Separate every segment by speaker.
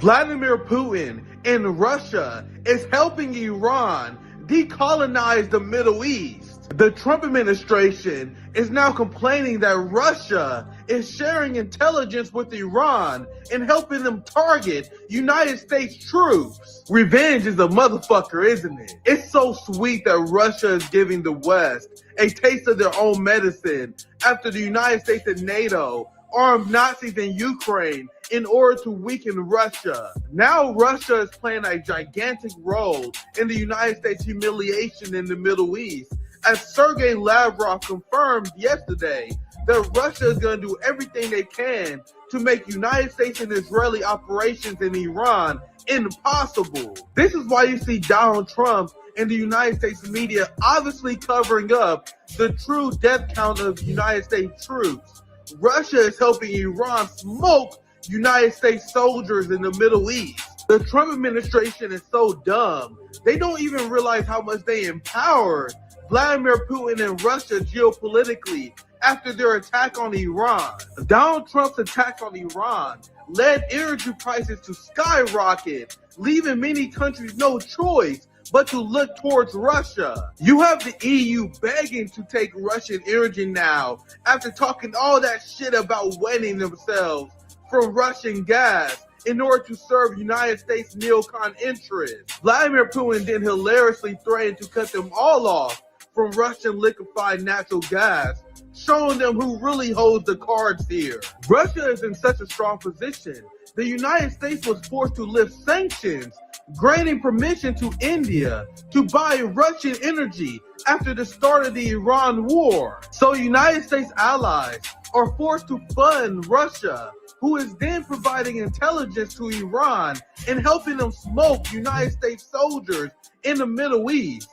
Speaker 1: Vladimir Putin and Russia is helping Iran decolonize the Middle East. The Trump administration is now complaining that Russia is sharing intelligence with Iran and helping them target United States troops. Revenge is a motherfucker, isn't it? It's so sweet that Russia is giving the West a taste of their own medicine after the United States and NATO armed Nazis in Ukraine in order to weaken Russia. Now Russia is playing a gigantic role in the United States' humiliation in the Middle East, as Sergei Lavrov confirmed yesterday that Russia is going to do everything they can to make United States and Israeli operations in Iran impossible. This is why you see Donald Trump and the United States media obviously covering up the true death count of United States troops. Russia is helping Iran smoke United States soldiers in the Middle East. The Trump administration is so dumb, they don't even realize how much they empowered Vladimir Putin and Russia geopolitically after their attack on Iran. Donald Trump's attack on Iran led energy prices to skyrocket, leaving many countries no choice but to look towards Russia. You have the EU begging to take Russian energy now after talking all that shit about weaning themselves from Russian gas in order to serve United States neocon interests. Vladimir Putin then hilariously threatened to cut them all off from Russian liquefied natural gas, showing them who really holds the cards here. Russia is in such a strong position. The United States was forced to lift sanctions, granting permission to India to buy Russian energy after the start of the Iran war. So United States allies are forced to fund Russia, who is then providing intelligence to Iran and helping them smoke United States soldiers in the Middle East.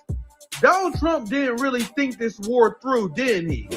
Speaker 1: Donald Trump didn't really think this war through, didn't he?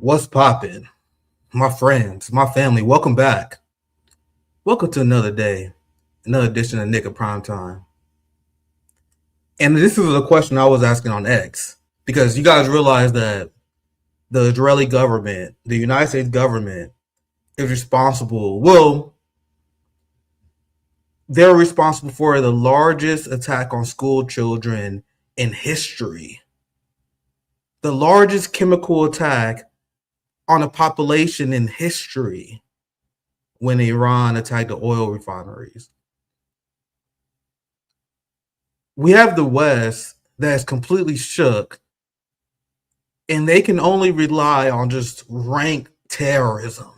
Speaker 2: What's poppin'? My friends, my family, welcome back. Welcome to another day, another edition of Nick at Prime Time. And this is a question I was asking on X, because you guys realize that the Israeli government, the United States government, is responsible. Well, they're responsible for the largest attack on school children in history. The largest chemical attack on a population in history when Iran attacked the oil refineries. We have the West that's completely shook, and they can only rely on just rank terrorism.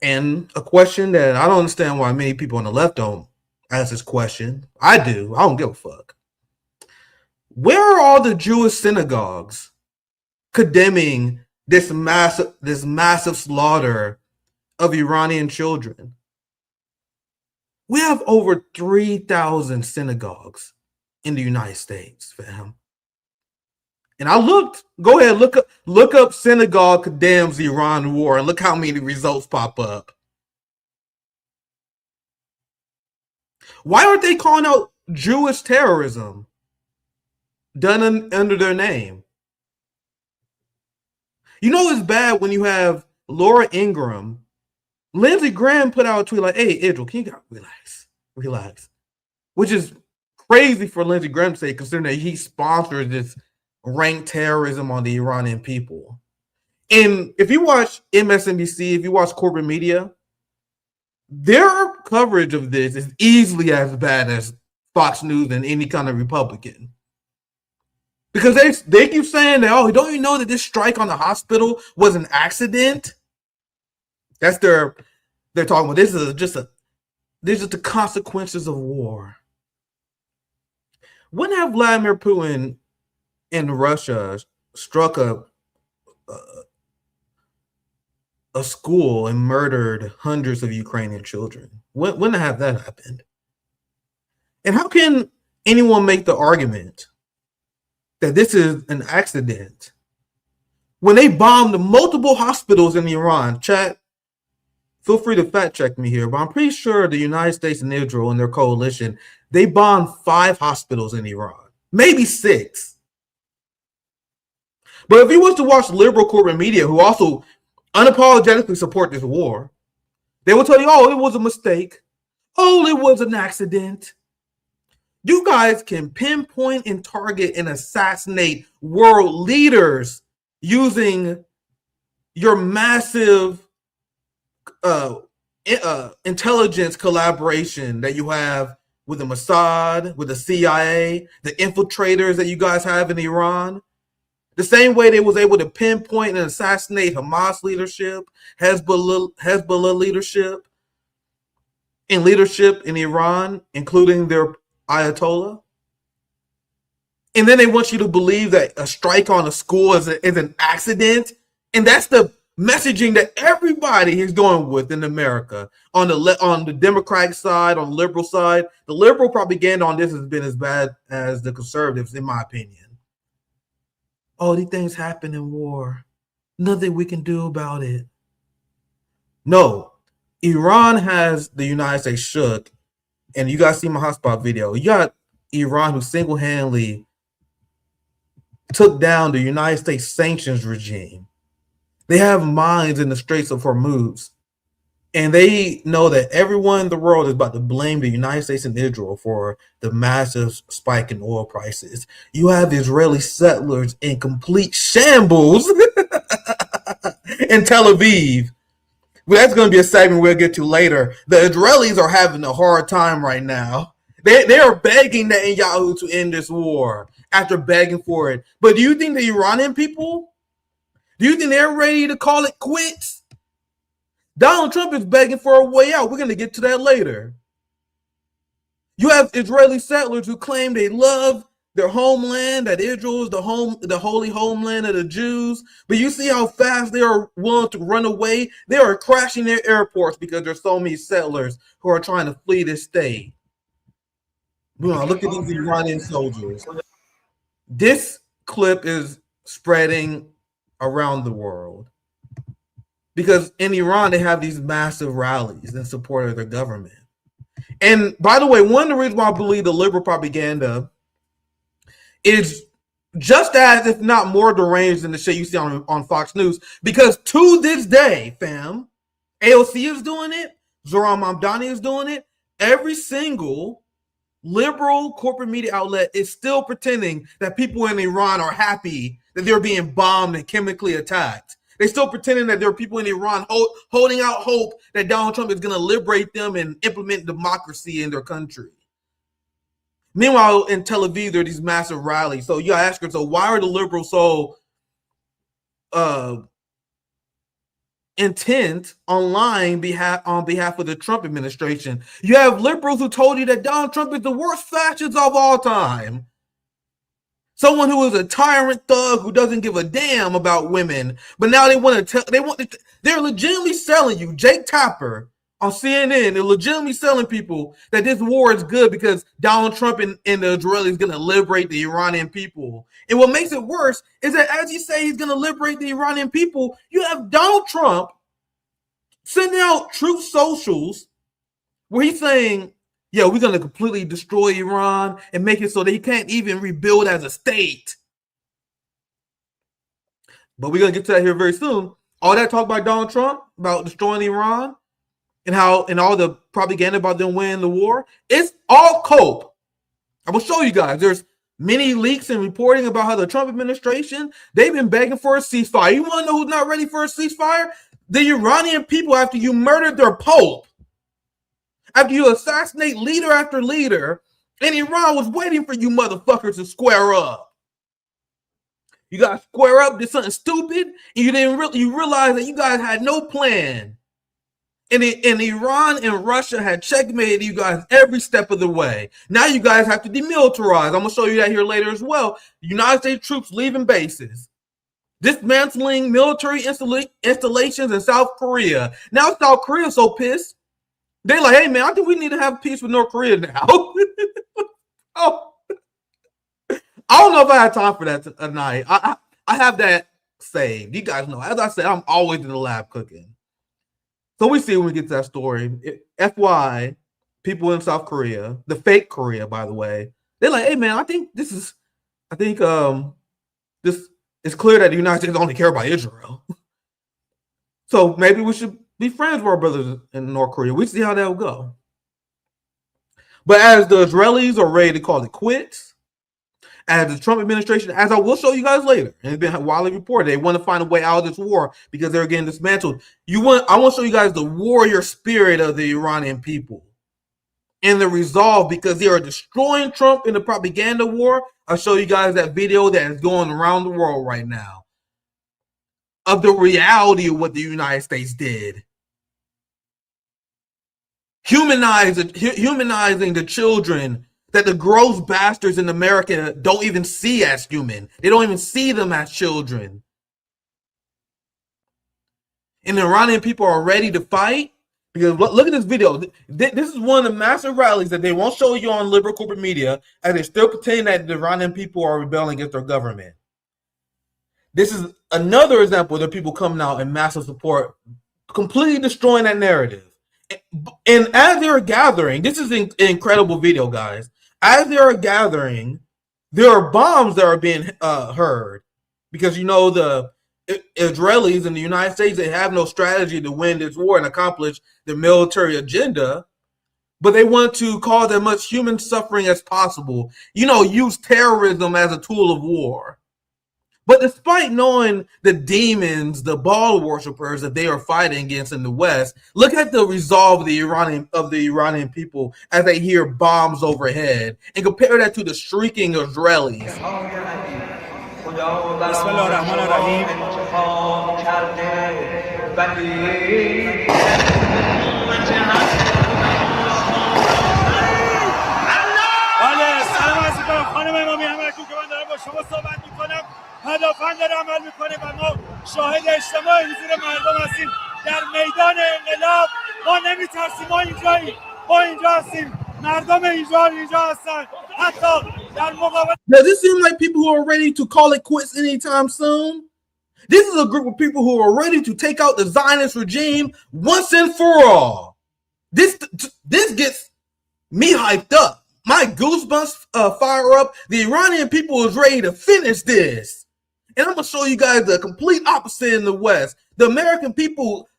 Speaker 2: And a question that I don't understand why many people on the left don't ask this question. I do. I don't give a fuck. Where are all the Jewish synagogues condemning this massive slaughter of Iranian children? We have over 3,000 synagogues in the United States, fam. And I looked. Go ahead, look up Senegal condemns the Iran war, and look how many results pop up. Why aren't they calling out Jewish terrorism done under their name? You know it's bad when you have Laura Ingraham. Lindsey Graham put out a tweet like, "Hey, Israel, can you relax," which is crazy for Lindsey Graham to say, considering that he sponsors this ranked terrorism on the Iranian people. And if you watch MSNBC, if you watch corporate media, their coverage of this is easily as bad as Fox News and any kind of Republican. Because they keep saying that, oh, don't you know that this strike on the hospital was an accident? That's they're talking about. This is just the consequences of war. When have Vladimir Putin and Russia struck a school and murdered hundreds of Ukrainian children? When have that happened? And how can anyone make the argument that this is an accident when they bombed multiple hospitals in Iran? Chat, feel free to fact check me here, but I'm pretty sure the United States and Israel and their coalition, they bombed 5 hospitals in Iran, maybe 6. But if you was to watch liberal corporate media who also unapologetically support this war, they will tell you, oh, it was a mistake. Oh, it was an accident. You guys can pinpoint and target and assassinate world leaders using your massive intelligence collaboration that you have with the Mossad, with the CIA, the infiltrators that you guys have in Iran. The same way they was able to pinpoint and assassinate Hamas leadership, Hezbollah leadership, and leadership in Iran, including their Ayatollah. And then they want you to believe that a strike on a school is an accident. And that's the messaging that everybody is going with in America. On the Democratic side, on the liberal side, the liberal propaganda on this has been as bad as the conservatives, in my opinion. Oh, these things happen in war. Nothing we can do about it. No, Iran has the United States shook. And you guys see my hotspot video. You got Iran who single-handedly took down the United States sanctions regime. They have mines in the Straits of Hormuz. And they know that everyone in the world is about to blame the United States and Israel for the massive spike in oil prices. You have Israeli settlers in complete shambles in Tel Aviv. Well, that's going to be a segment we'll get to later. The Israelis are having a hard time right now. They are begging Netanyahu to end this war after begging for it. But do you think the Iranian people, do you think they're ready to call it quits? Donald Trump is begging for a way out. We're going to get to that later. You have Israeli settlers who claim they love their homeland, that Israel is the holy homeland of the Jews. But you see how fast they are willing to run away? They are crashing their airports because there's so many settlers who are trying to flee this state. Look at these Iranian soldiers. This clip is spreading around the world. Because in Iran, they have these massive rallies in support of their government. And by the way, one of the reasons why I believe the liberal propaganda is just as, if not more deranged than the shit you see on Fox News. Because to this day, fam, AOC is doing it. Zoran Mamdani is doing it. Every single liberal corporate media outlet is still pretending that people in Iran are happy that they're being bombed and chemically attacked. They're still pretending that there are people in Iran holding out hope that Donald Trump is going to liberate them and implement democracy in their country. Meanwhile, in Tel Aviv, there are these massive rallies. So you ask yourself, why are the liberals so intent on lying on behalf of the Trump administration? You have liberals who told you that Donald Trump is the worst fascist of all time. Someone who is a tyrant thug who doesn't give a damn about women, but now they're legitimately selling you Jake Tapper on CNN, they're legitimately selling people that this war is good because Donald Trump and the Israelis going to liberate the Iranian people. And what makes it worse is that as you say he's going to liberate the Iranian people, you have Donald Trump sending out truth socials where he's saying, yeah, we're going to completely destroy Iran and make it so they can't even rebuild as a state. But we're going to get to that here very soon. All that talk by Donald Trump about destroying Iran and how and all the propaganda about them winning the war, it's all cope. I will show you guys. There's many leaks and reporting about how the Trump administration, they've been begging for a ceasefire. You want to know who's not ready for a ceasefire? The Iranian people, after you murdered their pope, after you assassinate leader after leader, and Iran was waiting for you motherfuckers to square up. You guys square up, did something stupid, and you realize that you guys had no plan. And Iran and Russia had checkmated you guys every step of the way. Now you guys have to demilitarize. I'm going to show you that here later as well. United States troops leaving bases. Dismantling military installations in South Korea. Now South Korea is so pissed. They're like, hey, man, I think we need to have peace with North Korea now. Oh, I don't know if I have time for that tonight. I have that saved. You guys know, as I said, I'm always in the lab cooking. So we see when we get to that story. FY, people in South Korea, the fake Korea, by the way, they're like, hey, man, I think this is it's clear that the United States only care about Israel. So maybe we should be friends with our brothers in North Korea. We see how that will go. But as the Israelis are ready to call it quits, as the Trump administration, as I will show you guys later, and it's been widely reported, they want to find a way out of this war because they're getting dismantled. I want to show you guys the warrior spirit of the Iranian people and the resolve because they are destroying Trump in the propaganda war. I'll show you guys that video that is going around the world right now of the reality of what the United States did. Humanizing the children that the gross bastards in America don't even see as human. They don't even see them as children. And the Iranian people are ready to fight. Because look at this video. This is one of the massive rallies that they won't show you on liberal corporate media, and they still pretend that the Iranian people are rebelling against their government. This is another example of the people coming out in massive support, completely destroying that narrative. And as they're gathering, this is an incredible video, guys. As they are gathering, there are bombs that are being heard. Because, you know, the Israelis and the United States, they have no strategy to win this war and accomplish their military agenda, but they want to cause as much human suffering as possible. You know, use terrorism as a tool of war. But despite knowing the demons, the Baal worshippers that they are fighting against in the West, look at the resolve of the Iranian people as they hear bombs overhead, and compare that to the shrieking Israelis.
Speaker 3: بسم الله الرحمن الرحیم بله سلام عرض می‌کنم خانم امامی همتون که من دارم با شما صحبت می‌کنم هدفمند داره عمل می‌کنه و ما شاهد اجتماع حضور مردم هستیم در میدان انقلاب. ما نمی‌ترسیم، ما اینجاییم، ما اینجا هستیم، مردم اینجا هستن. حتی در مقابل
Speaker 2: Does it seem like people who are ready to call it quits anytime soon? This is a group of people who are ready to take out the Zionist regime once and for all. This gets me hyped up. My goosebumps fire up. The Iranian people is ready to finish this. And I'm going to show you guys the complete opposite in the West. The American people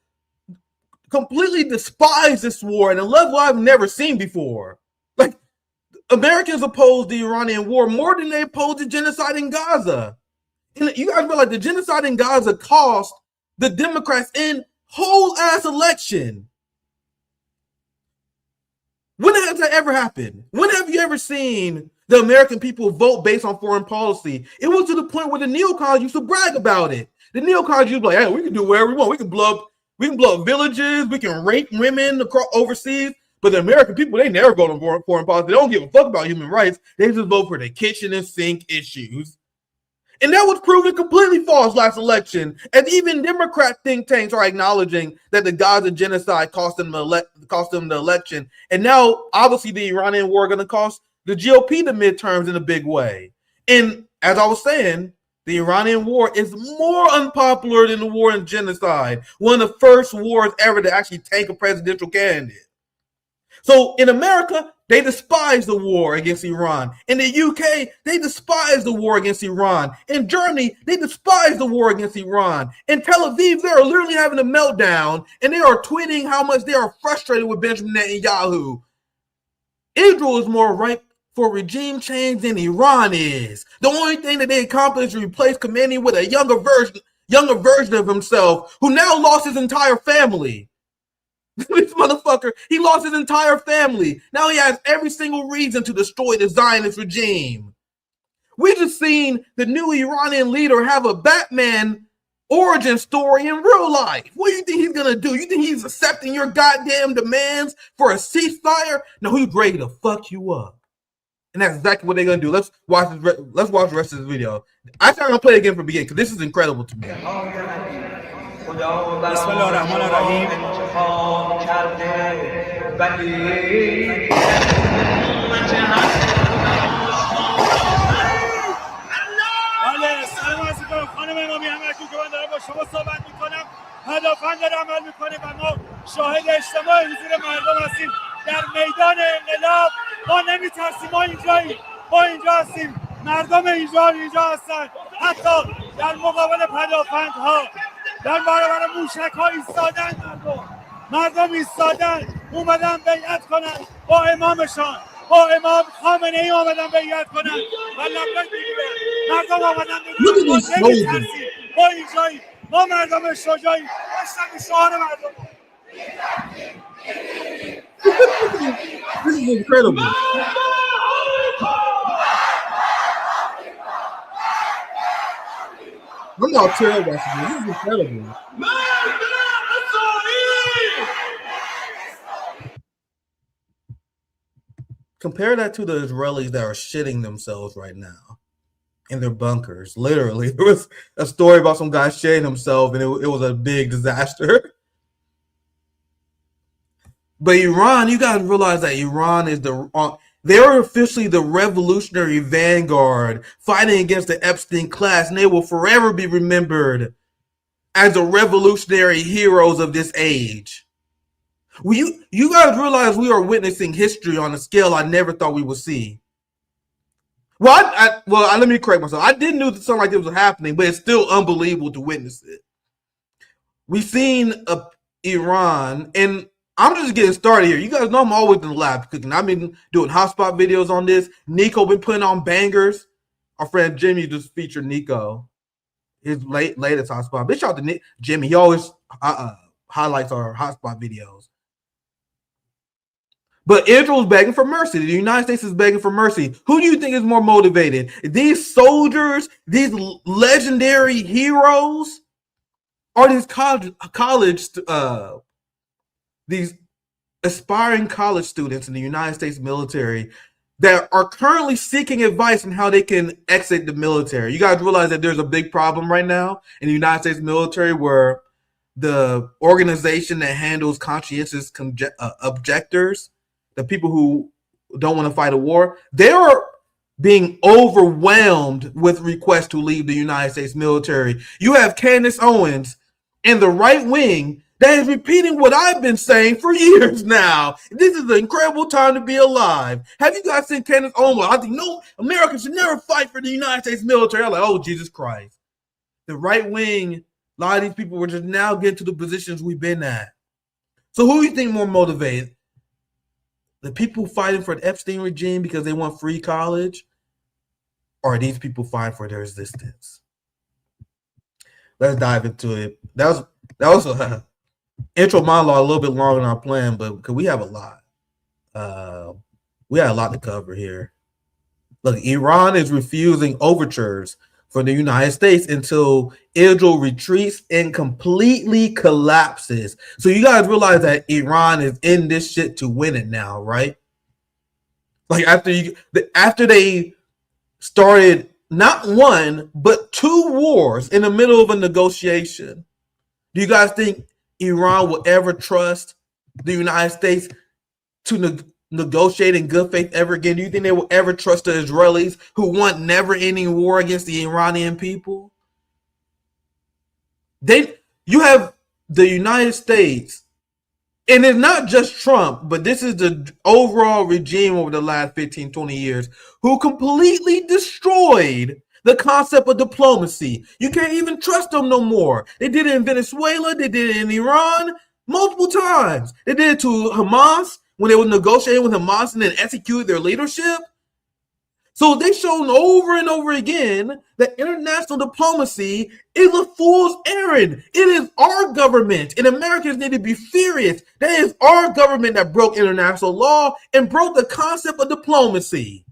Speaker 2: completely despise this war at a level I've never seen before. Like, Americans oppose the Iranian war more than they oppose the genocide in Gaza. And you guys realize the genocide in Gaza cost the Democrats in whole ass election. When has that ever happened? When have you ever seen the American people vote based on foreign policy? It was to the point where the neocons used to brag about it. The neocons used to be like, hey, we can do whatever we want. We can blow up villages. We can rape women across overseas. But the American people, they never go to foreign policy. They don't give a fuck about human rights. They just vote for the kitchen and sink issues. And that was proven completely false last election. And even Democrat think tanks are acknowledging that the Gaza genocide cost them the election. And now, obviously, the Iranian war going to cost the GOP the midterms in a big way. And as I was saying, the Iranian war is more unpopular than the war in genocide. One of the first wars ever to actually tank a presidential candidate. So in America, they despise the war against Iran. In the UK, they despise the war against Iran. In Germany, they despise the war against Iran. In Tel Aviv, they are literally having a meltdown, and they are tweeting how much they are frustrated with Benjamin Netanyahu. Israel is more ripe for regime change than Iran is. The only thing that they accomplished is replace Khamenei with a younger version of himself, who now lost his entire family. This motherfucker, he lost his entire family. Now he has every single reason to destroy the Zionist regime. We just seen the new Iranian leader have a Batman origin story in real life. What do you think he's gonna do? You think he's accepting your goddamn demands for a ceasefire? No, he's ready to fuck you up. And that's exactly what they're gonna do. Let's watch the rest of this video. I'm gonna play it again from the beginning because this is incredible to me.
Speaker 3: بسم الله الرحمن الرحیم. بله، سلام عرض می‌کنم خانم امامی، همه‌تون که من دارم با شما صحبت می‌کنم. هدفمند داره عمل می‌کنه و ما شاهد اجتماع حضور مردم هستیم در میدان انقلاب. ما نمی‌ترسیم، ما اینجاییم، ما اینجا هستیم، مردم اینجا هستن. حتی در مقابل پدافندها، در برابر موشک‌ها ایستادن. مردم ایستادن، اومدن بیعت کنن با امامشان، با امام خامنه ای اومدن بیعت کنن و لبک بگیرن. مردم اومدن بگیرن ما نمی‌ترسیم، ما اینجاییم، ما مردم شجاعیم. داشتن شعار مردم.
Speaker 2: This is incredible. I'm not terrible. This is incredible. Compare that to the Israelis that are shitting themselves right now in their bunkers. Literally, there was a story about some guy shitting himself, and it was a big disaster. But Iran, you guys realize that Iran is they're officially the revolutionary vanguard fighting against the Epstein Class, and they will forever be remembered as the revolutionary heroes of this age. You guys realize we are witnessing history on a scale I never thought we would see. Well, let me correct myself. I didn't know that something like this was happening, but it's still unbelievable to witness it. We've seen Iran, and I'm just getting started here. You guys know I'm always in the lab cooking. I've been doing hotspot videos on this. Nico been putting on bangers. Our friend Jimmy just featured Nico, his latest hotspot. Big shout out to Jimmy. He always highlights our hotspot videos. But Israel's begging for mercy. The United States is begging for mercy. Who do you think is more motivated? These soldiers, these legendary heroes, or these these aspiring college students in the United States military that are currently seeking advice on how they can exit the military? You guys realize that there's a big problem right now in the United States military where the organization that handles conscientious objectors, the people who don't want to fight a war, they're being overwhelmed with requests to leave the United States military. You have Candace Owens in the right wing that is repeating what I've been saying for years now. This is an incredible time to be alive. Have you guys seen Candace Owens? I think, no, America should never fight for the United States military. I'm like, oh, Jesus Christ. The right wing, a lot of these people were just now getting to the positions we've been at. So who do you think more motivated? The people fighting for the Epstein regime because they want free college, or are these people fighting for their existence? Let's dive into it. That was a intro monologue, a little bit longer than I planned, but because we have a lot. We had a lot to cover here. Look, Iran is refusing overtures for the United States until Israel retreats and completely collapses. So you guys realize that Iran is in this shit to win it now, right? Like after they started not one, but 2 wars in the middle of a negotiation. Do you guys think Iran will ever trust the United States to negotiate in good faith ever again? Do you think they will ever trust the Israelis who want never-ending war against the Iranian people? You have the United States, and it's not just Trump, but this is the overall regime over the last 15, 20 years, who completely destroyed the concept of diplomacy. You can't even trust them no more. They did it in Venezuela. They did it in Iran multiple times. They did it to Hamas when they were negotiating with Hamas and then executed their leadership. So they've shown over and over again that international diplomacy is a fool's errand. It is our government, and Americans need to be furious. That is our government that broke international law and broke the concept of diplomacy.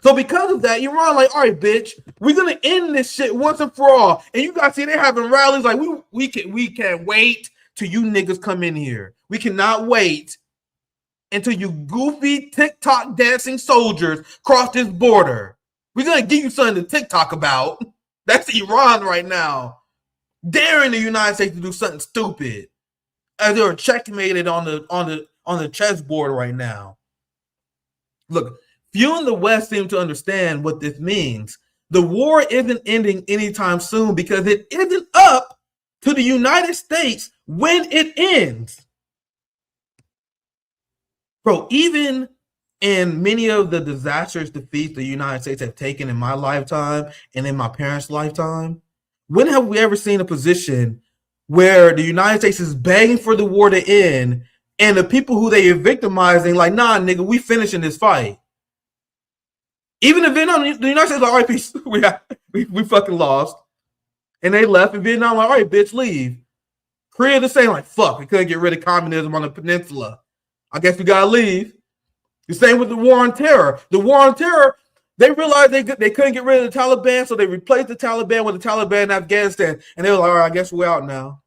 Speaker 2: So because of that, Iran like, all right, bitch, we're gonna end this shit once and for all. And you guys see they're having rallies like we can't wait till you niggas come in here. We cannot wait until you goofy TikTok dancing soldiers cross this border. We're gonna give you something to TikTok about. That's Iran right now, daring the United States to do something stupid, as they're checkmated on the chessboard right now. Look, few in the West seem to understand what this means. The war isn't ending anytime soon because it isn't up to the United States when it ends. Bro, even in many of the disastrous defeats the United States have taken in my lifetime and in my parents' lifetime, when have we ever seen a position where the United States is begging for the war to end and the people who they are victimizing like, nah, nigga, we finishing this fight? Even in Vietnam, the United States like, all right, peace, we fucking lost. And they left, and Vietnam like, all right, bitch, leave. Korea the same, like, fuck, we couldn't get rid of communism on the peninsula. I guess we gotta leave. The same with the war on terror. The war on terror, they realized they couldn't get rid of the Taliban, so they replaced the Taliban with the Taliban in Afghanistan. And they were like, all right, I guess we're out now.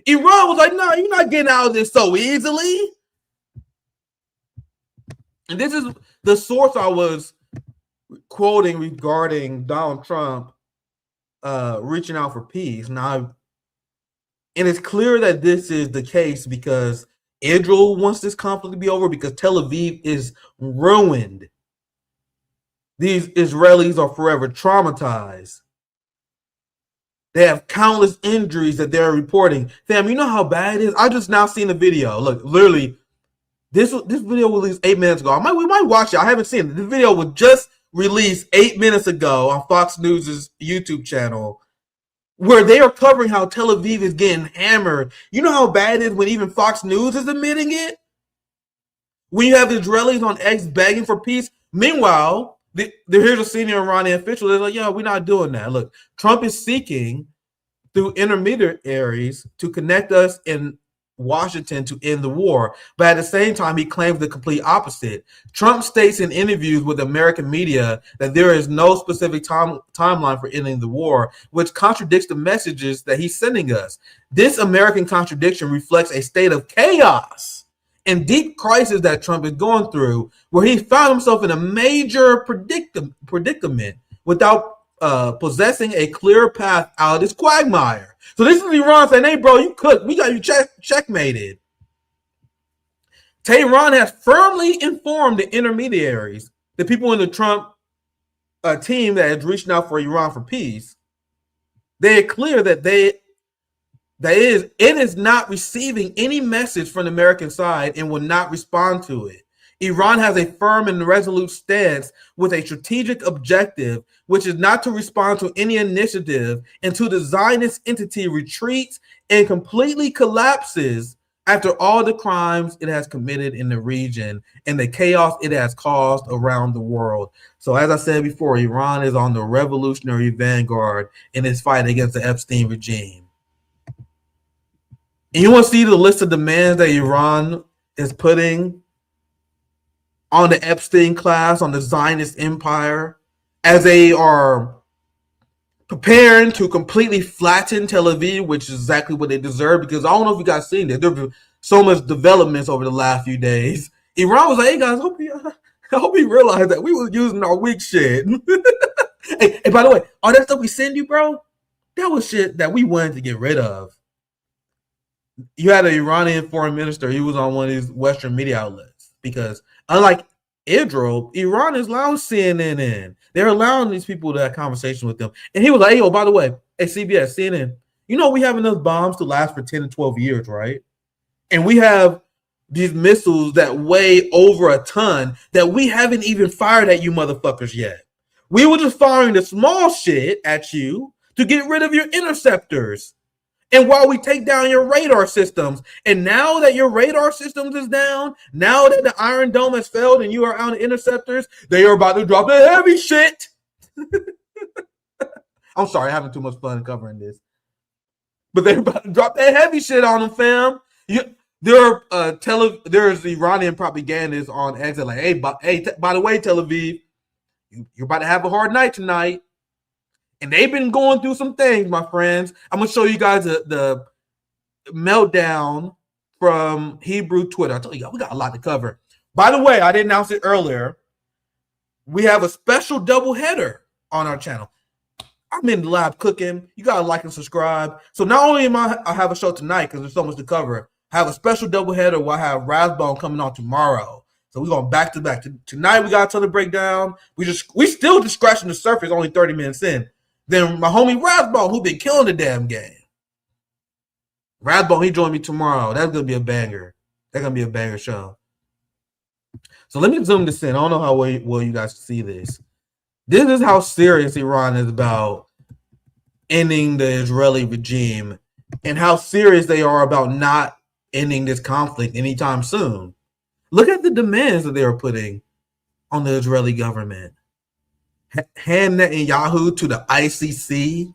Speaker 2: Iran was like, no, you're not getting out of this so easily. And this is the source I was quoting regarding Donald Trump reaching out for peace. Now, and it's clear that this is the case because Israel wants this conflict to be over because Tel Aviv is ruined. These Israelis are forever traumatized. They have countless injuries that they're reporting. Fam, you know how bad it is? I just now seen the video. Look, literally, this video was released 8 minutes ago. We might watch it. I haven't seen it. The video was just released 8 minutes ago on Fox News' YouTube channel, where they are covering how Tel Aviv is getting hammered. You know how bad it is when even Fox News is admitting it? When you have Israelis on X begging for peace. Meanwhile, here's a senior Iranian official. They're like, yeah, we're not doing that. Look, Trump is seeking through intermediaries to connect us in Washington to end the war. But at the same time, he claims the complete opposite. Trump states in interviews with American media that there is no specific timeline for ending the war, which contradicts the messages that he's sending us. This American contradiction reflects a state of chaos and deep crisis that Trump is going through, where he found himself in a major predicament without possessing a clear path out of this quagmire. So this is Iran saying, hey, bro, you cooked. We got you checkmated. Tehran has firmly informed the intermediaries, the people in the Trump team that is reaching out for Iran for peace. They are clear that it is not receiving any message from the American side and will not respond to it. Iran has a firm and resolute stance with a strategic objective, which is not to respond to any initiative until the Zionist entity retreats and completely collapses after all the crimes it has committed in the region and the chaos it has caused around the world. So as I said before, Iran is on the revolutionary vanguard in its fight against the Epstein regime. And you want to see the list of demands that Iran is putting on the Epstein Class, on the Zionist empire, as they are preparing to completely flatten Tel Aviv, which is exactly what they deserve. Because I don't know if you guys seen this. There's been so much developments over the last few days. Iran was like, hey guys, I hope he realized that we was using our weak shit. Hey, by the way, all that stuff we send you, bro, that was shit that we wanted to get rid of. You had an Iranian foreign minister. He was on one of these Western media outlets because, unlike Israel, Iran is allowing CNN in. They're allowing these people to have conversation with them. And he was like, hey, yo, by the way, hey, CBS, CNN, you know we have enough bombs to last for 10 to 12 years, right? And we have these missiles that weigh over a ton that we haven't even fired at you motherfuckers yet. We were just firing the small shit at you to get rid of your interceptors. And while we take down your radar systems, and now that your radar systems is down, now that the Iron Dome has failed and you are out of interceptors, they are about to drop the heavy shit. I'm sorry, I'm having too much fun covering this. But they're about to drop that heavy shit on them, fam. There's Iranian propagandists on exit like, hey, by the way, Tel Aviv, you're about to have a hard night tonight. And they've been going through some things, my friends. I'm going to show you guys the meltdown from Hebrew Twitter. I told you, we got a lot to cover. By the way, I didn't announce it earlier. We have a special double header on our channel. I'm in the lab cooking. You got to like and subscribe. So not only am I have a show tonight because there's so much to cover, I have a special double header where I have Rathbone coming on tomorrow. So we're going back to back. Tonight we got a ton to break down. We still just scratching the surface, only 30 minutes in. Then my homie Rathbone, who been killing the damn game. Rathbone, he joined me tomorrow. That's going to be a banger. That's going to be a banger show. So let me zoom this in. I don't know how well you guys see this. This is how serious Iran is about ending the Israeli regime and how serious they are about not ending this conflict anytime soon. Look at the demands that they are putting on the Israeli government. Hand Netanyahu to the ICC.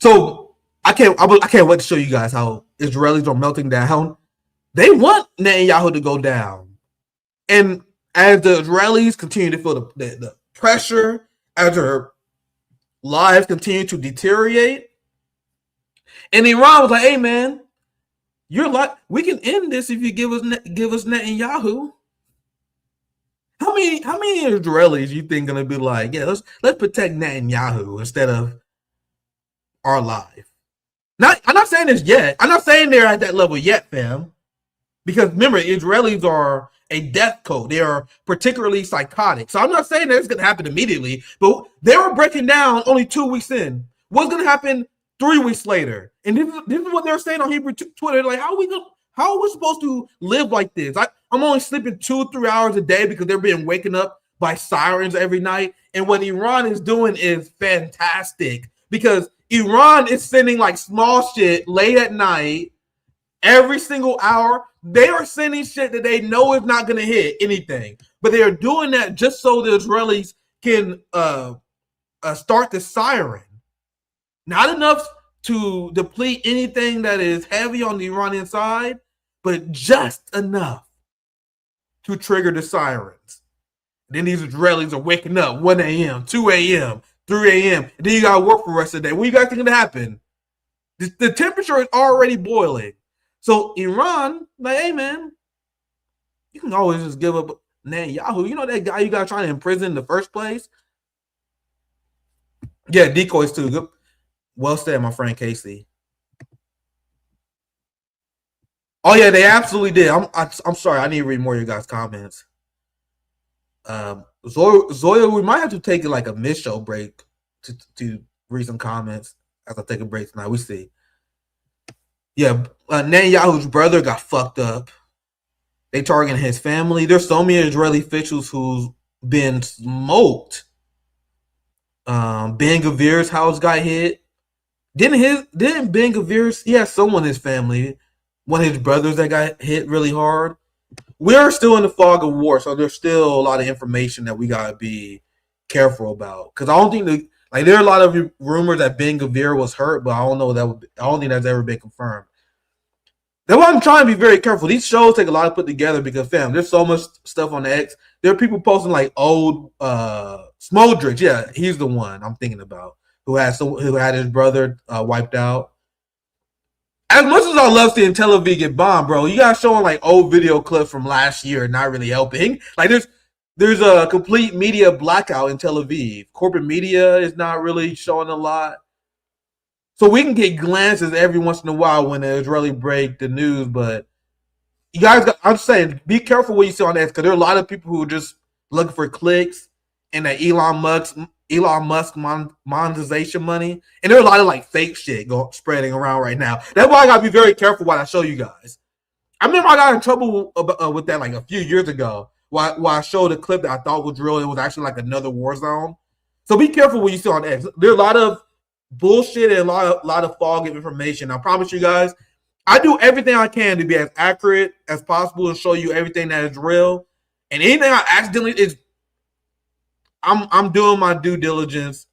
Speaker 2: So I can't wait to show you guys how Israelis are melting down. They want Netanyahu to go down. And as the Israelis continue to feel the pressure, as their lives continue to deteriorate, and Iran was like, hey man, we can end this if you give us Netanyahu. How many Israelis you think gonna be like, yeah, let's protect Netanyahu instead of our life? I'm not saying this yet. I'm not saying they're at that level yet, fam. Because remember, Israelis are a death code. They are particularly psychotic. So I'm not saying that it's gonna happen immediately, but they were breaking down only 2 weeks in. What's gonna happen 3 weeks later? And this is what they're saying on Hebrew Twitter. Like, how are we supposed to live like this? I'm only sleeping 2-3 hours a day because they're being waken up by sirens every night. And what Iran is doing is fantastic because Iran is sending like small shit late at night, every single hour. They are sending shit that they know is not going to hit anything, but they are doing that just so the Israelis can start the siren. Not enough to deplete anything that is heavy on the Iranian side, but just enough to trigger the sirens. Then these Israelis are waking up 1 a.m., 2 a.m., 3 a.m., and then you got to work for the rest of the day. What you guys think to happen? The temperature is already boiling. So Iran, like, hey, man, you can always just give up Netanyahu. You know that guy you got trying to imprison in the first place? Yeah, decoys too. Good. Well said, my friend Casey. Oh yeah, they absolutely did. I'm sorry, I need to read more of your guys' comments. Zoya, we might have to take like a mid-show break to read some comments as I take a break tonight. We see. Yeah, Netanyahu's brother got fucked up. They targeting his family. There's so many Israeli officials who's been smoked. Ben Gavir's house got hit. Didn't Ben Gavir? He has someone in his family, one of his brothers that got hit really hard. We're still in the fog of war, so there's still a lot of information that we gotta be careful about. Because I don't think there are a lot of rumors that Ben Gavir was hurt, but I don't think that's ever been confirmed. That's why I'm trying to be very careful. These shows take a lot to put together because, fam, there's so much stuff on the X. There are people posting like old Smodrich. Yeah, he's the one I'm thinking about who had his brother wiped out. As much as I love seeing Tel Aviv get bombed, bro, you guys showing like old video clips from last year, not really helping. Like there's a complete media blackout in Tel Aviv. Corporate media is not really showing a lot. So we can get glances every once in a while when the Israeli break the news, but you guys I'm just saying, be careful what you see on X, because there are a lot of people who are just looking for clicks and that Elon Musk monetization money. And there are a lot of like fake shit spreading around right now. That's why I gotta be very careful what I show you guys. I remember I got in trouble with that like a few years ago. While I showed a clip that I thought was real, it was actually like another war zone. So be careful what you see on X. There are a lot of bullshit and a lot of fog of information. I promise you guys, I do everything I can to be as accurate as possible and show you everything that is real. And anything I accidentally I'm doing my due diligence,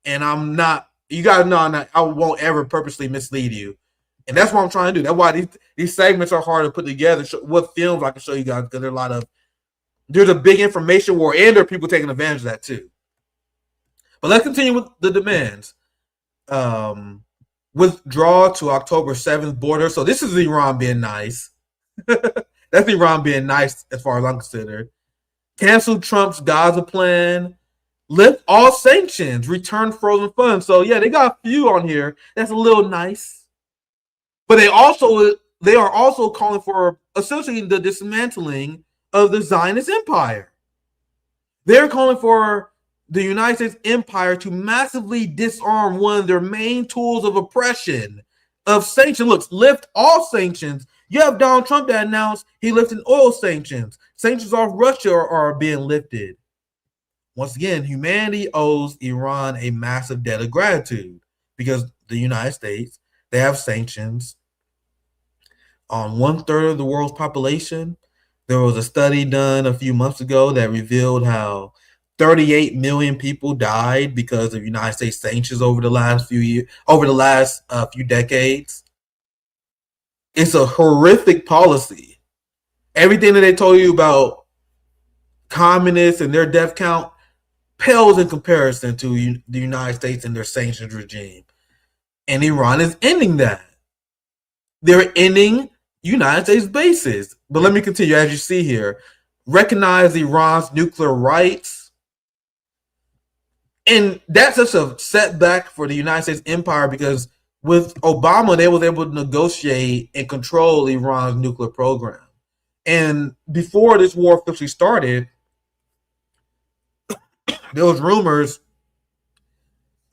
Speaker 2: and I'm not. You gotta know I won't ever purposely mislead you, and that's what I'm trying to do. That's why these segments are hard to put together. What films I can show you guys, because there's a big information war, and there are people taking advantage of that too. But let's continue with the demands. Withdraw to October 7th border. So this is Iran being nice. That's Iran being nice as far as I'm considered. Cancel Trump's Gaza plan. Lift all sanctions. Return frozen funds. So yeah, they got a few on here. That's a little nice. But they are also calling for essentially the dismantling of the Zionist empire. They're calling for the United States empire to massively disarm one of their main tools of oppression, of sanctions. Look, lift all sanctions. You have Donald Trump that announced he lifted oil sanctions. Sanctions off Russia are being lifted. Once again, humanity owes Iran a massive debt of gratitude, because the United States, they have sanctions on 1/3 of the world's population. There was a study done a few months ago that revealed how 38 million people died because of United States sanctions over the last few decades. It's a horrific policy. Everything that they told you about communists and their death count pales in comparison to the United States and their sanctions regime. And Iran is ending that. They're ending United States bases. But let me continue. As you see here, recognize Iran's nuclear rights. And that's just a setback for the United States empire, because with Obama, they was able to negotiate and control Iran's nuclear program. And before this war officially started, there was rumors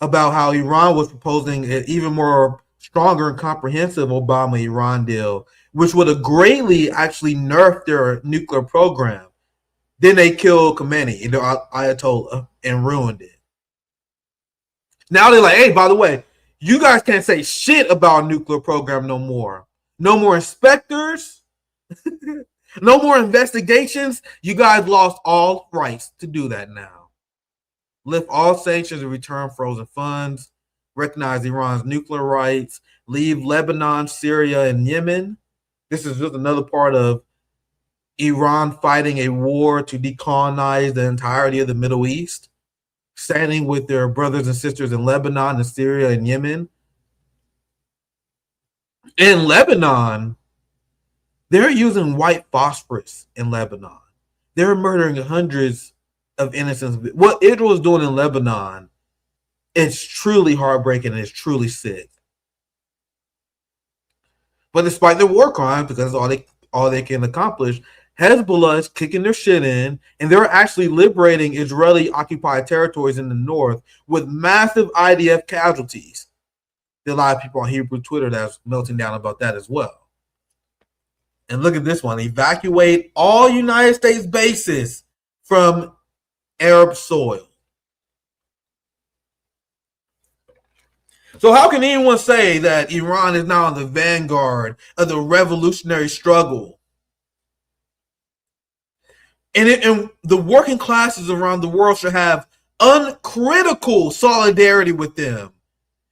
Speaker 2: about how Iran was proposing an even more stronger and comprehensive Obama-Iran deal, which would have greatly actually nerfed their nuclear program. Then they killed Khomeini, the Ayatollah, and ruined it. Now they're like, hey, by the way, you guys can't say shit about a nuclear program no more. No more inspectors. No more investigations. You guys lost all rights to do that now. Lift all sanctions and return frozen funds. Recognize Iran's nuclear rights. Leave Lebanon, Syria, and Yemen. This is just another part of Iran fighting a war to decolonize the entirety of the Middle East, standing with their brothers and sisters in Lebanon and Syria and Yemen. In Lebanon, they're using white phosphorus in Lebanon. They're murdering hundreds of innocents. What Israel is doing in Lebanon is truly heartbreaking and it's truly sick. But despite their war crimes, because all they can accomplish, Hezbollah is kicking their shit in, and they're actually liberating Israeli-occupied territories in the north with massive IDF casualties. There are a lot of people on Hebrew Twitter that's melting down about that as well. And look at this one. Evacuate all United States bases from Arab soil. So how can anyone say that Iran is now in the vanguard of the revolutionary struggle? And the working classes around the world should have uncritical solidarity with them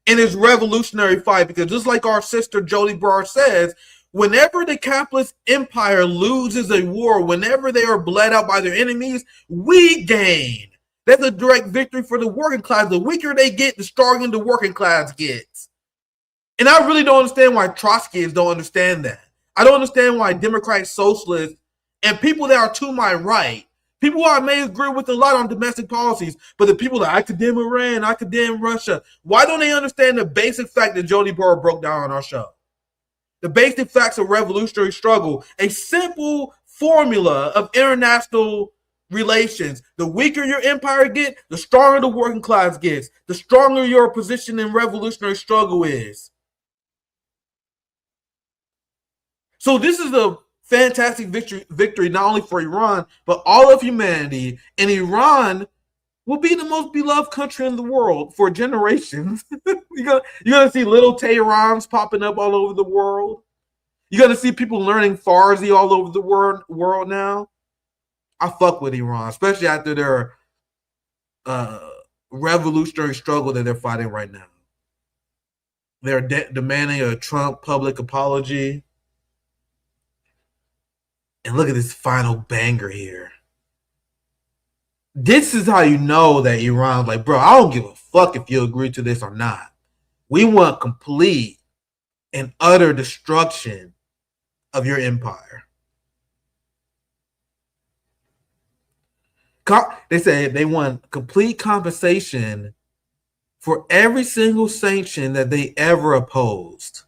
Speaker 2: in this revolutionary fight, because just like our sister Jody Barr says, whenever the capitalist empire loses a war, whenever they are bled out by their enemies, we gain. That's a direct victory for the working class. The weaker they get, the stronger the working class gets. And I really don't understand why Trotskyists don't understand that. I don't understand why Democratic socialists and people that are to my right People I may agree with a lot on domestic policies, but the people that I condemn Iran, I condemn Russia, why don't they understand the basic fact that Jody Burr broke down on our show? The basic facts of revolutionary struggle, a simple formula of international relations. The weaker your empire gets, the stronger the working class gets, the stronger your position in revolutionary struggle is. So this is a fantastic victory not only for Iran, but all of humanity. And Iran will be the most beloved country in the world for generations. You're gonna see little Teherans popping up all over the world. You're gonna see people learning Farsi all over the world now. I fuck with Iran, especially after their revolutionary struggle that they're fighting right now. They're demanding a Trump public apology. And look at this final banger here. This is how you know that Iran's like, bro, I don't give a fuck if you agree to this or not. We want complete and utter destruction of your empire. They say they want complete compensation for every single sanction that they ever opposed.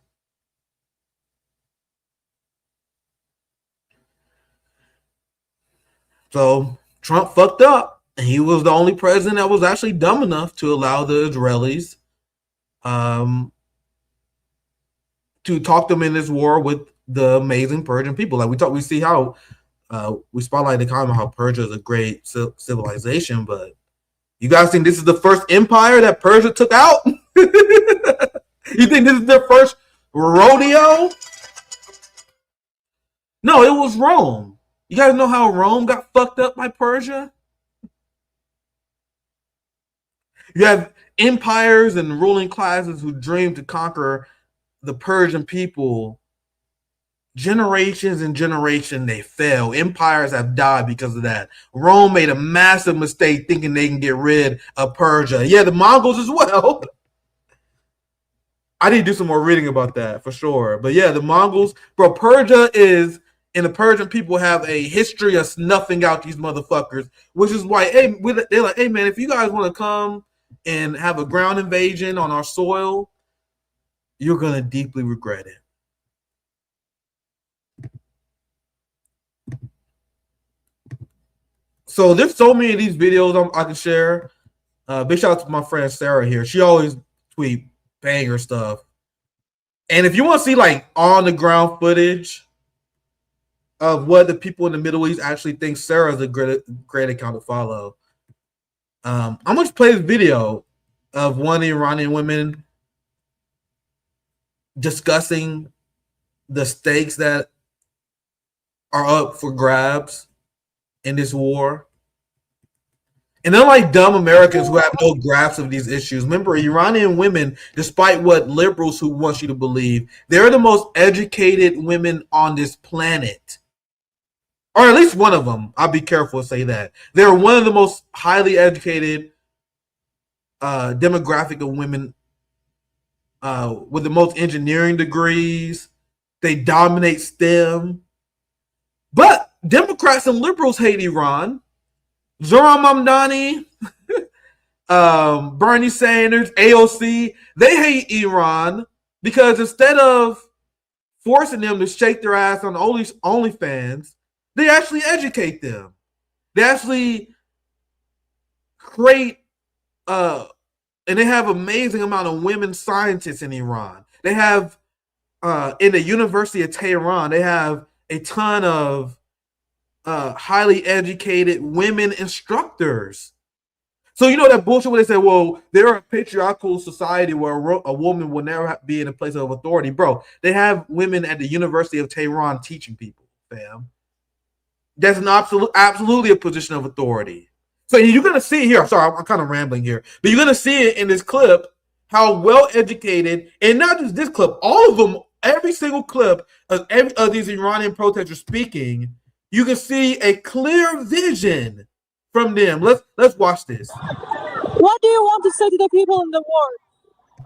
Speaker 2: So Trump fucked up, and he was the only president that was actually dumb enough to allow the Israelis to talk them in this war with the amazing Persian people. Like we see how we spotlight the comment how Persia is a great civilization, but you guys think this is the first empire that Persia took out? You think this is their first rodeo? No, it was Rome. You guys know how Rome got fucked up by Persia? You have empires and ruling classes who dream to conquer the Persian people. Generations and generations, they fail. Empires have died because of that. Rome made a massive mistake thinking they can get rid of Persia. Yeah, the Mongols as well. I need to do some more reading about that for sure. But yeah, the Mongols, bro, Persia is, and the Persian people have a history of snuffing out these motherfuckers, which is why they're like, hey man, if you guys want to come and have a ground invasion on our soil, you're going to deeply regret it. So there's so many of these videos I can share. Big shout out to my friend Sarah here. She always tweet banger stuff. And if you want to see like on the ground footage of what the people in the Middle East actually think, Sarah's a great account to follow. I'm going to play this video of one Iranian woman discussing the stakes that are up for grabs in this war. And unlike dumb Americans who have no grasp of these issues, remember, Iranian women, despite what liberals who want you to believe, they're the most educated women on this planet. Or at least one of them. I'll be careful to say that. They're one of the most highly educated demographic of women with the most engineering degrees. They dominate STEM. But Democrats and liberals hate Iran. Zoran Mamdani, Bernie Sanders, AOC, they hate Iran because instead of forcing them to shake their ass on OnlyFans, they actually educate them. They actually create, and they have amazing amount of women scientists in Iran. They have, in the University of Tehran, they have a ton of highly educated women instructors. So you know that bullshit where they say, well, they're a patriarchal society where a woman will never be in a place of authority. Bro, they have women at the University of Tehran teaching people, fam. That's an absolutely a position of authority. So you're going to see here, I'm sorry, I'm kind of rambling here, but you're going to see it in this clip, how well educated, and not just this clip, all of them, every single clip of these Iranian protesters speaking, you can see a clear vision from them. Let's watch this.
Speaker 4: What do you want to say to the people in the war?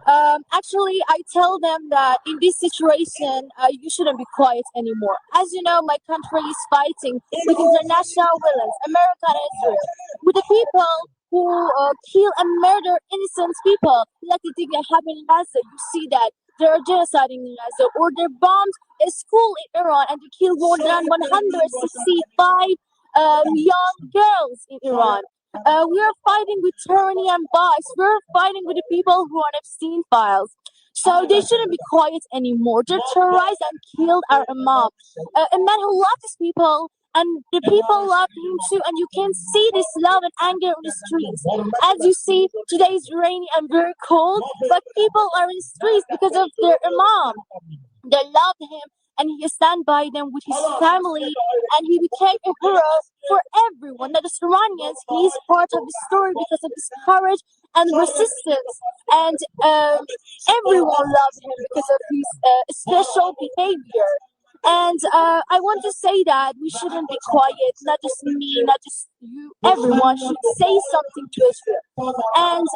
Speaker 4: Actually, I tell them that in this situation, you shouldn't be quiet anymore. As you know, my country is fighting with international villains, America and Israel, with the people who kill and murder innocent people, like the thing that happened in Gaza. You see that they are genociding in Gaza, or they bombed a school in Iran and they killed more than 165 young girls in Iran. We are fighting with tyranny and bias. We're fighting with the people who are Epstein files. So they shouldn't be quiet anymore. They terrorized and killed our imam. A man who loved his people, and the people loved him too. And you can see this love and anger on the streets. As you see, today is rainy and very cold, but people are in the streets because of their imam. They loved him, and he stand by them with his family, and he became a hero for everyone. Not just Iranians, he's part of the story because of his courage and resistance, and everyone loved him because of his special behavior. And I want to say that we shouldn't be quiet, not just me, not just you, everyone should say something to Israel. And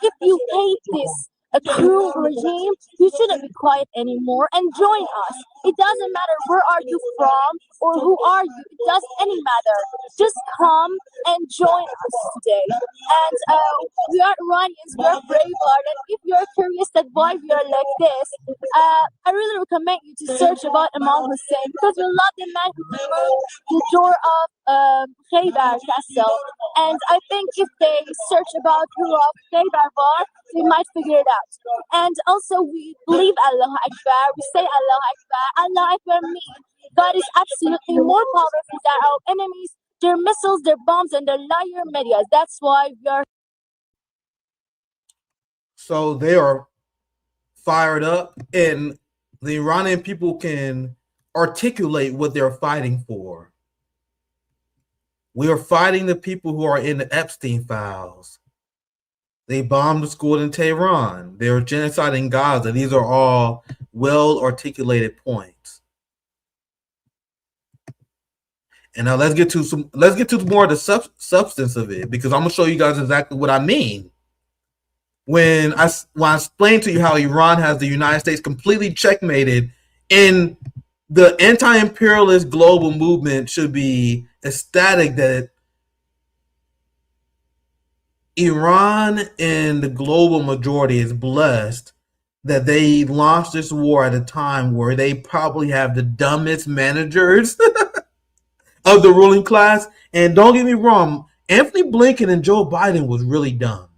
Speaker 4: if you hate this a cruel regime, you shouldn't be quiet anymore and join us. It doesn't matter where are you from or who are you. It doesn't any matter. Just come and join us today. And we are Iranians, we are braveheart. And if you're curious that why we are like this, I really recommend you to search about Imam Hussein, because we love the man who removed the door of Khaybar Castle. And I think if they search about who of Khaybar was, they might figure it out. And also, we believe Allah Akbar. We say Allah Akbar. Allah Akbar means God is absolutely more powerful than our enemies, their missiles, their bombs, and their liar media. That's why we are.
Speaker 2: So they are fired up, and the Iranian people can articulate what they're fighting for. We are fighting the people who are in the Epstein files. They bombed the school in Tehran. They're genociding Gaza. These are all well-articulated points. And now let's get to more of the substance of it, because I'm gonna show you guys exactly what I mean when I explain to you how Iran has the United States completely checkmated, and the anti-imperialist global movement should be ecstatic that Iran and the global majority is blessed that they launched this war at a time where they probably have the dumbest managers of the ruling class. And don't get me wrong, Anthony Blinken and Joe Biden was really dumb.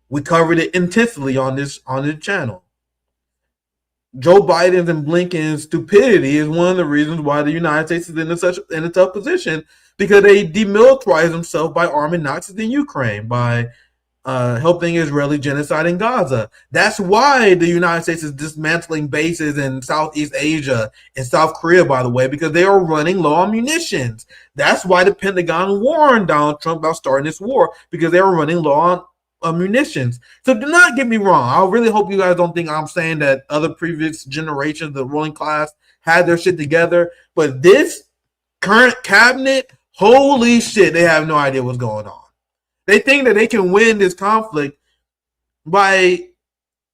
Speaker 2: We covered it intensely on this channel. Joe Biden's and Blinken's stupidity is one of the reasons why the United States is in a tough position, because they demilitarized themselves by arming Nazis in Ukraine, by helping Israeli genocide in Gaza. That's why the United States is dismantling bases in Southeast Asia and South Korea, by the way, because they are running low on munitions. That's why the Pentagon warned Donald Trump about starting this war, because they were running low on munitions. So do not get me wrong. I really hope you guys don't think I'm saying that other previous generations, the ruling class, had their shit together. But this current cabinet, holy shit, they have no idea what's going on. They think that they can win this conflict by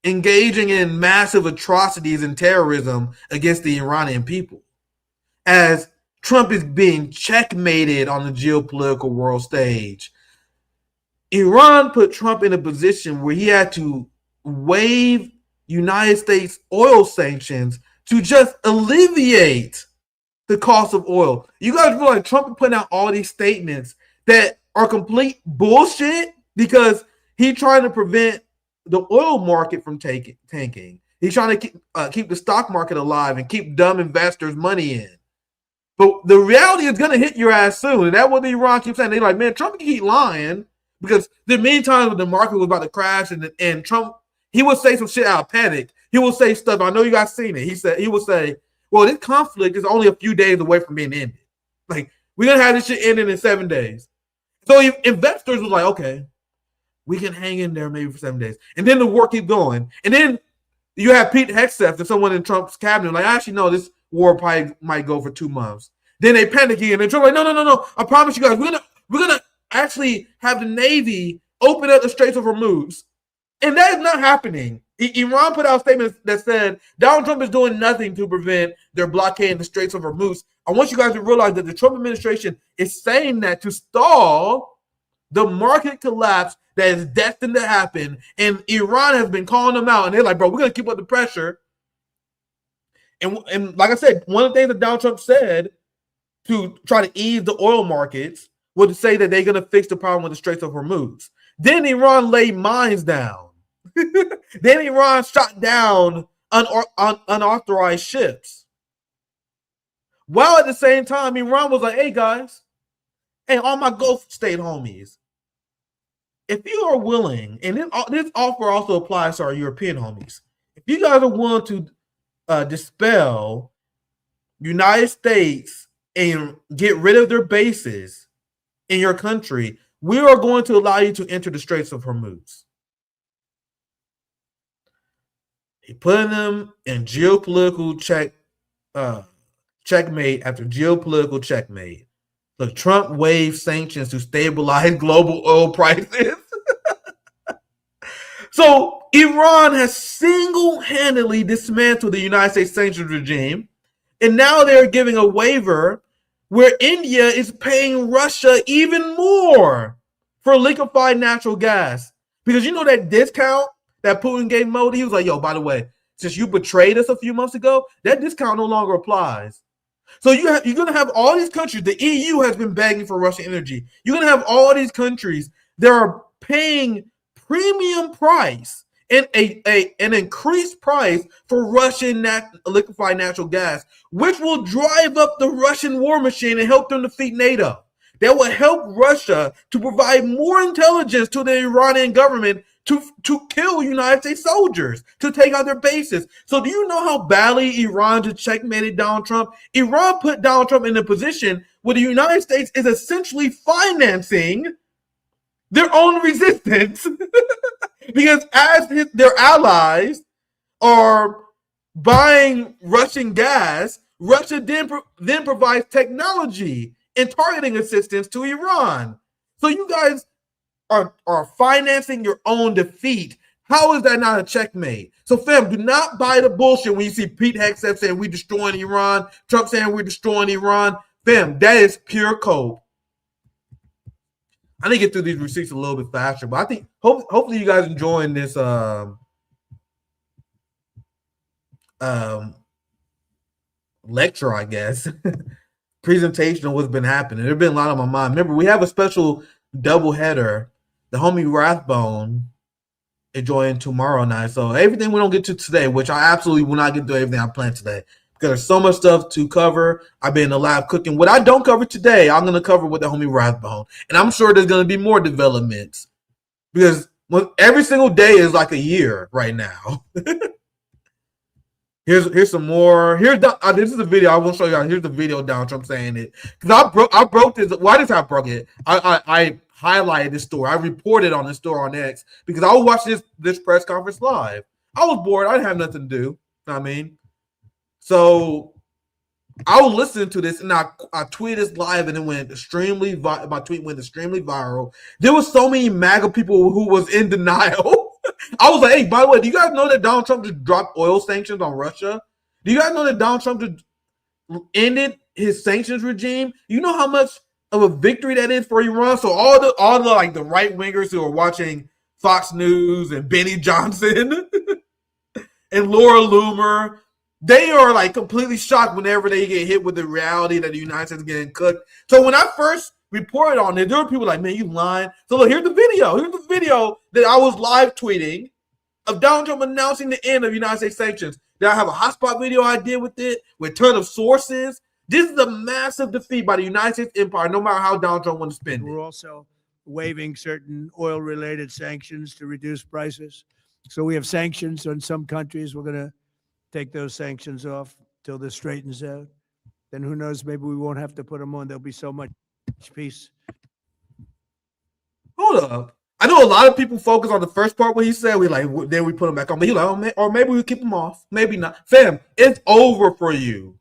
Speaker 2: engaging in massive atrocities and terrorism against the Iranian people, as Trump is being checkmated on the geopolitical world stage. Iran put Trump in a position where he had to waive United States oil sanctions to just alleviate the cost of oil. You guys realize Trump is putting out all these statements that are complete bullshit because he's trying to prevent the oil market from tanking. He's trying to keep the stock market alive and keep dumb investors' money in. But the reality is going to hit your ass soon. And that's what the Iran keeps saying. They're like, man, Trump can keep lying. Because there are many times when the market was about to crash and Trump, he would say some shit out of panic. He will say stuff. I know you guys seen it. He would say, well, this conflict is only a few days away from being ended. Like, we're going to have this shit ended in 7 days. So investors were like, okay, we can hang in there maybe for 7 days. And then the war keeps going. And then you have Pete Hegseth and someone in Trump's cabinet like, actually, no, this war probably might go for 2 months. Then they panic again. And Trump's like, no. I promise you guys, we're gonna actually have the Navy open up the Strait of Hormuz And that is not happening. Iran put out statements that said Donald Trump is doing nothing to prevent their blockade in the Straits of Hormuz. I want you guys to realize that the Trump administration is saying that to stall the market collapse that is destined to happen. And Iran has been calling them out. And they're like, bro, we're going to keep up the pressure. And like I said, one of the things that Donald Trump said to try to ease the oil markets was to say that they're going to fix the problem with the Straits of Hormuz. Then Iran laid mines down. Then Iran shot down unauthorized ships. While at the same time, Iran was like, hey guys, hey, all my Gulf state homies, if you are willing, and this offer also applies to our European homies, if you guys are willing to dispel United States and get rid of their bases in your country, we are going to allow you to enter the Straits of Hormuz. He put them in geopolitical checkmate after geopolitical checkmate. Look, Trump waived sanctions to stabilize global oil prices. So Iran has single-handedly dismantled the United States sanctions regime, and now they're giving a waiver where India is paying Russia even more for liquefied natural gas. Because you know that discount that Putin gave Modi, he was like, yo, by the way, since you betrayed us a few months ago, that discount no longer applies. So you're going to have all these countries. The EU has been begging for Russian energy. You're going to have all these countries that are paying premium price and an increased price for Russian liquefied natural gas, which will drive up the Russian war machine and help them defeat NATO. That will help Russia to provide more intelligence to the Iranian government to kill United States soldiers, to take out their bases. So do you know how badly Iran just checkmated Donald Trump? Iran put Donald Trump in a position where the United States is essentially financing their own resistance because as their allies are buying Russian gas, Russia then provides technology and targeting assistance to Iran. So you guys are financing your own defeat. How is that not a checkmate? So, fam, do not buy the bullshit when you see Pete Hegseth saying we're destroying Iran, Trump saying we're destroying Iran. Fam, that is pure cope. I need to get through these receipts a little bit faster, but I think hopefully you guys enjoying this lecture, I guess, presentation of what's been happening. There's been a lot on my mind. Remember, we have a special double header. The homie Rathbone is joining tomorrow night. So everything we don't get to today, which I absolutely will not get to everything I planned today, because there's so much stuff to cover. I've been in the lab cooking. What I don't cover today, I'm going to cover with the homie Rathbone. And I'm sure there's going to be more developments, because every single day is like a year right now. Here's some more. This is a video I will show you guys. Here's the video of Donald Trump saying it, because I broke this. Why did I broke it? I highlighted this story. I reported on this story on X because I was watching this press conference live. I was bored. I didn't have nothing to do. You know what I mean, so I was listening to this and I tweeted this live and it went extremely. My tweet went extremely viral. There was so many MAGA people who was in denial. I was like, hey, by the way, do you guys know that Donald Trump just dropped oil sanctions on Russia? Do you guys know that Donald Trump just ended his sanctions regime? You know how much of a victory that is for Iran? So all the like the right wingers who are watching Fox News and Benny Johnson and Laura Loomer, they are like completely shocked whenever they get hit with the reality that the United States is getting cooked. So when I first reported on it, there were people like, man, you lying. So look, here's the video. Here's the video that I was live tweeting of Donald Trump announcing the end of United States sanctions. Then I have a hotspot video I did with it, with a ton of sources. This is a massive defeat by the United States empire, no matter how Donald Trump wants to spend it.
Speaker 5: We're also waiving certain oil-related sanctions to reduce prices. So we have sanctions on some countries. We're going to take those sanctions off till this straightens out. Then who knows, maybe we won't have to put them on. There'll be so much peace.
Speaker 2: Hold up. I know a lot of people focus on the first part where he said then we put them back on. But he like, or maybe we keep them off. Maybe not. Fam, it's over for you.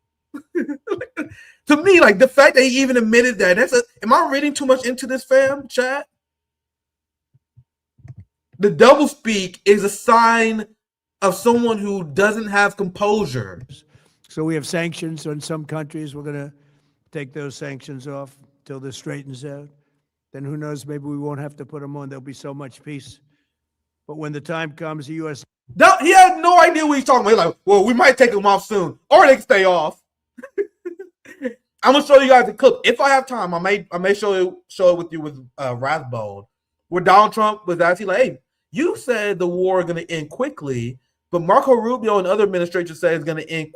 Speaker 2: To me, like the fact that he even admitted that, am I reading too much into this, fam, chat? The doublespeak is a sign of someone who doesn't have composure.
Speaker 5: So we have sanctions on some countries. We're going to take those sanctions off till this straightens out. Then who knows, maybe we won't have to put them on. There'll be so much peace. But when the time comes, the U.S.
Speaker 2: He had no idea what he's talking about. He's like, well, we might take them off soon, or they can stay off. I'm gonna show you guys a clip. If I have time, I may show it with you with Rathbone, where Donald Trump was actually like, hey, you said the war is gonna end quickly, but Marco Rubio and other administrators say it's gonna end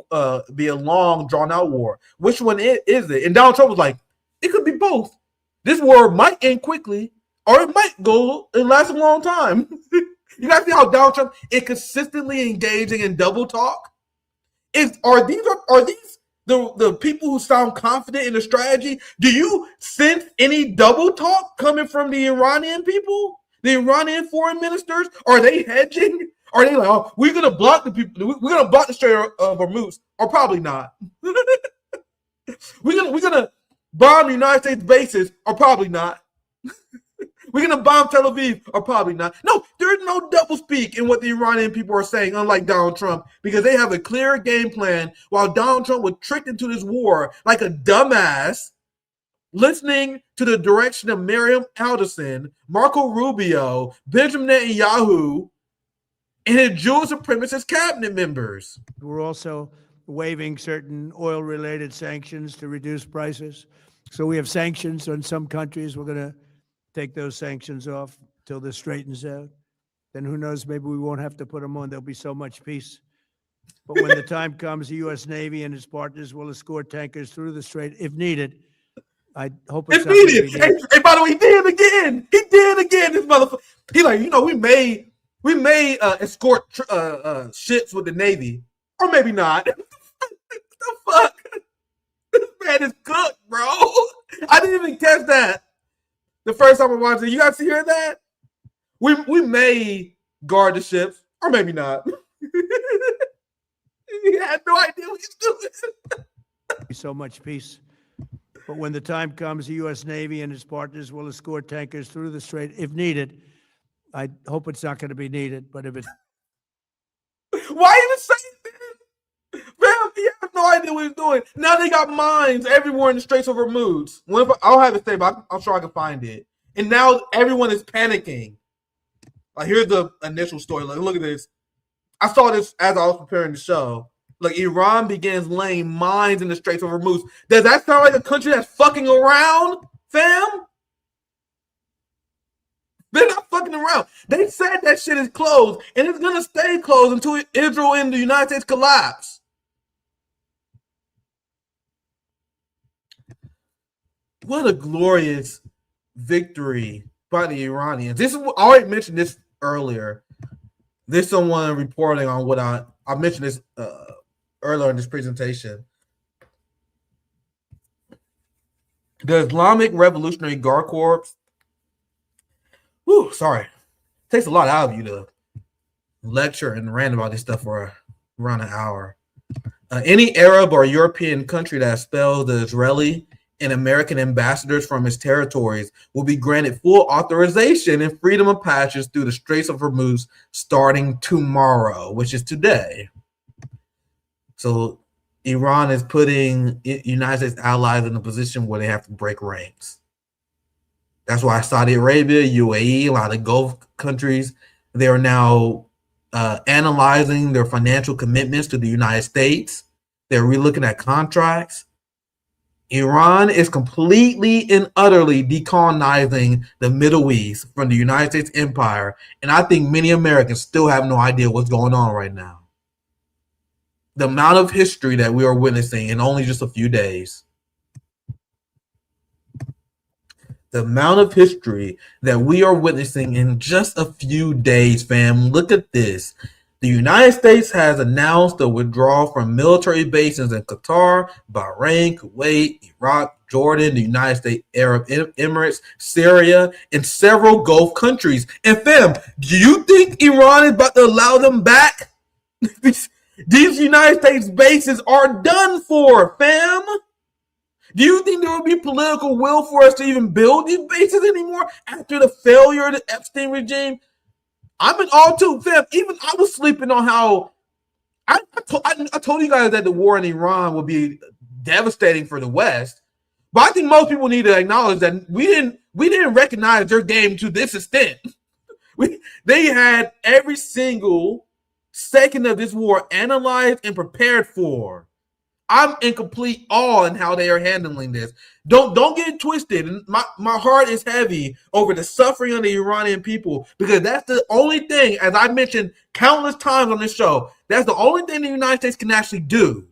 Speaker 2: be a long, drawn out war. Which one is it? And Donald Trump was like, it could be both. This war might end quickly, or it might go and last a long time. You guys see how Donald Trump is consistently engaging in double talk? Are these the people who sound confident in the strategy? Do you sense any double talk coming from the Iranian people? The Iranian foreign ministers? Are they hedging? Are they like, oh, we're gonna block the people, we're gonna block the Strait of Hormuz? Or probably not. we're gonna bomb the United States bases, or probably not. We're going to bomb Tel Aviv, or probably not. No, there's no doublespeak in what the Iranian people are saying, unlike Donald Trump, because they have a clear game plan, while Donald Trump was tricked into this war like a dumbass, listening to the direction of Miriam Alderson, Marco Rubio, Benjamin Netanyahu, and his Jewish supremacist cabinet members.
Speaker 5: We're also waiving certain oil-related sanctions to reduce prices. So we have sanctions on some countries. We're going to take those sanctions off till this straightens out. Then who knows, maybe we won't have to put them on. There'll be so much peace. But when the time comes, the U.S. Navy and its partners will escort tankers through the strait if needed. I hope it's not
Speaker 2: needed. Hey, by the way, he did it again. He did it again. This motherfucker. He like, we may escort ships with the Navy, or maybe not. The fuck? This man is cooked, bro. I didn't even catch that the first time I watched it. You guys hear that? We may guard the ships, or maybe not. He had no idea what he's doing.
Speaker 5: So much peace. But when the time comes, the U.S. Navy and its partners will escort tankers through the strait if needed. I hope it's not going to be needed, but if it's...
Speaker 2: Why even say that? Man, he has no idea what he's doing. Now they got mines everywhere in the Straits of Hormuz. I'll have it say, but I'm sure I can find it. And now everyone is panicking. Like, here's the initial story. Like, look at this. I saw this as I was preparing the show. Like, Iran begins laying mines in the Straits of Hormuz. Does that sound like a country that's fucking around, fam? They're not fucking around. They said that shit is closed, and it's going to stay closed until Israel and the United States collapse. What a glorious victory by the Iranians. This is I already mentioned this earlier. There's someone reporting on what I mentioned this earlier in this presentation. The Islamic Revolutionary Guard Corps. Sorry. It takes a lot out of you to lecture and rant about this stuff for around an hour. Any Arab or European country that expels the Israeli and American ambassadors from its territories will be granted full authorization and freedom of passage through the Straits of Hormuz starting tomorrow, which is today. So Iran is putting United States allies in a position where they have to break ranks. That's why Saudi Arabia, UAE, a lot of Gulf countries, they are now analyzing their financial commitments to the United States. They're relooking at contracts. Iran is completely and utterly decolonizing the Middle East from the United States empire. And I think many Americans still have no idea what's going on right now. The amount of history that we are witnessing in only just a few days. The amount of history that we are witnessing in just a few days, fam. Look at this. The United States has announced a withdrawal from military bases in Qatar, Bahrain, Kuwait, Iraq, Jordan, the United States Arab Emirates, Syria, and several Gulf countries. And fam, do you think Iran is about to allow them back? These United States bases are done for, fam. Do you think there will be political will for us to even build these bases anymore after the failure of the Epstein regime? I'm in all too, fam. Even I was sleeping on how I told you guys that the war in Iran would be devastating for the West. But I think most people need to acknowledge that we didn't recognize their game to this extent. They had every single second of this war analyzed and prepared for. I'm in complete awe in how they are handling this. Don't get it twisted. My heart is heavy over the suffering of the Iranian people because that's the only thing, as I mentioned countless times on this show, that's the only thing the United States can actually do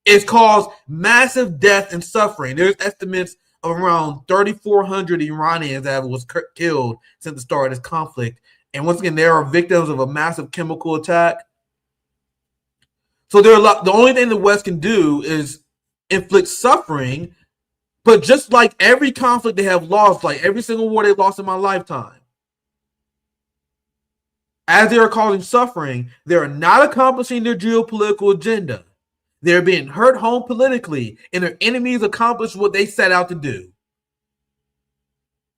Speaker 2: is cause massive death and suffering. There's estimates of around 3,400 Iranians that was killed since the start of this conflict. And once again, they are victims of a massive chemical attack. So the only thing the West can do is inflict suffering, but just like every conflict they have lost, like every single war they lost in my lifetime, as they are causing suffering, they are not accomplishing their geopolitical agenda. They're being hurt home politically, and their enemies accomplish what they set out to do.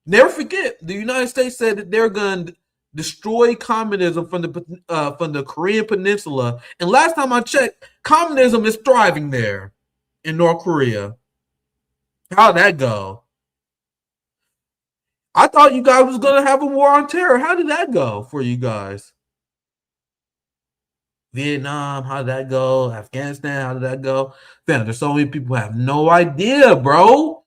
Speaker 2: Never forget, the United States said that they're going to destroy communism from the Korean Peninsula. And last time I checked, communism is thriving there in North Korea. How'd that go? I thought you guys was going to have a war on terror. How did that go for you guys? Vietnam, how did that go? Afghanistan, how did that go? Fam, there's so many people who have no idea, bro.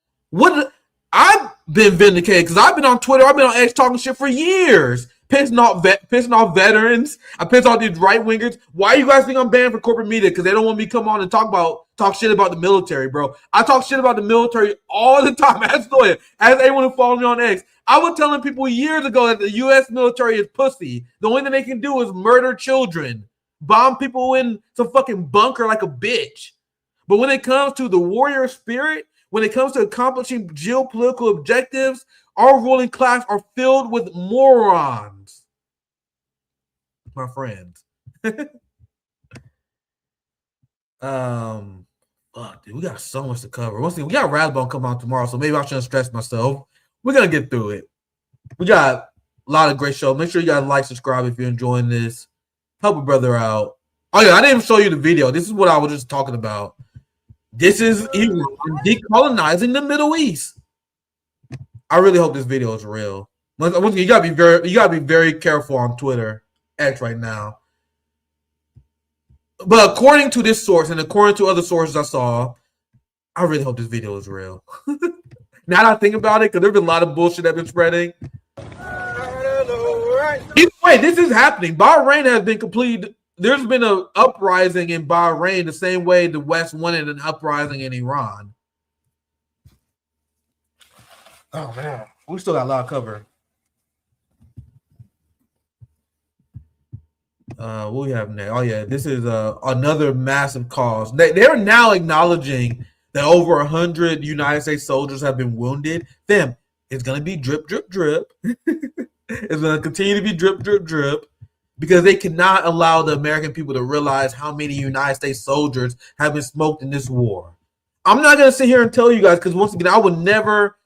Speaker 2: I've been vindicated because I've been on Twitter, I've been on X talking shit for years. Pissing off veterans. I piss off these right wingers. Why you guys think I'm banned for corporate media? Because they don't want me to come on and talk shit about the military, bro. I talk shit about the military all the time. As anyone who follows me on X, I was telling people years ago that the U.S. military is pussy. The only thing they can do is murder children, bomb people in some fucking bunker like a bitch. But when it comes to the warrior spirit, when it comes to accomplishing geopolitical objectives, our ruling class are filled with morons, my friends. Fuck, dude, we got so much to cover. Once again, we got Rathbone come out tomorrow, so maybe I shouldn't stress myself. We're gonna get through it. We got a lot of great shows. Make sure you guys like, subscribe if you're enjoying this. Help a brother out. Oh yeah, I didn't even show you the video. This is what I was just talking about. This is Iran decolonizing the Middle East. I really hope this video is real. You gotta be very careful on Twitter, X right now. But according to this source and according to other sources I saw, I really hope this video is real. Now that I think about it, because there's been a lot of bullshit that's been spreading. Either way, this is happening. Bahrain has been completed. There's been an uprising in Bahrain the same way the West wanted an uprising in Iran. Oh, man. We still got a lot of cover. What we have next? Oh, yeah. This is another massive cause. They're now acknowledging that over 100 United States soldiers have been wounded. Them, it's going to be drip, drip, drip. It's going to continue to be drip, drip, drip. Because they cannot allow the American people to realize how many United States soldiers have been smoked in this war. I'm not going to sit here and tell you guys, because once again, I would never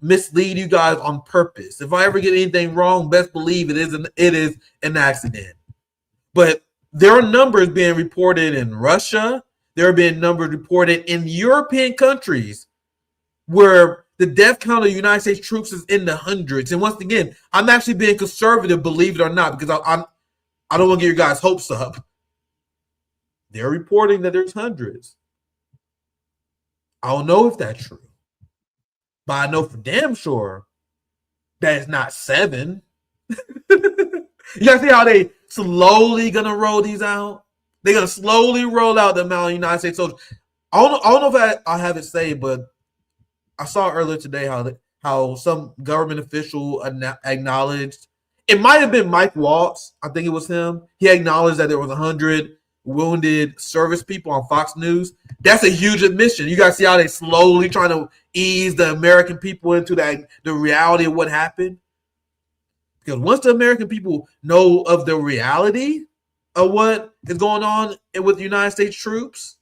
Speaker 2: mislead you guys on purpose. If I ever get anything wrong, best believe it is an accident. But there are numbers being reported in Russia. There have been numbers reported in European countries where the death count of United States troops is in the hundreds. And once again, I'm actually being conservative, believe it or not, because I don't want to get your guys' hopes up. They're reporting that there's hundreds. I don't know if that's true. But I know for damn sure that it's not 7. You guys see how they slowly going to roll these out? They're going to slowly roll out the amount of United States soldiers. I don't know if I have it saved, but I saw earlier today how some government official acknowledged. It might have been Mike Waltz. I think it was him. He acknowledged that there was 100 wounded service people on Fox News. That's a huge admission. You guys see how they slowly trying to ease the American people into the reality of what happened? Because once the American people know of the reality of what is going on with the United States troops,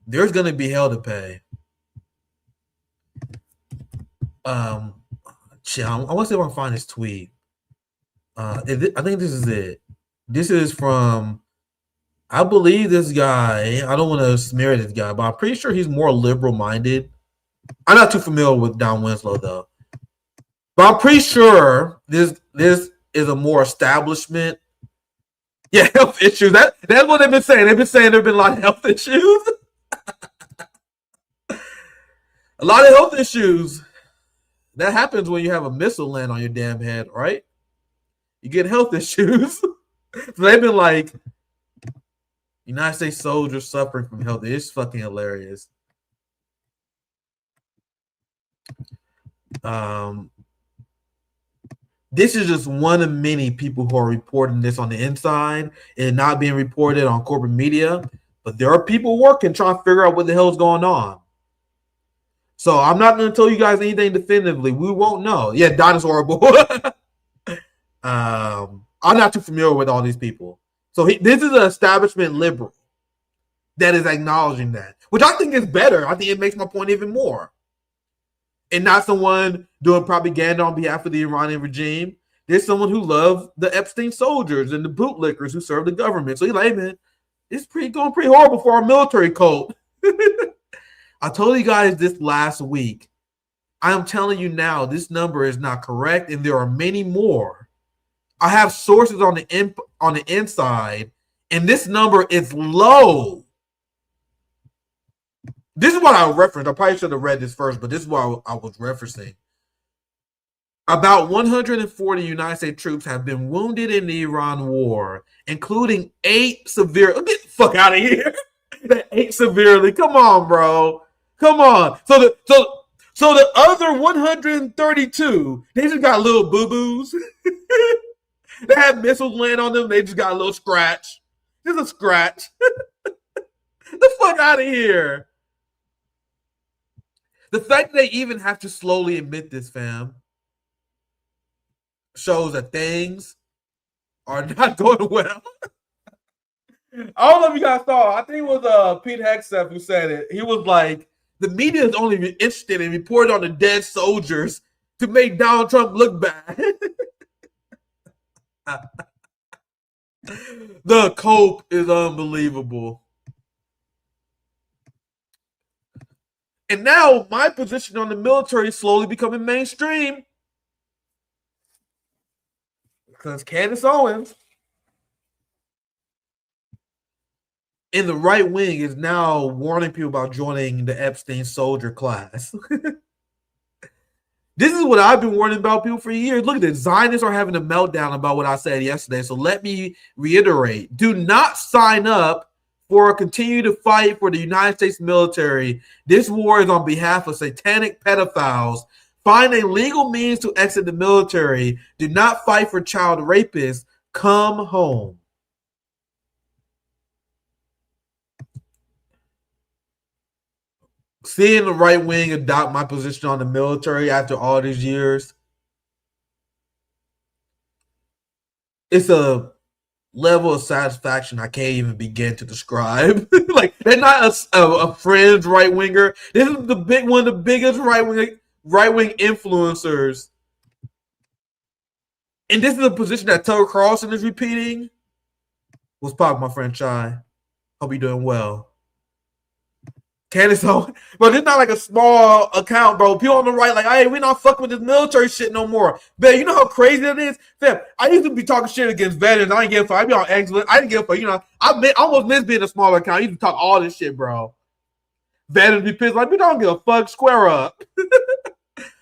Speaker 2: there's going to be hell to pay. I want to see if I can find this tweet. I think this is it. This is from, I believe this guy, I don't want to smear this guy, but I'm pretty sure he's more liberal-minded. I'm not too familiar with Don Winslow, though. But I'm pretty sure this is a more establishment. Yeah, health issues. That's what they've been saying. They've been saying there have been a lot of health issues. A lot of health issues. That happens when you have a missile land on your damn head, right? You get health issues. So they've been like, United States soldiers suffering from health. It's fucking hilarious. This is just one of many people who are reporting this on the inside and not being reported on corporate media. But there are people working trying to figure out what the hell is going on. So I'm not going to tell you guys anything definitively. We won't know. Yeah, Don is horrible. I'm not too familiar with all these people. So this is an establishment liberal that is acknowledging that, which I think is better. I think it makes my point even more. And not someone doing propaganda on behalf of the Iranian regime. There's someone who loves the Epstein soldiers and the bootlickers who serve the government. So he's like, hey, man, it's going pretty horrible for our military cult. I told you guys this last week. I'm telling you now, this number is not correct, and there are many more. I have sources on the inside, and this number is low. This is what I referenced. I probably should have read this first, but this is what I was referencing. About 140 United States troops have been wounded in the Iran war, including 8 severe. Get the fuck out of here. 8 severely. Come on, bro. Come on. So the other 132, they just got little boo-boos. They had missiles land on them. They just got a little scratch. Just a scratch. The fuck out of here. The fact that they even have to slowly admit this, fam, shows that things are not going well. I don't know if you guys saw. I think it was Pete Hegseth who said it. He was like, the media is only interested in reporting on the dead soldiers to make Donald Trump look bad. The cope is unbelievable. And now my position on the military is slowly becoming mainstream. Because Candace Owens in the right wing is now warning people about joining the Epstein soldier class. This is what I've been warning about people for years. Look at this. Zionists are having a meltdown about what I said yesterday. So let me reiterate. Do not sign up for or continue to fight for the United States military. This war is on behalf of satanic pedophiles. Find a legal means to exit the military. Do not fight for child rapists. Come home. Seeing the right wing adopt my position on the military after all these years, it's a level of satisfaction I can't even begin to describe. Like, they're not a fringe right winger. This is one of the biggest right wing influencers, and this is a position that Tucker Carlson is repeating. What's poppin', my friend Chai? Hope you're doing well. Candace Owens, but it's not like a small account, bro. People on the right, like, hey, we're not fucking with this military shit no more. Man, you know how crazy that is? Fam, I used to be talking shit against veterans. I didn't give a fuck. I'd be on excellent. I didn't give a fuck. You know, I almost miss being a smaller account. I used to talk all this shit, bro. Veterans be pissed. Like, we don't give a fuck. Square up.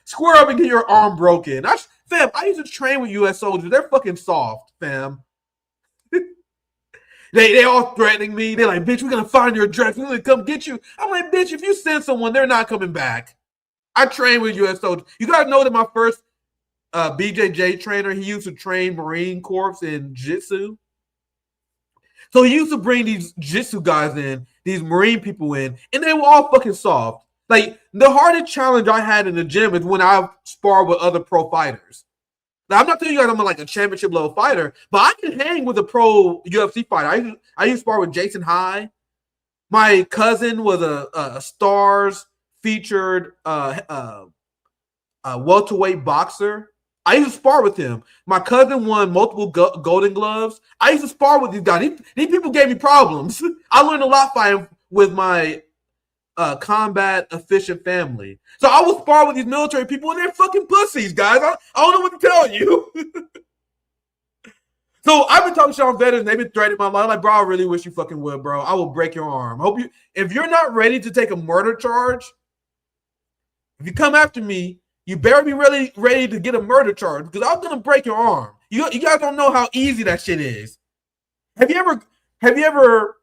Speaker 2: Square up and get your arm broken. Fam, I used to train with U.S. soldiers. They're fucking soft, fam. They all threatening me. They're like, bitch, we're going to find your address. We're going to come get you. I'm like, bitch, if you send someone, they're not coming back. I train with U.S. soldiers. You got to know that my first BJJ trainer, he used to train Marine Corps in Jiu-Jitsu. So he used to bring these Jiu-Jitsu guys in, these Marine people in, and they were all fucking soft. Like, the hardest challenge I had in the gym is when I sparred with other pro fighters. Now, I'm not telling you guys I'm like a championship level fighter, but I can hang with a pro UFC fighter. I used to spar with Jason High. My cousin was a Stars featured welterweight boxer. I used to spar with him. My cousin won multiple Golden Gloves. I used to spar with these guys. These people gave me problems. I learned a lot fighting with my combat efficient family. So I would spar with these military people, and they're fucking pussies, guys. I don't know what to tell you. So I've been talking to Sean veterans. They've been threatening my life. Like, bro, I really wish you fucking would, bro. I will break your arm. If you're not ready to take a murder charge, if you come after me, you better be really ready to get a murder charge because I'm gonna break your arm. You guys don't know how easy that shit is. Have you ever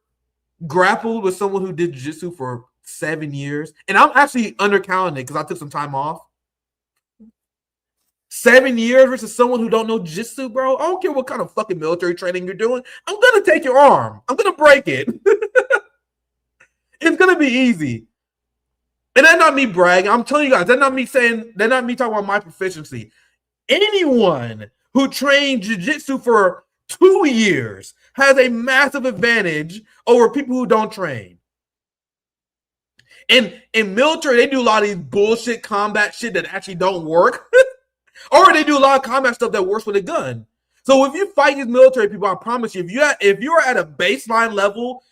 Speaker 2: grappled with someone who did jiu-jitsu for 7 years? And I'm actually undercounting it because I took some time off. 7 years versus someone who don't know jiu-jitsu, bro. I don't care what kind of fucking military training you're doing. I'm gonna take your arm. I'm gonna break it. It's gonna be easy. And that's not me bragging. I'm telling you guys, that's not me talking about my proficiency. Anyone who trained jiu-jitsu for 2 years has a massive advantage over people who don't train. And in military, they do a lot of these bullshit combat shit that actually don't work. Or they do a lot of combat stuff that works with a gun. So if you fight these military people, I promise you, if you're at a baseline level,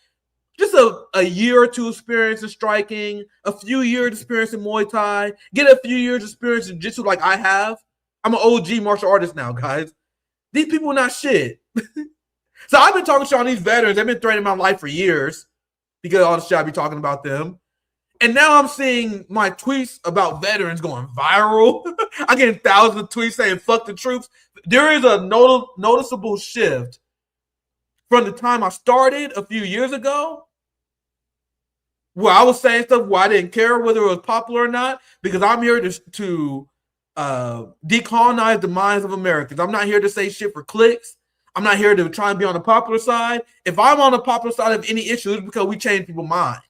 Speaker 2: just a year or two experience in striking, a few years experience in Muay Thai, get a few years experience in jiu-jitsu like I have. I'm an OG martial artist now, guys. These people are not shit. So I've been talking to all these veterans. They've been threatening my life for years because all the shit I be talking about them. And now I'm seeing my tweets about veterans going viral. I'm getting thousands of tweets saying, fuck the troops. There is a noticeable shift from the time I started a few years ago where I was saying stuff where I didn't care whether it was popular or not because I'm here to decolonize the minds of Americans. I'm not here to say shit for clicks. I'm not here to try and be on the popular side. If I'm on the popular side of any issue, it's because we change people's minds.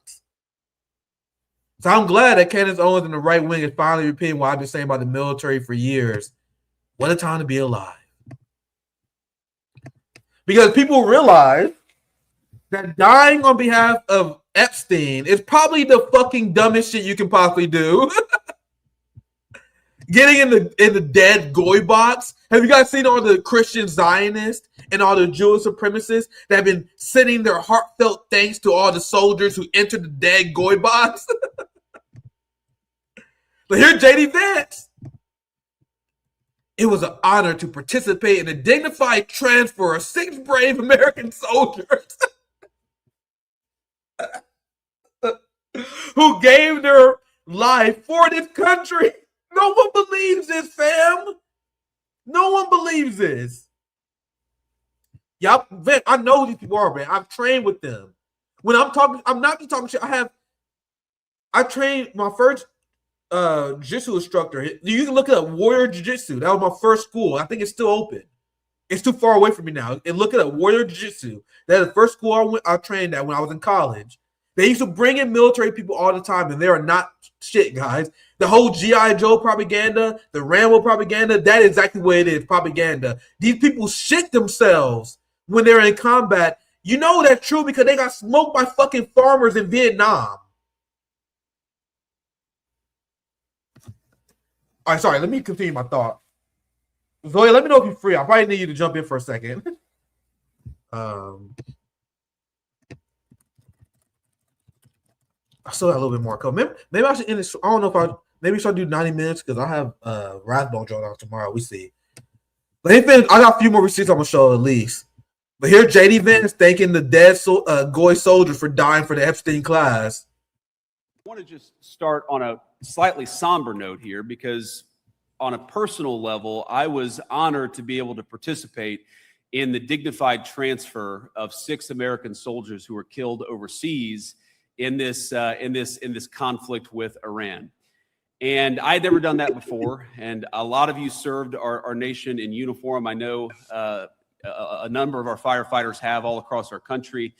Speaker 2: So I'm glad that Candace Owens and the right wing is finally repeating what I've been saying about the military for years. What a time to be alive. Because people realize that dying on behalf of Epstein is probably the fucking dumbest shit you can possibly do. Getting in the dead goy box. Have you guys seen all the Christian Zionists and all the Jewish supremacists that have been sending their heartfelt thanks to all the soldiers who entered the dead goy box? But here's JD Vance. It was an honor to participate in a dignified transfer of 6 brave American soldiers who gave their life for this country. No one believes this, fam. No one believes this. Y'all, I know who these people are, man. I've trained with them. When I'm talking, I'm not just talking shit. I trained my first jiu-jitsu instructor. You can look up Warrior Jiu-Jitsu. That was my first school. I think it's still open. It's too far away from me now. And look at Warrior Jiu-Jitsu. That's the first school I trained at when I was in college. They used to bring in military people all the time, and they are not shit, guys. The whole G.I. Joe propaganda, the Rambo propaganda, that is exactly what it is, propaganda. These people shit themselves when they're in combat. You know that's true because they got smoked by fucking farmers in Vietnam. All right, sorry, let me continue my thought. Zoe, let me know if you're free. I probably need you to jump in for a second. I still have a little bit more code. Maybe I should end this. I don't know maybe I should do 90 minutes because I have Rathbone drawdown tomorrow. We see. But I got a few more receipts I'm gonna show at least. But here, JD Vance thanking the dead Goy soldiers for dying for the Epstein Class.
Speaker 6: I want to just start on a slightly somber note here because on a personal level, I was honored to be able to participate in the dignified transfer of 6 American soldiers who were killed overseas in this conflict with Iran. And I'd never done that before. And a lot of you served our nation in uniform. I know a number of our firefighters have all across our country.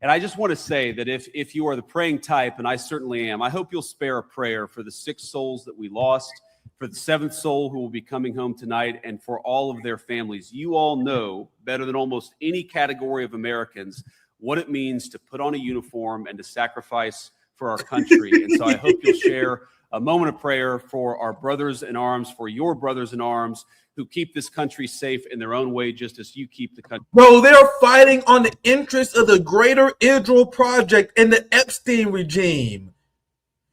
Speaker 6: And I just want to say that if you are the praying type, and I certainly am, I hope you'll spare a prayer for the 6 souls that we lost, for the 7th soul who will be coming home tonight, and for all of their families. You all know better than almost any category of Americans what it means to put on a uniform and to sacrifice for our country. And so I hope you'll share a moment of prayer for our brothers in arms, for your brothers in arms who keep this country safe in their own way, just as you keep the country.
Speaker 2: Bro, they're fighting on the interests of the Greater Israel Project and the Epstein regime.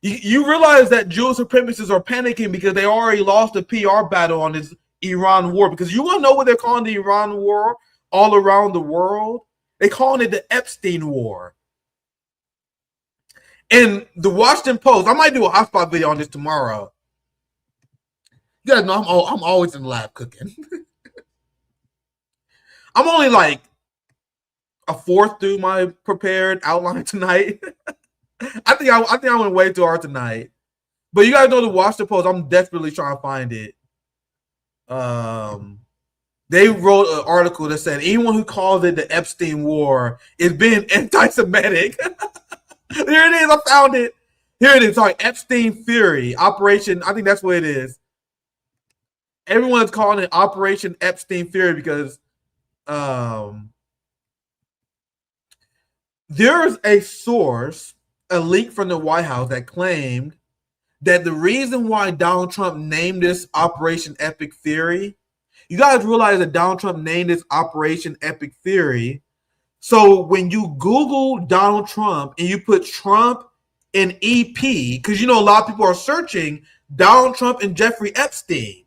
Speaker 2: You realize that Jewish supremacists are panicking because they already lost the PR battle on this Iran war. Because you want to know what they're calling the Iran war all around the world? They're calling it the Epstein war. And the Washington Post, I might do a hotspot video on this tomorrow. You guys know I'm always in the lab cooking. I'm only like a fourth through my prepared outline tonight. I think I went way too hard tonight. But you guys know the Washington Post. I'm desperately trying to find it. They wrote an article that said anyone who calls it the Epstein War is being anti-Semitic. Here it is. I found it. Here it is. Sorry, Epstein Theory Operation. I think that's what it is. Everyone's calling it Operation Epstein Theory because there's a source, a leak from the White House that claimed that the reason why Donald Trump named this Operation Epic Theory, you guys realize that Donald Trump named this Operation Epic Theory. So when you Google Donald Trump and you put Trump and EP, because you know a lot of people are searching Donald Trump and Jeffrey Epstein.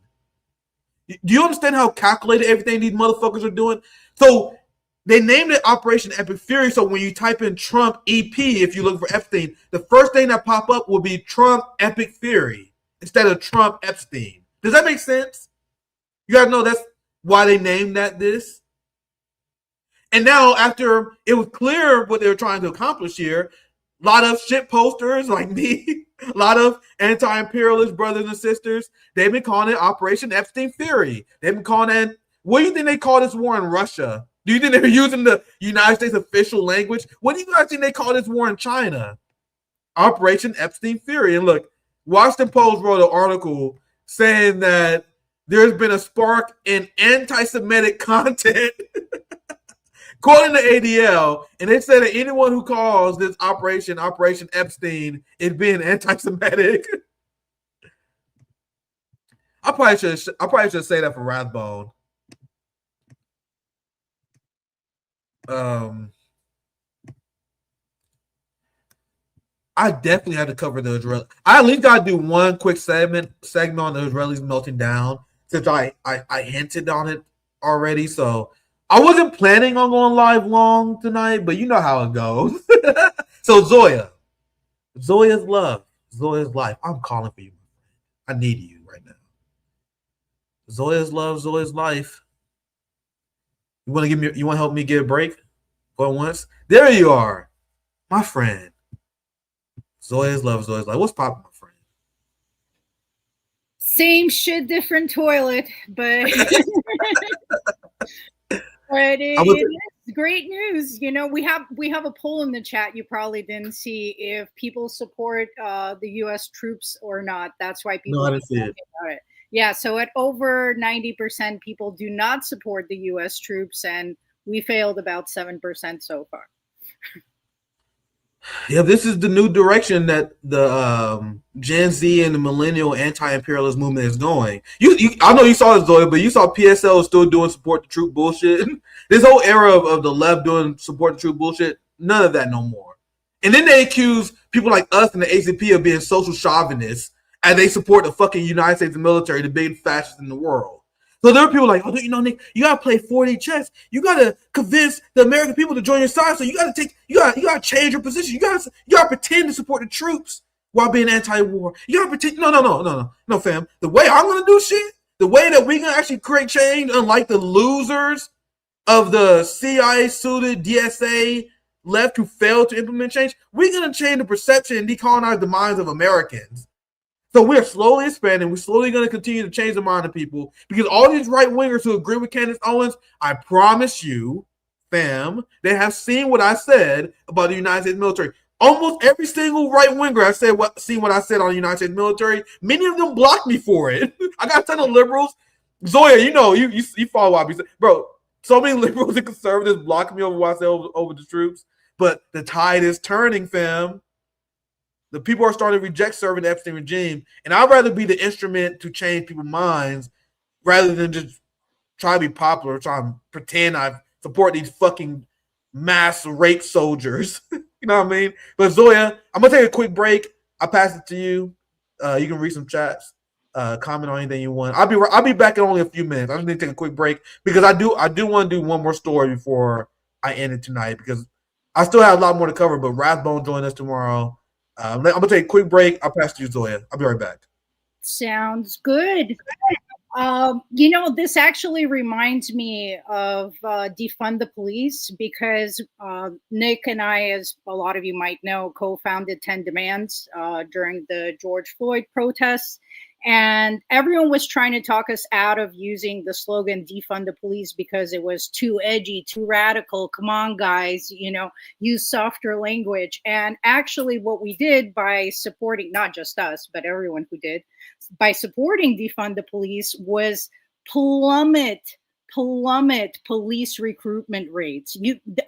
Speaker 2: Do you understand how calculated everything these motherfuckers are doing? So they named it Operation Epic Theory. So when you type in Trump EP, if you look for Epstein, the first thing that pop up will be Trump Epic Theory instead of Trump Epstein. Does that make sense? You guys know that's why they named that this. And now after it was clear what they were trying to accomplish here, a lot of shit posters like me, a lot of anti-imperialist brothers and sisters, they've been calling it Operation Epstein Theory. They've been calling it, what do you think they call this war in Russia? Do you think they're using the United States official language? What do you guys think they call this war in China? Operation Epstein Theory. And look, Washington Post wrote an article saying that there's been a spark in anti-Semitic content, quoting the ADL, and they said that anyone who calls this Operation Epstein is being anti-Semitic. I probably should say that for Rathbone. I definitely had to cover the Israeli. I at least got to do one quick segment on the Israelis melting down, since I hinted on it already. So I wasn't planning on going live long tonight, but you know how it goes. So Zoya's love, Zoya's life. I'm calling for you. I need you right now. Zoya's love, Zoya's life. You want to help me get a break? Going once? There you are, my friend. Zoya's love, Zoya's life. What's popping, my friend?
Speaker 7: Same shit, different toilet, but it's great news. You know, we have a poll in the chat. You probably didn't see if people support the U.S. troops or not. That's why people.
Speaker 2: No, I didn't see it.
Speaker 7: About it. Yeah, so at over 90%, people do not support the U.S. troops, and we failed about 7% so far.
Speaker 2: Yeah, this is the new direction that the Gen Z and the millennial anti-imperialist movement is going. I know you saw this, Zoya, but you saw PSL still doing support the troop bullshit. This whole era of the left doing support the troop bullshit, none of that no more. And then they accuse people like us and the ACP of being social chauvinists, and they support the fucking United States military, the biggest fascists in the world. So there are people like, oh, you know, Nick, you gotta play 4D chess. You gotta convince the American people to join your side. So you gotta change your position. You gotta pretend to support the troops while being anti-war. You gotta pretend. No, fam. The way I'm gonna do shit, the way that we're gonna actually create change, unlike the losers of the CIA-suited DSA left who failed to implement change, we're gonna change the perception and decolonize the minds of Americans. So we're slowly expanding. We're slowly going to continue to change the mind of people because all these right-wingers who agree with Candace Owens, I promise you, fam, they have seen what I said about the United States military. Almost every single right-winger has seen what I said on the United States military. Many of them blocked me for it. I got a ton of liberals. Zoya, you know, you follow what I be saying. Bro, so many liberals and conservatives block me over what I said over the troops. But the tide is turning, fam. The people are starting to reject serving the Epstein regime, and I'd rather be the instrument to change people's minds rather than just try to be popular, try to pretend I support these fucking mass rape soldiers. You know what I mean? But Zoya, I'm gonna take a quick break. I'll pass it to you. You can read some chats, comment on anything you want. I'll be back in only a few minutes. I just need to take a quick break because I do want to do one more story before I end it tonight because I still have a lot more to cover. But Rathbone join us tomorrow. I'm gonna take a quick break. I'll pass to you, Zoya. I'll be right back.
Speaker 7: Sounds good. This actually reminds me of Defund the Police because Nick and I, as a lot of you might know, co-founded 10 Demands during the George Floyd protests. And everyone was trying to talk us out of using the slogan defund the police because it was too edgy, too radical. Come on, guys, use softer language. And actually what we did by supporting, not just us, but everyone who did, by supporting defund the police was plummet police recruitment rates.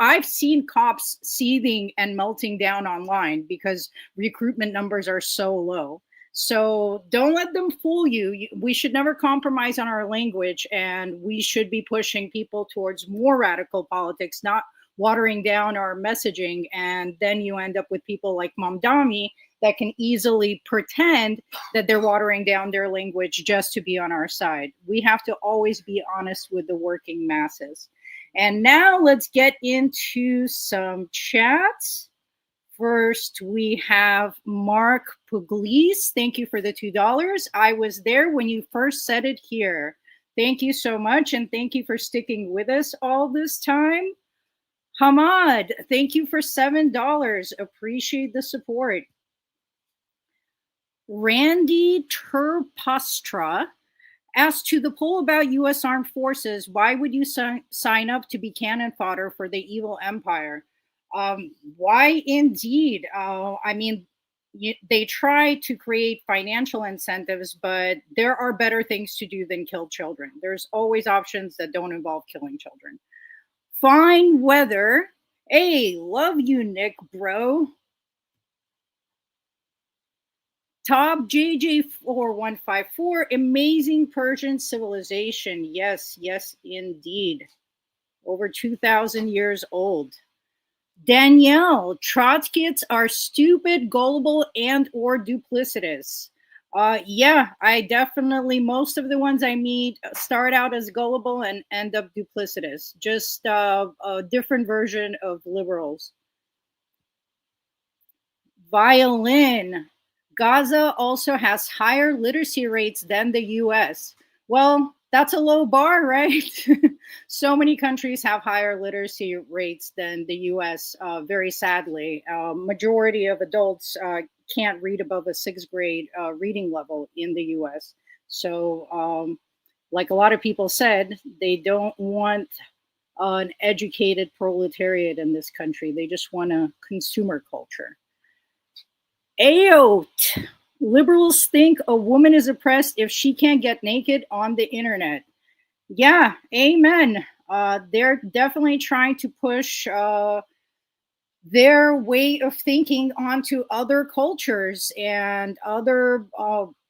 Speaker 7: I've seen cops seething and melting down online because recruitment numbers are so low. So don't let them fool you. We should never compromise on our language, and we should be pushing people towards more radical politics, not watering down our messaging. And then you end up with people like Mamdani that can easily pretend that they're watering down their language just to be on our side. We have to always be honest with the working masses. And now let's get into some chats. First, we have Mark Pugliese. Thank you for the $2. I was there when you first said it here. Thank you so much, and thank you for sticking with us all this time. Hamad, thank you for $7. Appreciate the support. Randy Terpastra asked, to the poll about U.S. armed forces, why would you sign up to be cannon fodder for the evil empire? Why indeed? They try to create financial incentives, but there are better things to do than kill children. There's always options that don't involve killing children. Fine weather. Hey, love you, Nick, bro. Top JJ4154, amazing Persian civilization. Yes, indeed. Over 2,000 years old. Danielle, Trotskyists are stupid, gullible, and or duplicitous. Yeah, I definitely, most of the ones I meet start out as gullible and end up duplicitous. Just a different version of liberals. Violin, Gaza also has higher literacy rates than the U.S. Well, that's a low bar, right? So many countries have higher literacy rates than the U.S., very sadly. Majority of adults can't read above a 6th grade reading level in the U.S. So like a lot of people said, they don't want an educated proletariat in this country. They just want a consumer culture. Ayote. Liberals think a woman is oppressed if she can't get naked on the internet. Yeah, amen. They're definitely trying to push their way of thinking onto other cultures and other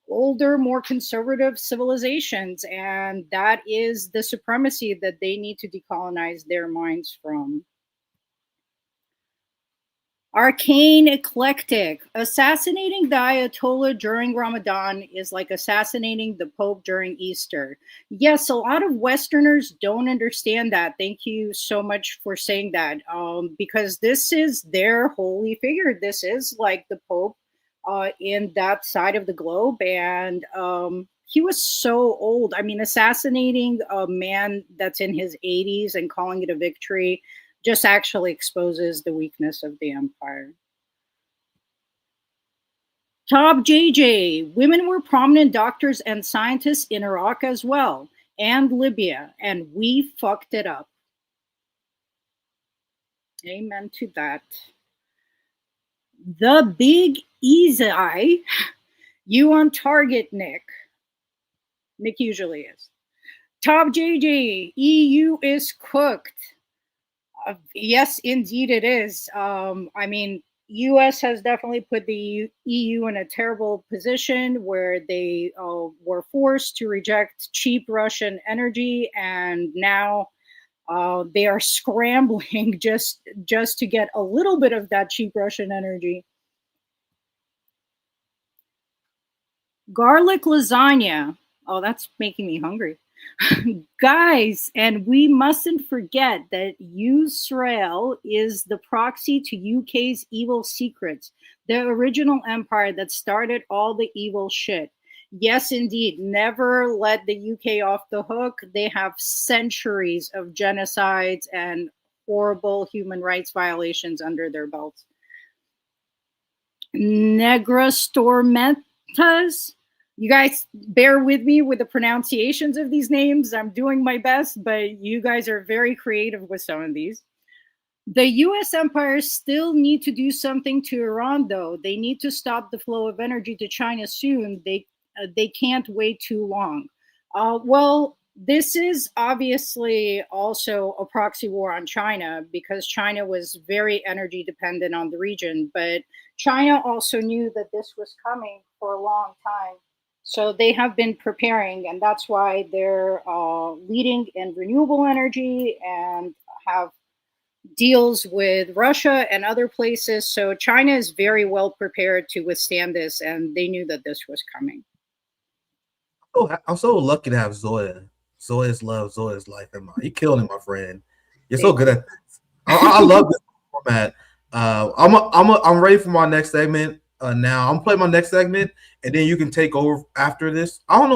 Speaker 7: older, more conservative civilizations. And that is the supremacy that they need to decolonize their minds from. Arcane Eclectic. Assassinating the Ayatollah during Ramadan is like assassinating the Pope during Easter. Yes, a lot of Westerners don't understand that. Thank you so much for saying that. Because this is their holy figure. This is like the Pope in that side of the globe. And he was so old. I mean, assassinating a man that's in his 80s and calling it a victory just actually exposes the weakness of the empire. Top JJ, women were prominent doctors and scientists in Iraq as well, and Libya, and we fucked it up. Amen to that. The Big Easy, you on target, Nick. Nick usually is. Top JJ, EU is cooked. Yes, indeed it is. I mean, U.S. has definitely put the EU in a terrible position where they were forced to reject cheap Russian energy, and now they are scrambling just to get a little bit of that cheap Russian energy. Garlic lasagna. Oh, that's making me hungry. Guys, and we mustn't forget that Israel is the proxy to UK's evil secrets, the original empire that started all the evil shit. Yes, indeed, never let the UK off the hook. They have centuries of genocides and horrible human rights violations under their belts. Negras Tormentas. You guys bear with me with the pronunciations of these names. I'm doing my best, but you guys are very creative with some of these. The US empires still need to do something to Iran, though. They need to stop the flow of energy to China soon. They can't wait too long. Well, this is obviously also a proxy war on China because China was very energy dependent on the region, but China also knew that this was coming for a long time. So they have been preparing, and that's why they're leading in renewable energy and have deals with Russia and other places. So China is very well prepared to withstand this, and they knew that this was coming.
Speaker 2: Oh, I'm so lucky to have Zoya. Zoya's love, Zoya's life. You're killing it, my friend. You're so good at this. I love this format. I'm ready for my next segment. Now I'm playing my next segment, and then you can take over after this. I don't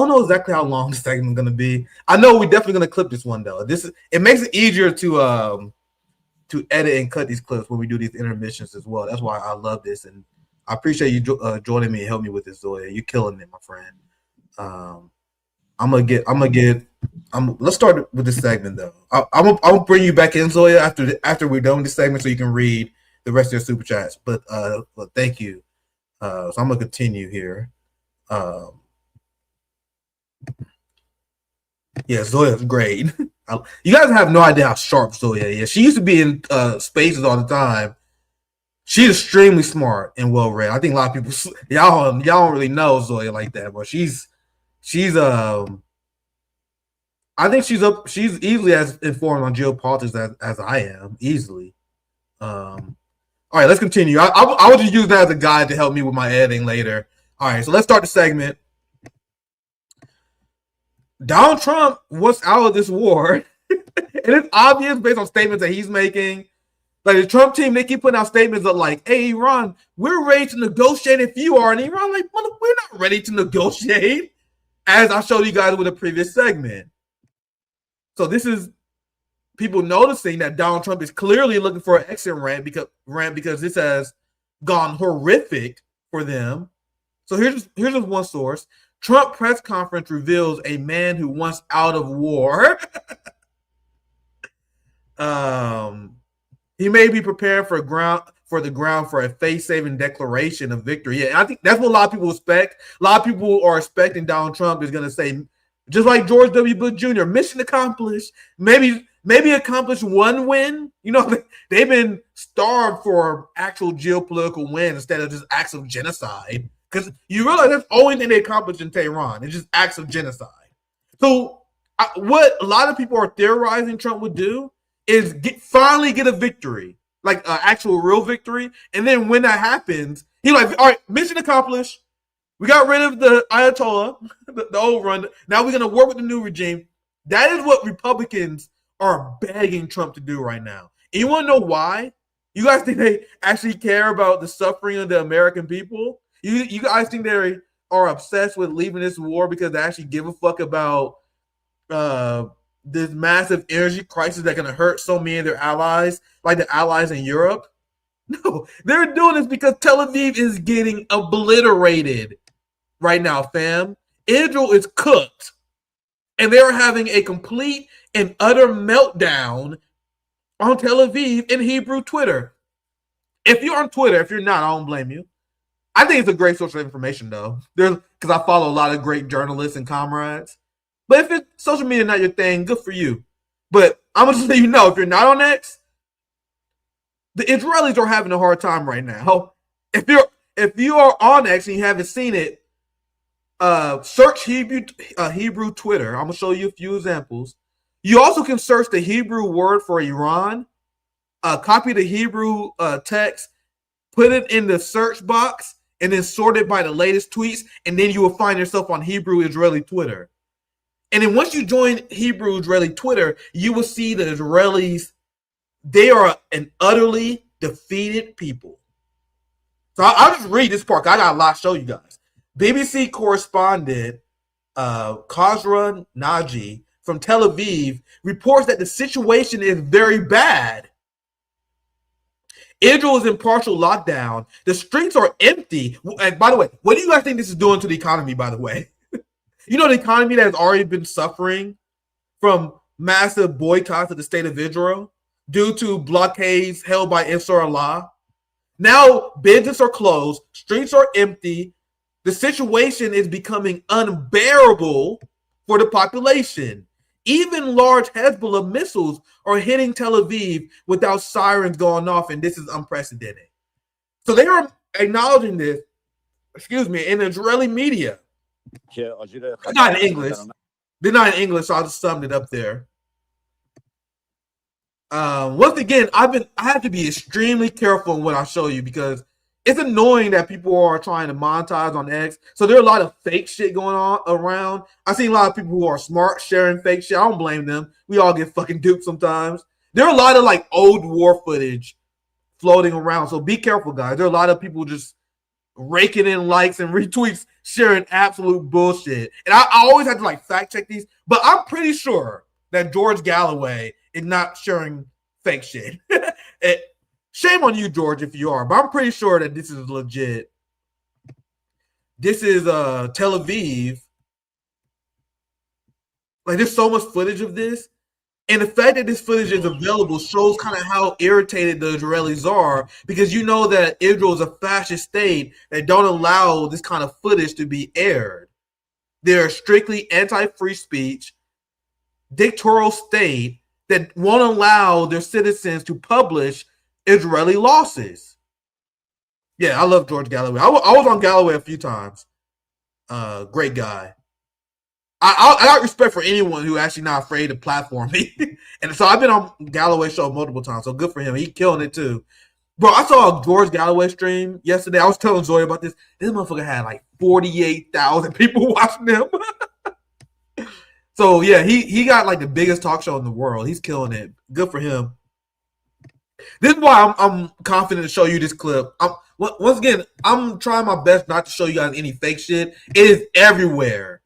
Speaker 2: know exactly how long this segment is gonna be. I know we're definitely gonna clip this one though. It makes it easier to edit and cut these clips when we do these intermissions as well. That's why I love this, and I appreciate you joining me and helping me with this, Zoya. You're killing it, my friend. Let's start with this segment though. I'm gonna bring you back in, Zoya, after we're done with this segment, so you can read the rest of your super chats. But thank you. So I'm gonna continue here. Yeah, Zoya's great. You guys have no idea how sharp Zoya is. She used to be in spaces all the time. She's extremely smart and well read. I think a lot of people y'all don't really know Zoya like that, but she's I think she's easily as informed on geopolitics as I am, easily. All right, let's continue. I will just use that as a guide to help me with my editing later. All right, so let's start the segment. Donald Trump wants out of this war. And it's obvious based on statements that he's making. Like the Trump team, they keep putting out statements of like, hey, Iran, we're ready to negotiate if you are. And Iran, like, well, we're not ready to negotiate, as I showed you guys with a previous segment. So this is people noticing that Donald Trump is clearly looking for an exit rant because this has gone horrific for them. So here's just one source. Trump press conference reveals a man who wants out of war. He may be prepared for the ground for a face-saving declaration of victory. Yeah, I think that's what a lot of people expect. A lot of people are expecting Donald Trump is going to say, just like George W. Bush Jr., mission accomplished. Maybe accomplish one win. You know, they've been starved for actual geopolitical wins instead of just acts of genocide. Because you realize that's the only thing they accomplished in Tehran. It's just acts of genocide. So what a lot of people are theorizing Trump would do is finally get a victory, like an actual real victory. And then when that happens, he's like, all right, mission accomplished. We got rid of the Ayatollah, the old run. Now we're going to work with the new regime. That is what Republicans are begging Trump to do right now. And you want to know why? You guys think they actually care about the suffering of the American people? You guys think they are obsessed with leaving this war because they actually give a fuck about this massive energy crisis that's going to hurt so many of their allies, like the allies in Europe? No, they're doing this because Tel Aviv is getting obliterated right now, fam. Israel is cooked, and they are having a complete and utter meltdown on Tel Aviv in Hebrew Twitter. If you're on Twitter, if you're not, I don't blame you. I think it's a great source of information, though, because I follow a lot of great journalists and comrades. But if it's social media not your thing, good for you. But I'm going to just let you know, if you're not on X, the Israelis are having a hard time right now. If you are on X and you haven't seen it, search Hebrew Twitter. I'm gonna show you a few examples. You also can search the Hebrew word for Iran, copy the Hebrew text, put it in the search box, and then sort it by the latest tweets, and then you will find yourself on Hebrew Israeli Twitter. And then once you join Hebrew Israeli Twitter, you will see the Israelis, they are an utterly defeated people. So I'll just read this part. I got a lot to show you guys. BBC correspondent Khosra Naji from Tel Aviv reports that the situation is very bad. Israel is in partial lockdown. The streets are empty. And by the way, what do you guys think this is doing to the economy, by the way? You know, the economy that has already been suffering from massive boycotts of the state of Israel due to blockades held by Ansar Allah. Now businesses are closed, streets are empty. The situation is becoming unbearable for the population. Even large Hezbollah missiles are hitting Tel Aviv without sirens going off, and this is unprecedented. So they are acknowledging this, in the Israeli media. They're not in English. They're not in English, so I'll just sum it up there. Once again, I have to be extremely careful in what I show you because it's annoying that people are trying to monetize on X. So there are a lot of fake shit going on around. I've seen a lot of people who are smart sharing fake shit. I don't blame them. We all get fucking duped sometimes. There are a lot of like old war footage floating around. So be careful, guys. There are a lot of people just raking in likes and retweets, sharing absolute bullshit. And I always have to like fact check these, but I'm pretty sure that George Galloway is not sharing fake shit. Shame on you, George, if you are, but I'm pretty sure that this is legit. This is Tel Aviv. Like, there's so much footage of this. And the fact that this footage is available shows kind of how irritated the Israelis are, because you know that Israel is a fascist state that don't allow this kind of footage to be aired. They're strictly anti-free speech, dictatorial state that won't allow their citizens to publish Israeli losses. Yeah, I love George Galloway. I was on Galloway a few times. Great guy. I got respect for anyone who actually not afraid to platform me. And so I've been on Galloway's show multiple times, so good for him. He killing it too. Bro, I saw a George Galloway stream yesterday. I was telling Zoe about this. This motherfucker had like 48,000 people watching him. So yeah, he got like the biggest talk show in the world. He's killing it. Good for him. This is why I'm confident to show you this clip. Once again, I'm trying my best not to show you guys any fake shit. It is everywhere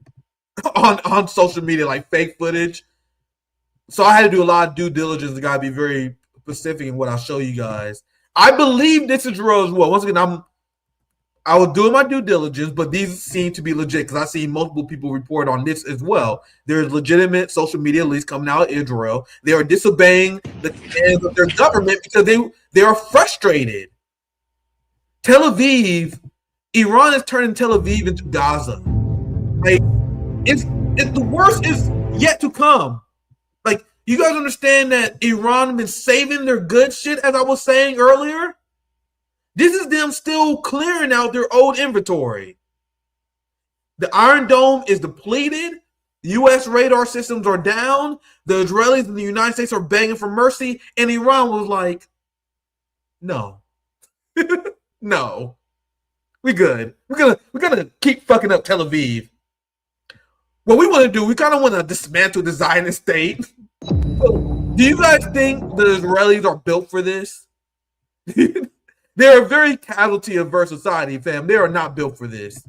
Speaker 2: on social media, like fake footage. So I had to do a lot of due diligence. I gotta be very specific in what I show you guys. I believe this is real as well. Once again, I was doing my due diligence, but these seem to be legit because I've seen multiple people report on this as well. There's legitimate social media leaks coming out of Israel. They are disobeying the commands of their government because they are frustrated. Tel Aviv, Iran is turning Tel Aviv into Gaza. Like, it's the worst is yet to come. Like, you guys understand that Iran has been saving their good shit, as I was saying earlier? This is them still clearing out their old inventory. The Iron Dome is depleted. U.S. radar systems are down. The Israelis and the United States are begging for mercy. And Iran was like, no. No. We good. We're gonna keep fucking up Tel Aviv. What we want to do, we kind of want to dismantle the Zionist state. So, do you guys think the Israelis are built for this? They're a very casualty-averse society, fam. They are not built for this.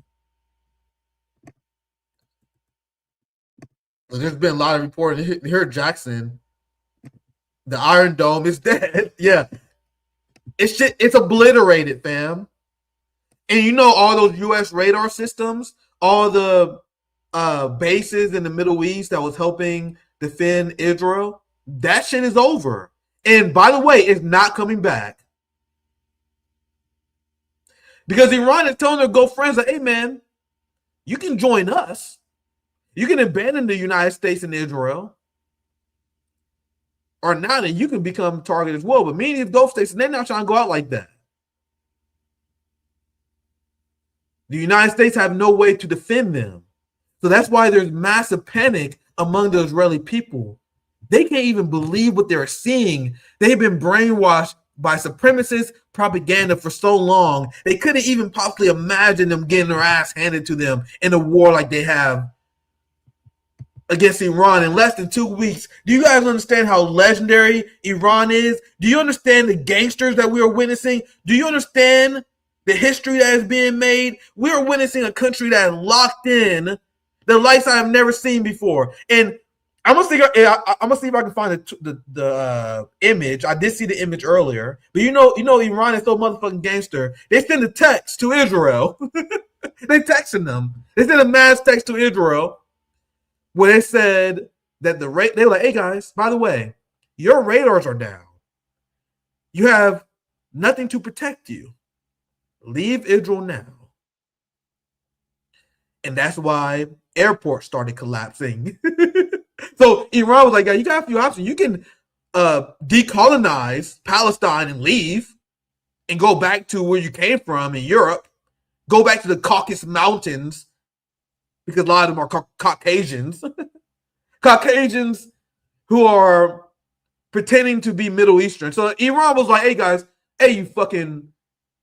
Speaker 2: There's been a lot of reporting here. Jackson, the Iron Dome is dead. Yeah, it's obliterated, fam. And you know all those U.S. radar systems, all the bases in the Middle East that was helping defend Israel. That shit is over. And by the way, it's not coming back. Because Iran is telling their go friends that, hey, man, you can join us. You can abandon the United States and Israel. or not, then you can become target as well. But many of these Gulf states, they're not trying to go out like that. The United States have no way to defend them. So that's why there's massive panic among the Israeli people. They can't even believe what they're seeing. They've been brainwashed by supremacist propaganda for so long. They couldn't even possibly imagine them getting their ass handed to them in a war like they have against Iran in less than 2 weeks. Do you guys understand how legendary Iran is? Do you understand the gangsters that we are witnessing? Do you understand the history that is being made? We are witnessing a country that is locked in the lights I have never seen before. And I'm gonna see if I can find the image. I did see the image earlier, but you know, Iran is so motherfucking gangster. They send a text to Israel. They texting them. They sent a mass text to Israel where they said that they were like, "Hey guys, by the way, your radars are down. You have nothing to protect you. Leave Israel now." And that's why airports started collapsing. So Iran was like, "Yeah, you got a few options. You can decolonize Palestine and leave and go back to where you came from in Europe. Go back to the Caucasus Mountains, because a lot of them are Caucasians. Caucasians who are pretending to be Middle Eastern." So Iran was like, "Hey guys, hey you fucking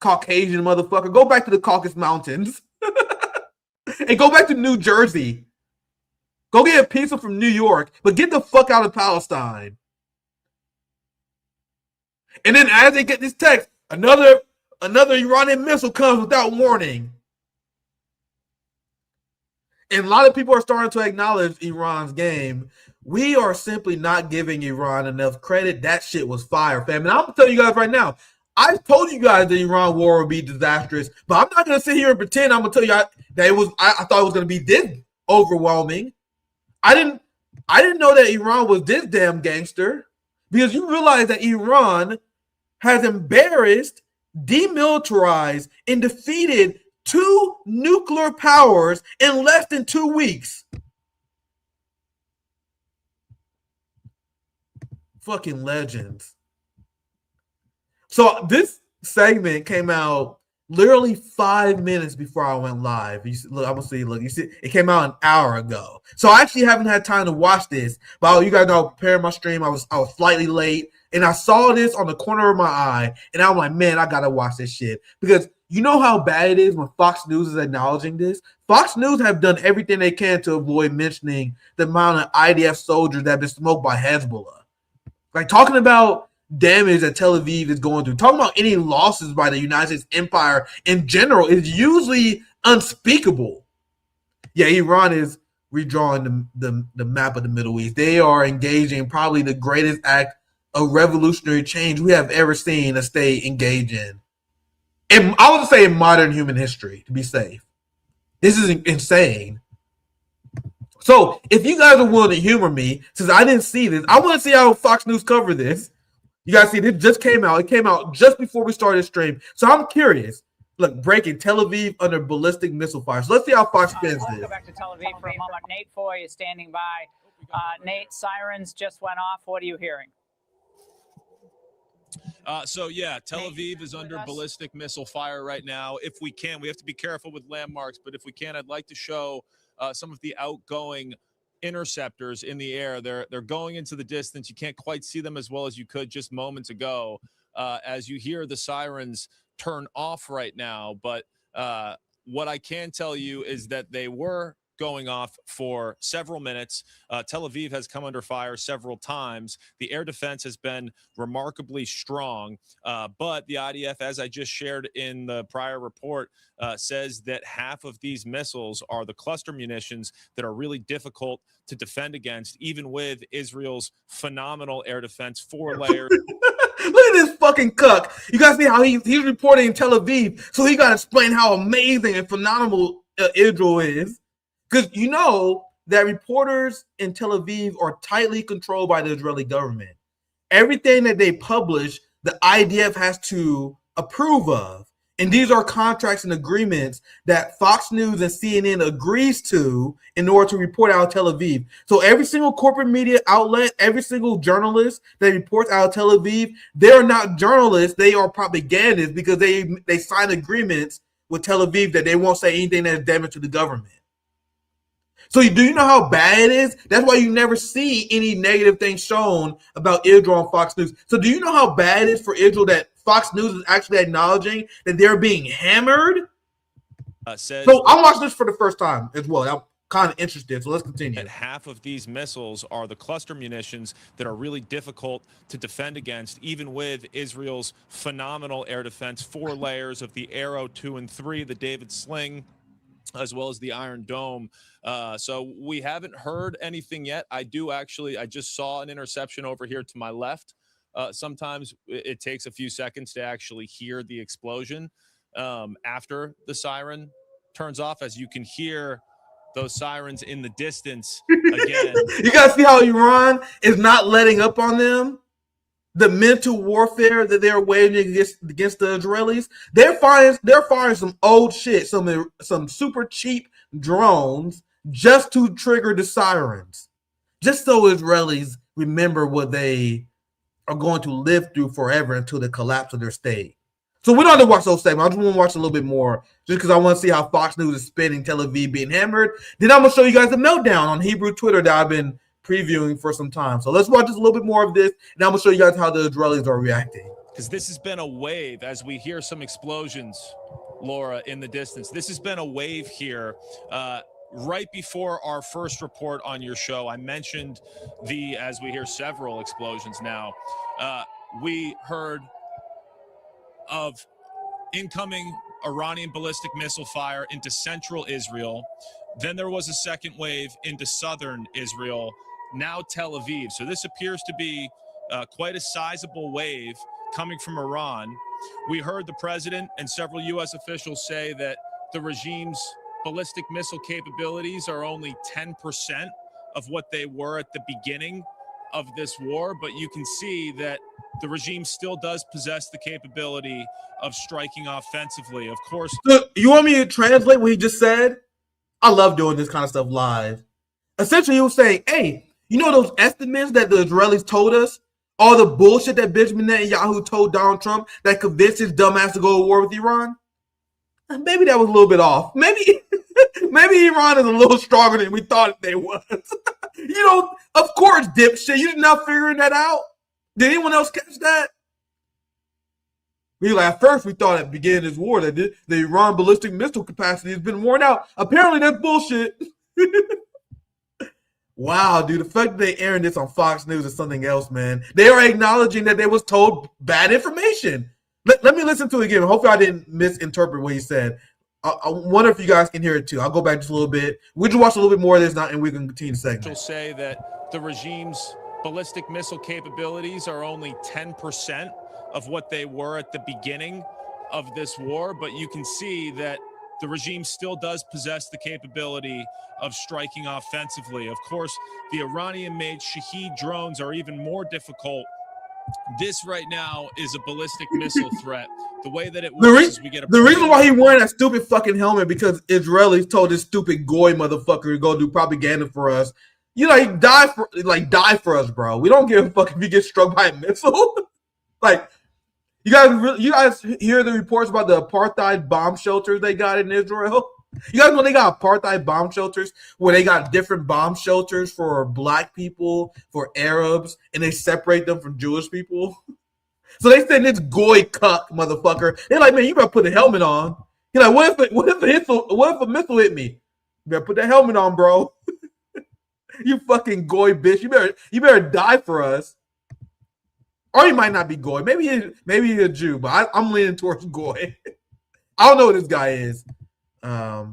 Speaker 2: Caucasian motherfucker, go back to the Caucasus Mountains and go back to New Jersey. Go get a pizza from New York, but get the fuck out of Palestine." And then as they get this text, another Iranian missile comes without warning. And a lot of people are starting to acknowledge Iran's game. We are simply not giving Iran enough credit. That shit was fire, fam. And I'm gonna tell you guys right now, I told you guys the Iran war would be disastrous, but I'm not gonna sit here and pretend I'm gonna tell you that it was. I thought it was gonna be this overwhelming. I didn't know that Iran was this damn gangster, because you realize that Iran has embarrassed, demilitarized, and defeated 2 nuclear powers in less than 2 weeks. Fucking legends. So this segment came out literally 5 minutes before I went live. You see, look, I'm gonna see. Look, you see, it came out an hour ago. So I actually haven't had time to watch this. But you guys know, I was preparing my stream. I was slightly late, and I saw this on the corner of my eye, and I'm like, man, I gotta watch this shit, because you know how bad it is when Fox News is acknowledging this. Fox News have done everything they can to avoid mentioning the amount of IDF soldiers that have been smoked by Hezbollah. Like, talking about damage that Tel Aviv is going through, talking about any losses by the United States empire in general, is usually unspeakable. Yeah, Iran is redrawing the map of the Middle East. They are engaging probably the greatest act of revolutionary change we have ever seen a state engage in. And I would say in modern human history, to be safe. This is insane. So if you guys are willing to humor me, since I didn't see this, I want to see how Fox News covered this. You guys see, this just came out. It came out just before we started the stream. So I'm curious. Look, breaking Tel Aviv under ballistic missile fire. So let's see how Fox spins this.
Speaker 8: Let's go back to Tel Aviv for a moment. Nate Foy is standing by. Nate, sirens just went off. What are you hearing?
Speaker 9: So yeah, Tel Aviv is under ballistic missile fire right now. If we can, we have to be careful with landmarks, but if we can, I'd like to show some of the outgoing interceptors in the air. They're going into the distance. You can't quite see them as well as you could just moments ago, as you hear the sirens turn off right now. But what I can tell you is that they were going off for several minutes. Tel Aviv has come under fire several times. The air defense has been remarkably strong, but the IDF, as I just shared in the prior report, says that half of these missiles are the cluster munitions that are really difficult to defend against, even with Israel's phenomenal air defense, 4 layers.
Speaker 2: Look at this fucking cuck. You guys see how he's reporting in Tel Aviv, so he got to explain how amazing and phenomenal Israel is. Because you know that reporters in Tel Aviv are tightly controlled by the Israeli government. Everything that they publish, the IDF has to approve of. And these are contracts and agreements that Fox News and CNN agrees to in order to report out of Tel Aviv. So every single corporate media outlet, every single journalist that reports out of Tel Aviv, they're not journalists, they are propagandists because they sign agreements with Tel Aviv that they won't say anything that is damage to the government. So do you know how bad it is? That's why you never see any negative things shown about Israel on Fox News. So do you know how bad it is for Israel that Fox News is actually acknowledging that they're being hammered? So I'm watching this for the first time as well. I'm kind of interested, so let's continue.
Speaker 9: That half of these missiles are the cluster munitions that are really difficult to defend against, even with Israel's phenomenal air defense, 4 layers of the Arrow 2 and 3, the David Sling, as well as the Iron Dome. So we haven't heard anything yet. I just saw an interception over here to my left. Sometimes it takes a few seconds to actually hear the explosion after the siren turns off, as you can hear those sirens in the distance again.
Speaker 2: You guys see how Iran is not letting up on them? The mental warfare that they're waging against the Israelis. They're firing some old shit, some super cheap drones just to trigger the sirens, just so Israelis remember what they are going to live through forever until the collapse of their state. So we don't have to watch those segments. I just want to watch a little bit more just because I want to see how Fox News is spinning Tel Aviv being hammered. Then I'm going to show you guys the meltdown on Hebrew Twitter that I've been previewing for some time. So let's watch just a little bit more of this, and I'm going to show you guys how the Israelis are reacting.
Speaker 9: Because this has been a wave as we hear some explosions, Laura, in the distance. This has been a wave here. Right before our first report on your show, I mentioned as we hear several explosions now, we heard of incoming Iranian ballistic missile fire into central Israel. Then there was a second wave into southern Israel, now Tel Aviv. So this appears to be quite a sizable wave coming from Iran. We heard the president and several U.S. officials say that the regime's ballistic missile capabilities are only 10% of what they were at the beginning of this war, but you can see that the regime still does possess the capability of striking offensively. Of course.
Speaker 2: So you want me to translate what he just said? I love doing this kind of stuff live. Essentially, he was saying, hey, you know those estimates that the Israelis told us? All the bullshit that Benjamin Netanyahu told Donald Trump that convinced his dumbass to go to war with Iran? Maybe that was a little bit off. Maybe Iran is a little stronger than we thought they was. Of course, dipshit. You did not figuring that out? Did anyone else catch that? At first we thought at the beginning of this war that the Iran ballistic missile capacity has been worn out. Apparently that's bullshit. Wow, dude, the fact that they airing this on Fox News is something else, man. They are acknowledging that they was told bad information. Let me listen to it again. Hopefully I didn't misinterpret what he said. I wonder if you guys can hear it too. I'll go back just a little bit. We'll just watch a little bit more of this now, and we can continue the segment.
Speaker 9: She'll say that the regime's ballistic missile capabilities are only 10% of what they were at the beginning of this war, but you can see that the regime still does possess the capability of striking offensively. Of course, the Iranian-made Shahed drones are even more difficult. This right now is a ballistic missile threat. The way that it works is we get
Speaker 2: the reason why he wearing that stupid fucking helmet because Israelis told this stupid goy motherfucker to go do propaganda for us. Die for us, bro. We don't give a fuck if you get struck by a missile. You guys hear the reports about the apartheid bomb shelters they got in Israel? You guys know they got apartheid bomb shelters where they got different bomb shelters for black people, for Arabs, and they separate them from Jewish people. So they send this goy cuck motherfucker. They're like, man, you better put a helmet on. He's like, what if a missile hit me? You better put that helmet on, bro. You fucking goy bitch. You better die for us. Or he might not be goy. Maybe he's a Jew, but I'm leaning towards goy. I don't know what this guy is. I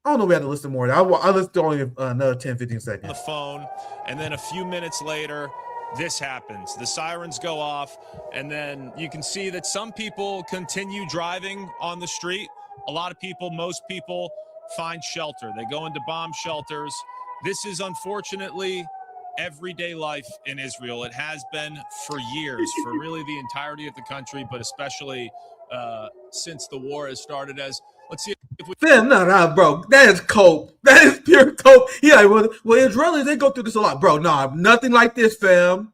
Speaker 2: don't know. We have to listen more. I listened to only another 10, 15 seconds.
Speaker 9: The phone, and then a few minutes later, this happens. The sirens go off, and then you can see that some people continue driving on the street. Most people find shelter. They go into bomb shelters. This is unfortunately everyday life in Israel. It has been for years, for really the entirety of the country, but especially since the war has started. Let's see if we.
Speaker 2: Fam, no, bro. That is cope. That is pure cope. Yeah, well, Israelis, they go through this a lot. Bro, nothing like this, fam.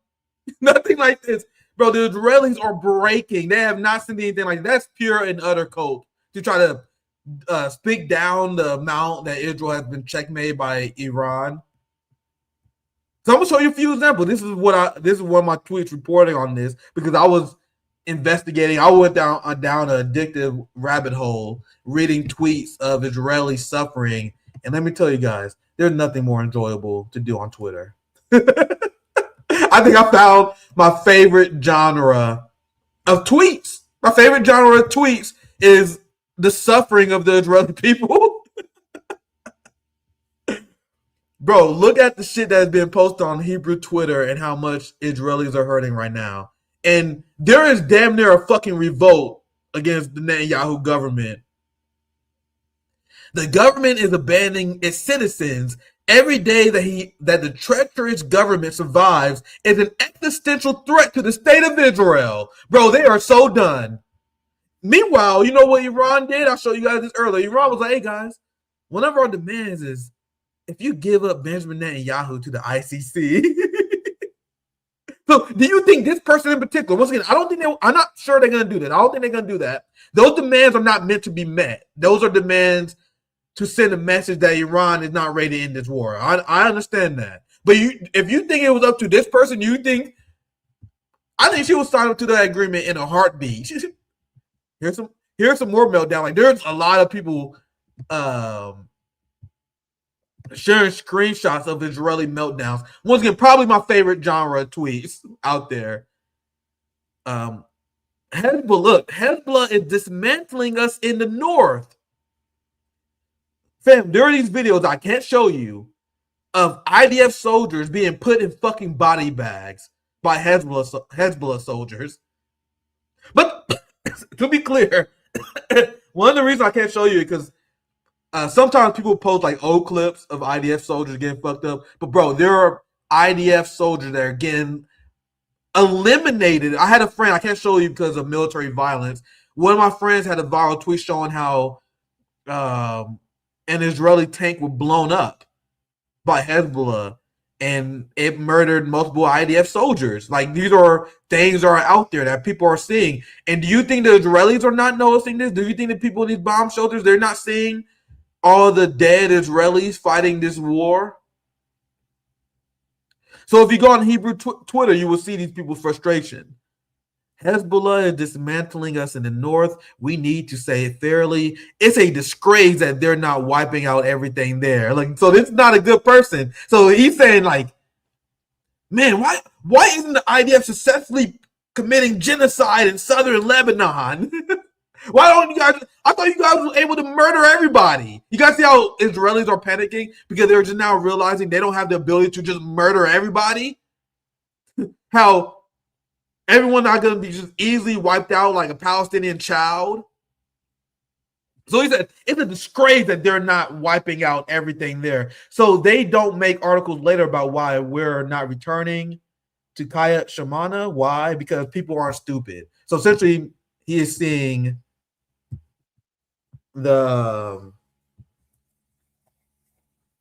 Speaker 2: Nothing like this. Bro, the Israelis are breaking. They have not seen anything like that. That's pure and utter cope to try to speak down the amount that Israel has been checkmated by Iran. So I'm gonna show you a few examples. This is one of my tweets reporting on this because I was investigating. I went down an addictive rabbit hole reading tweets of Israeli suffering, and let me tell you guys, there's nothing more enjoyable to do on Twitter. I think I found my favorite genre of tweets. My favorite genre of tweets is the suffering of the Israeli people. Bro, look at the shit that has been posted on Hebrew Twitter and how much Israelis are hurting right now. And there is damn near a fucking revolt against the Netanyahu government. The government is abandoning its citizens. Every day that the treacherous government survives is an existential threat to the state of Israel. Bro, they are so done. Meanwhile, you know what Iran did? I'll show you guys this earlier. Iran was like, hey guys, one of our demands is if you give up Benjamin Netanyahu to the ICC. So do you think this person in particular, once again, I'm not sure they're going to do that. I don't think they're going to do that. Those demands are not meant to be met. Those are demands to send a message that Iran is not ready to end this war. I understand that. But if you think it was up to this person, I think she would sign up to that agreement in a heartbeat. Here's some more meltdown. Like there's a lot of people sharing screenshots of Israeli meltdowns. Once again, probably my favorite genre of tweets out there. Hezbollah is dismantling us in the north. Fam, there are these videos I can't show you of IDF soldiers being put in fucking body bags by Hezbollah soldiers. But to be clear, one of the reasons I can't show you is because sometimes people post like old clips of IDF soldiers getting fucked up. But bro, there are IDF soldiers that are getting eliminated. I had a friend, I can't show you because of military violence. One of my friends had a viral tweet showing how an Israeli tank was blown up by Hezbollah and it murdered multiple IDF soldiers. Like these are things that are out there that people are seeing. And do you think the Israelis are not noticing this? Do you think the people in these bomb shelters, they're not seeing all the dead Israelis fighting this war? So if you go on Hebrew Twitter, you will see these people's frustration. Hezbollah is dismantling us in the north. We need to say it fairly. It's a disgrace that they're not wiping out everything there. Like, so this is not a good person. So he's saying, like, man, why isn't the IDF successfully committing genocide in southern Lebanon? Why don't you guys? I thought you guys were able to murder everybody. You guys see how Israelis are panicking because they're just now realizing they don't have the ability to just murder everybody? How everyone's not going to be just easily wiped out like a Palestinian child. So he said, it's a disgrace that they're not wiping out everything there. So they don't make articles later about why we're not returning to Kiryat Shemana. Why? Because people aren't stupid. So essentially, he is seeing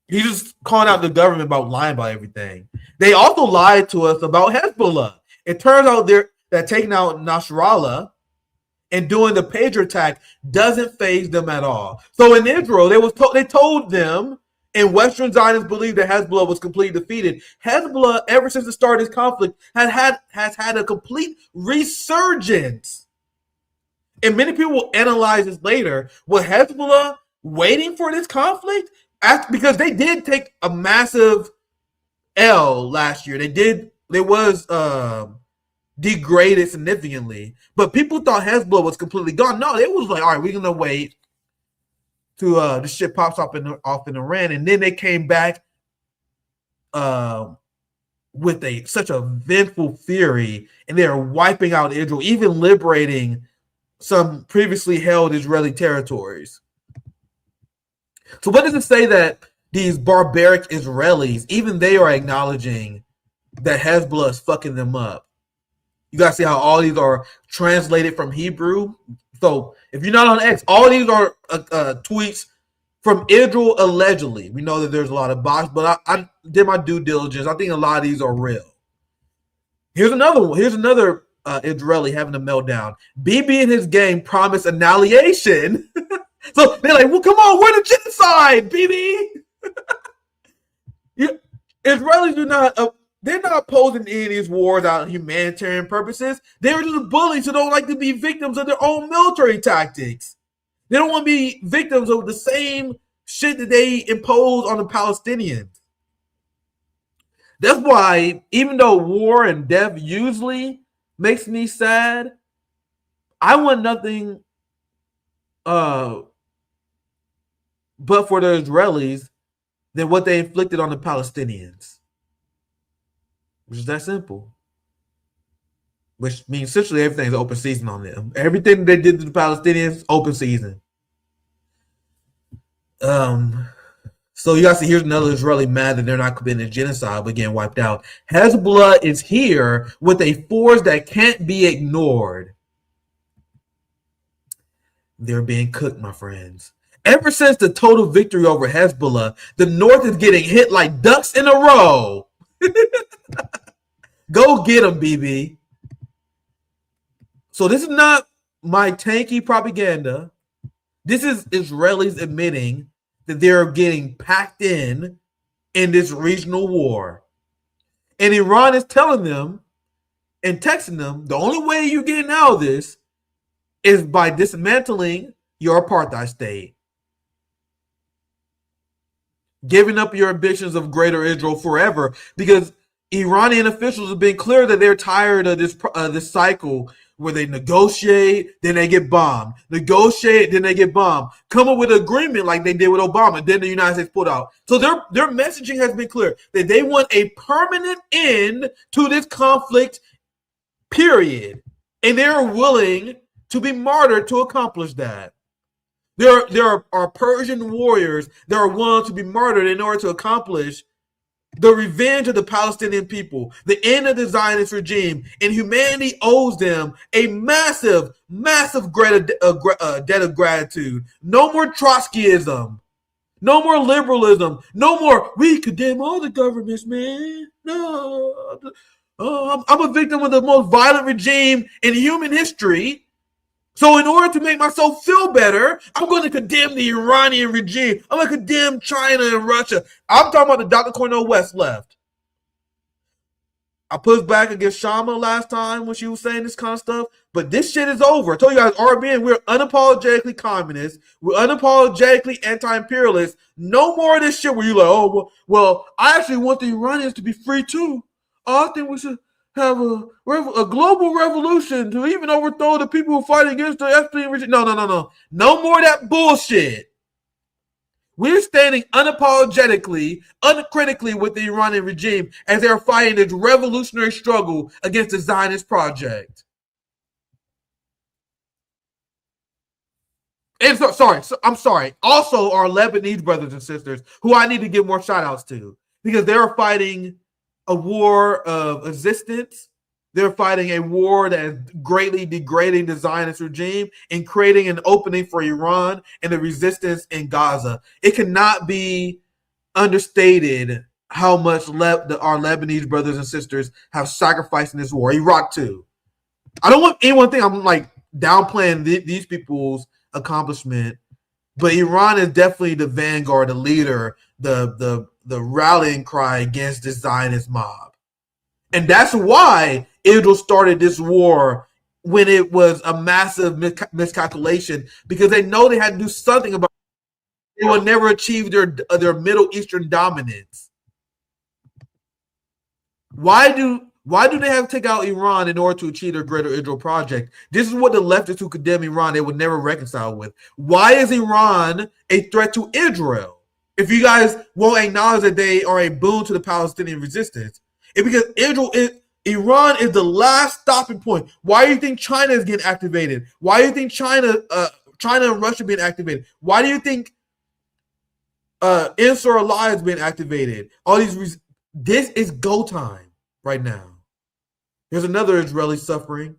Speaker 2: he's just calling out the government about lying about everything. They also lied to us about Hezbollah. It turns out that taking out Nasrallah and doing the pager attack doesn't faze them at all. So in Israel, they told them, and Western Zionists believe that Hezbollah was completely defeated. Hezbollah, ever since the start of this conflict, has had a complete resurgence. And many people will analyze this later. Was Hezbollah waiting for this conflict? Because they did take a massive L last year. They was degraded significantly, but people thought Hezbollah was completely gone. No, it was like, all right, we're gonna wait till the shit pops up off in Iran, and then they came back with such a vengeful fury, and they are wiping out Israel, even liberating some previously held Israeli territories. So what does it say that these barbaric Israelis, even they are acknowledging that Hezbollah is fucking them up. You gotta see how all these are translated from Hebrew. So if you're not on X, all these are tweets from Israel allegedly. We know that there's a lot of bots, but I did my due diligence. I think a lot of these are real. Here's another one. Here's another Israeli having a meltdown. Bibi and his gang promise annihilation. So they're like, well, come on, we're the genocide, Bibi. Israelis do not, they're not opposing any of these wars out of humanitarian purposes. They're just bullies who don't like to be victims of their own military tactics. They don't want to be victims of the same shit that they impose on the Palestinians. That's why, even though war and death usually makes me sad, I want nothing but for the Israelis than what they inflicted on the Palestinians. Which is that simple. Which means essentially everything's open season on them. Everything they did to the Palestinians, open season. So you guys see, here's another Israeli mad that they're not committing a genocide but getting wiped out. Hezbollah is here with a force that can't be ignored. They're being cooked, my friends. Ever since the total victory over Hezbollah, the North is getting hit like ducks in a row. Go get them, BB. So this is not my tanky propaganda. This is Israelis admitting that they're getting packed in this regional war. And Iran is telling them and texting them, the only way you're getting out of this is by dismantling your apartheid state. Giving up your ambitions of greater Israel forever, because Iranian officials have been clear that they're tired of this cycle where they negotiate, then they get bombed. Negotiate, then they get bombed. Come up with an agreement like they did with Obama, then the United States pulled out. So their messaging has been clear that they want a permanent end to this conflict, period. And they're willing to be martyred to accomplish that. There are Persian warriors that are willing to be martyred in order to accomplish the revenge of the Palestinian people, the end of the Zionist regime, and humanity owes them a massive, massive debt of gratitude. No more Trotskyism. No more liberalism. No more, we condemn all the governments, man. No. I'm a victim of the most violent regime in human history. So in order to make myself feel better, I'm going to condemn the Iranian regime. I'm going to condemn China and Russia. I'm talking about the Dr. Cornel West left. I pushed back against Shama last time when she was saying this kind of stuff, but this shit is over. I told you guys, RBN, we're unapologetically communist. We're unapologetically anti-imperialist. No more of this shit where you're like, oh, well, I actually want the Iranians to be free too. I think we should have a global revolution to even overthrow the people who fight against the Epstein regime. No. No more of that bullshit. We're standing unapologetically, uncritically with the Iranian regime as they're fighting this revolutionary struggle against the Zionist project. And I'm sorry. Also, our Lebanese brothers and sisters, who I need to give more shout outs to, because they're fighting a war of existence. They're fighting a war that is greatly degrading the Zionist regime and creating an opening for Iran and the resistance in Gaza. It cannot be understated how much our Lebanese brothers and sisters have sacrificed in this war. Iraq too. I don't want anyone to think I'm like downplaying these people's accomplishment, but Iran is definitely the vanguard, the leader, the rallying cry against this Zionist mob. And that's why Israel started this war when it was a massive miscalculation, because they know they had to do something about it. They will never achieve their Middle Eastern dominance. Why do they have to take out Iran in order to achieve their greater Israel project? This is what the leftists who condemn Iran, they would never reconcile with. Why is Iran a threat to Israel? If you guys won't acknowledge that they are a boon to the Palestinian resistance, it's because Iran is the last stopping point. Why do you think China is getting activated? Why do you think China and Russia being activated? Why do you think Insur Alliance being activated? All these this is go time right now. Here's another Israeli suffering.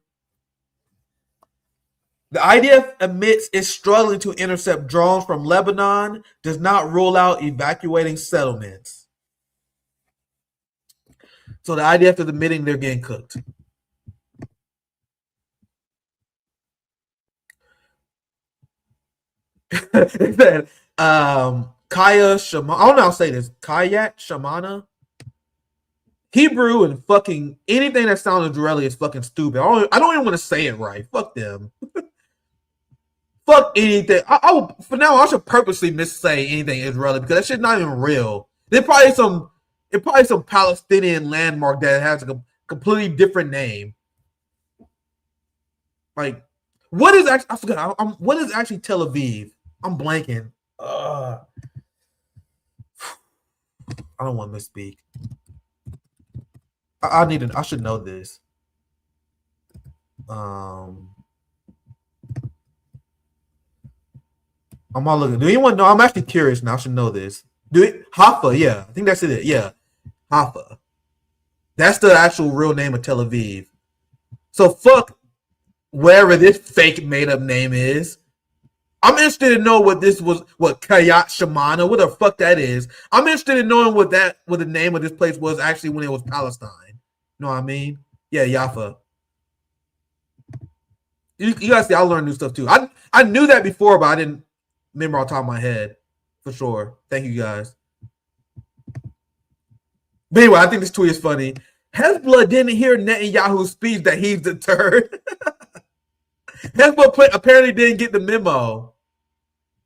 Speaker 2: The IDF admits it's struggling to intercept drones from Lebanon, does not rule out evacuating settlements. So the IDF is admitting they're getting cooked. It said, Kaya Shama, I don't know how to say this. Kayat Shamana. Hebrew and fucking anything that sounds Israeli is fucking stupid. I don't even want to say it right. Fuck them. Fuck anything. For now, I should purposely missay anything Israeli because that shit's not even real. There's probably some Palestinian landmark that has a completely different name. Like, what is actually? I forgot. What is actually Tel Aviv? I'm blanking. I don't want to misspeak. I should know this. I'm not looking. Do anyone know? I'm actually curious now. I should know this. Haifa, yeah. I think that's it. Yeah. Haifa. That's the actual real name of Tel Aviv. So fuck wherever this fake made up name is. I'm interested to know what this was, what Kayat Shamana, what the fuck that is. I'm interested in knowing what the name of this place was actually when it was Palestine. You know what I mean? Yeah, Jaffa. You guys see, I learned new stuff too. I knew that before, but I didn't remember off the top of my head. For sure. Thank you guys. But anyway, I think this tweet is funny. Hezbollah didn't hear Netanyahu's speech that he's deterred. Hezbollah apparently didn't get the memo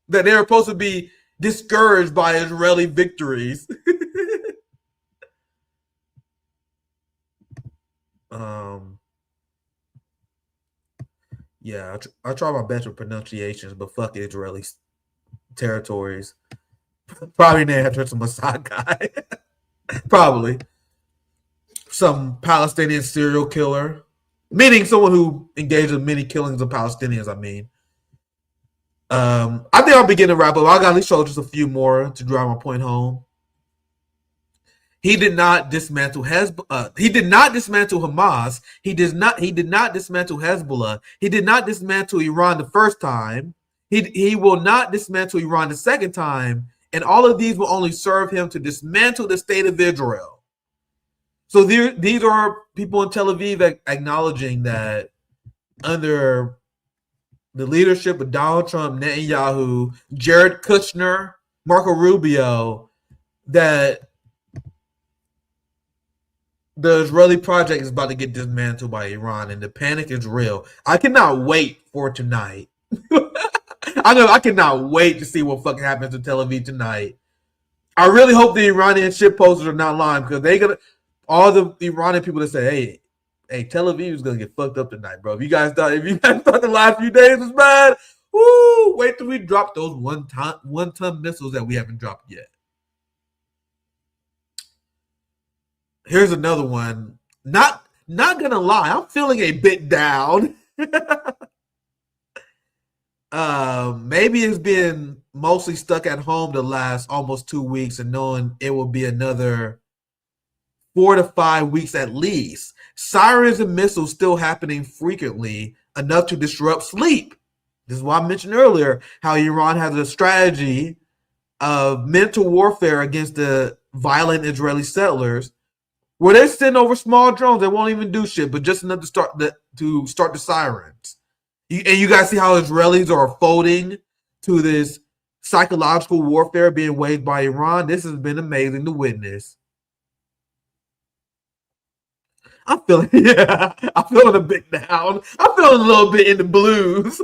Speaker 2: that they were supposed to be discouraged by Israeli victories. Yeah, I try my best with pronunciations, but fuck Israeli territories. Probably named after some Mossad guy. Probably. Some Palestinian serial killer. Meaning someone who engaged in many killings of Palestinians, I mean. I think I'll begin to wrap up. I got at least show just a few more to drive my point home. He did not dismantle Hezbollah. He did not dismantle Hamas. He did not dismantle Hezbollah. He did not dismantle Iran the first time. He will not dismantle Iran the second time. And all of these will only serve him to dismantle the state of Israel. So these are people in Tel Aviv acknowledging that under the leadership of Donald Trump, Netanyahu, Jared Kushner, Marco Rubio, that the Israeli project is about to get dismantled by Iran, and the panic is real. I cannot wait for tonight. I cannot wait to see what fucking happens in Tel Aviv tonight. I really hope the Iranian shit posters are not lying because they gonna all the Iranian people that say, hey, Tel Aviv is gonna get fucked up tonight, bro. If you guys thought the last few days was bad, wait till we drop those one-ton missiles that we haven't dropped yet. Here's another one. Not gonna lie, I'm feeling a bit down. Maybe it's been mostly stuck at home the last almost 2 weeks and knowing it will be another 4 to 5 weeks at least. Sirens and missiles still happening frequently, enough to disrupt sleep. This is why I mentioned earlier how Iran has a strategy of mental warfare against the violent Israeli settlers, where they send over small drones. They won't even do shit, but just enough to start the sirens. And you guys see how Israelis are folding to this psychological warfare being waged by Iran. This has been amazing to witness. I'm feeling a bit down. I'm feeling a little bit in the blues.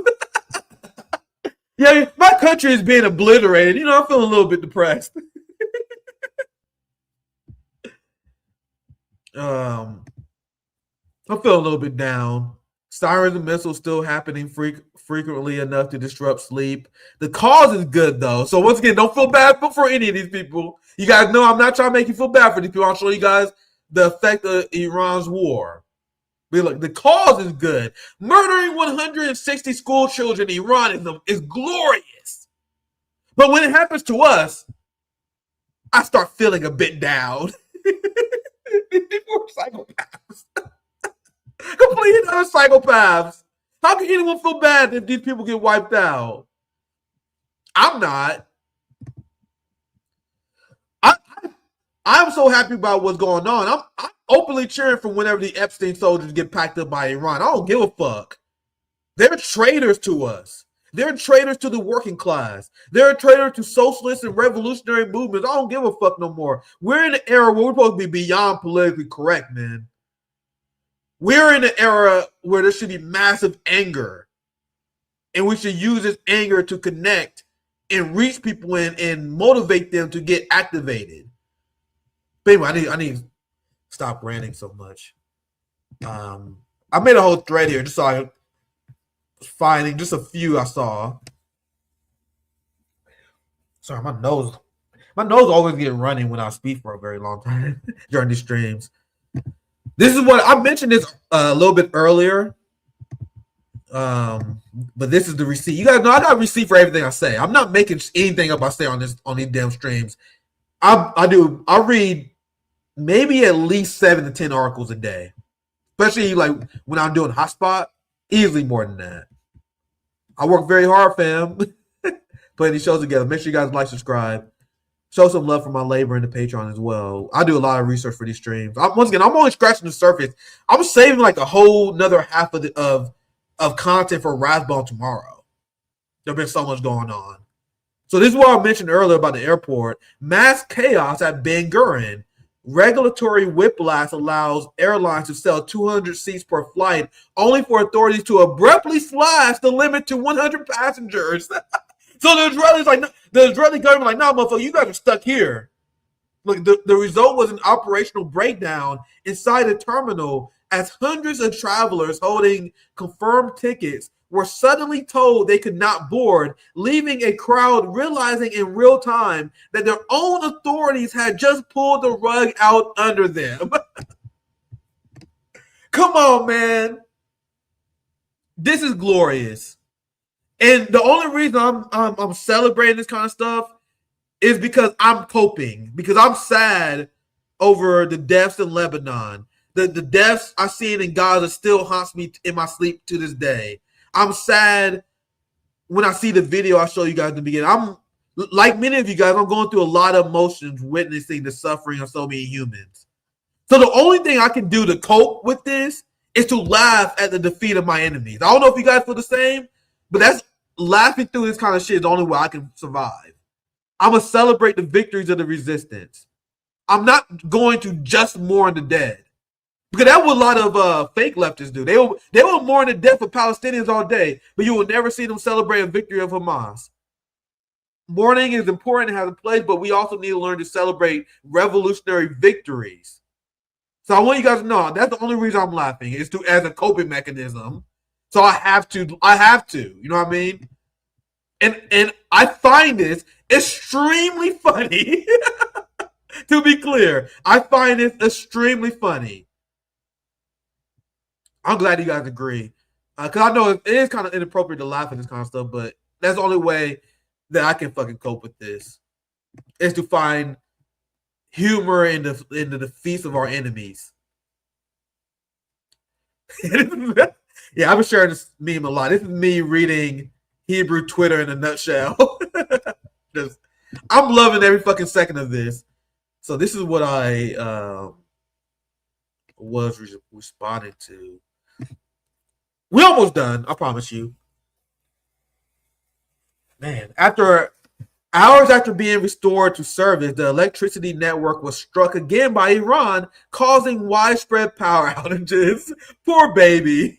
Speaker 2: Yeah, my country is being obliterated. You know, I'm feeling a little bit depressed. I'm feeling a little bit down. Sirens and missiles still happening frequently enough to disrupt sleep. The cause is good, though. So once again, don't feel bad for any of these people. You guys know I'm not trying to make you feel bad for these people. I'll show you guys the effect of Iran's war. But look, the cause is good. Murdering 160 school children in Iran is glorious. But when it happens to us, I start feeling a bit down. These people are psychopaths. Completely other psychopaths. How can anyone feel bad if these people get wiped out? I'm not. I'm so happy about what's going on. I'm openly cheering for whenever the Epstein soldiers get packed up by Iran. I don't give a fuck. They're traitors to us. They're traitors to the working class. They're a traitor to socialist and revolutionary movements. I don't give a fuck no more. We're in an era where we're supposed to be beyond politically correct, man. We're in an era where there should be massive anger. And we should use this anger to connect and reach people and motivate them to get activated. But anyway, I need to stop ranting so much. I made a whole thread here just so I finding just a few I saw. Sorry, my nose always get running when I speak for a very long time during these streams. This is what I mentioned this a little bit earlier. But this is the receipt. You guys know I got a receipt for everything I say. I'm not making anything up I say on these damn streams. I read maybe at least 7 to 10 articles a day. Especially like when I'm doing hotspot. Easily more than that. I work very hard, fam. Putting these shows together. Make sure you guys like, subscribe. Show some love for my labor in the Patreon as well. I do a lot of research for these streams. Once again, I'm only scratching the surface. I'm saving like a whole another half of content for Rathbone tomorrow. There's been so much going on. So this is what I mentioned earlier about the airport. Mass chaos at Ben Gurion. Regulatory whiplash allows airlines to sell 200 seats per flight, only for authorities to abruptly slash the limit to 100 passengers. So the Israeli government like, nah, motherfucker, you guys are stuck here. Look, the result was an operational breakdown inside the terminal as hundreds of travelers holding confirmed tickets were suddenly told they could not board, leaving a crowd realizing in real time that their own authorities had just pulled the rug out under them. Come on, man. This is glorious. And the only reason I'm celebrating this kind of stuff is because I'm coping, because I'm sad over the deaths in Lebanon. The deaths I seen in Gaza still haunts me in my sleep to this day. I'm sad when I see the video I showed you guys in the beginning. I'm like many of you guys, I'm going through a lot of emotions witnessing the suffering of so many humans. So the only thing I can do to cope with this is to laugh at the defeat of my enemies. I don't know if you guys feel the same, but that's laughing through this kind of shit is the only way I can survive. I'm going to celebrate the victories of the resistance. I'm not going to just mourn the dead. Because that's what a lot of fake leftists do. They will mourn the death of Palestinians all day, but you will never see them celebrate a victory of Hamas. Mourning is important and has a place, but we also need to learn to celebrate revolutionary victories. So I want you guys to know that's the only reason I'm laughing is as a coping mechanism. So I have to. You know what I mean? And I find this extremely funny. To be clear, I find this extremely funny. I'm glad you guys agree. Because I know it is kind of inappropriate to laugh at this kind of stuff, but that's the only way that I can fucking cope with this is to find humor in the defeats of our enemies. Yeah, I've been sharing this meme a lot. This is me reading Hebrew Twitter in a nutshell. I'm loving every fucking second of this. So this is what I was responding to. We're almost done, I promise you. Man, hours after being restored to service, the electricity network was struck again by Iran, causing widespread power outages. Poor baby.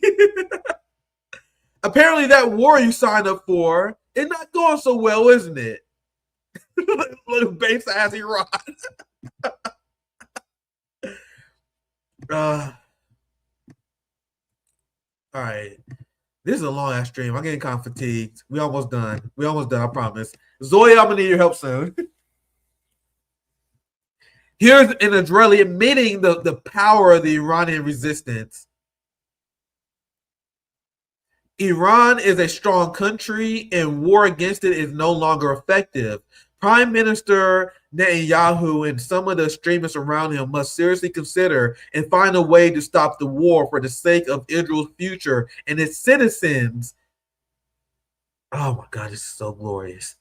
Speaker 2: Apparently that war you signed up for is not going so well, isn't it? Little base ass Iran. All right. This is a long ass stream. I'm getting kind of fatigued. We almost done, I promise. Zoya, I'm gonna need your help soon. Here's an Israeli admitting the power of the Iranian resistance. Iran is a strong country and war against it is no longer effective. Prime Minister Netanyahu and some of the extremists around him must seriously consider and find a way to stop the war for the sake of Israel's future and its citizens. Oh my God, this is so glorious.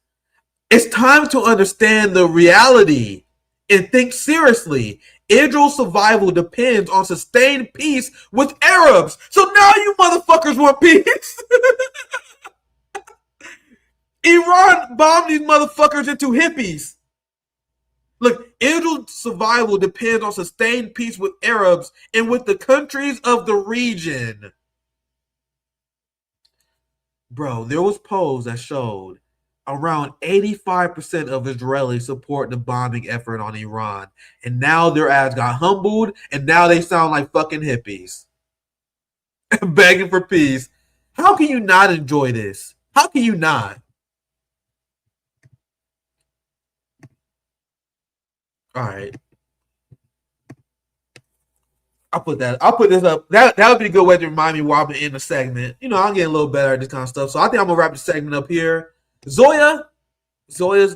Speaker 2: It's time to understand the reality and think seriously. Israel's survival depends on sustained peace with Arabs. So now you motherfuckers want peace. Iran bombed these motherfuckers into hippies. Look, Israel's survival depends on sustained peace with Arabs and with the countries of the region. Bro, there was polls that showed around 85% of Israelis support the bombing effort on Iran. And now their ass got humbled, and now they sound like fucking hippies. Begging for peace. How can you not enjoy this? How can you not? All right. I'll put this up. That would be a good way to remind me while I'm in the segment. You know, I'm getting a little better at this kind of stuff. So I think I'm gonna wrap the segment up here. Zoya's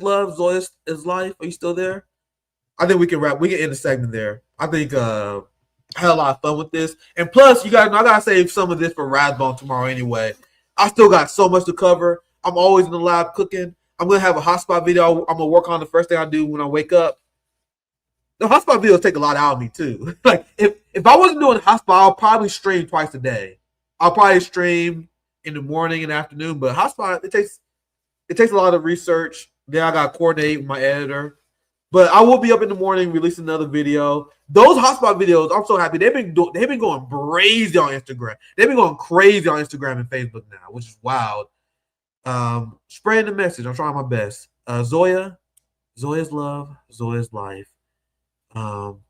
Speaker 2: love, Zoya's life. Are you still there? I think we can end the segment there. I think I had a lot of fun with this. And plus, you guys know I gotta save some of this for Rathbone tomorrow anyway. I still got so much to cover. I'm always in the lab cooking. I'm gonna have a hotspot video I'm gonna work on the first thing I do when I wake up. The hotspot videos take a lot out of me too. Like if I wasn't doing hotspot, I'll probably stream twice a day. I'll probably stream in the morning and afternoon, but hotspot it takes a lot of research. Then I got to coordinate with my editor. But I will be up in the morning releasing another video. Those hotspot videos, I'm so happy. They've been going crazy on Instagram. They've been going crazy on Instagram and Facebook now, which is wild. Spreading the message. I'm trying my best. Zoya's love, Zoya's life. I'll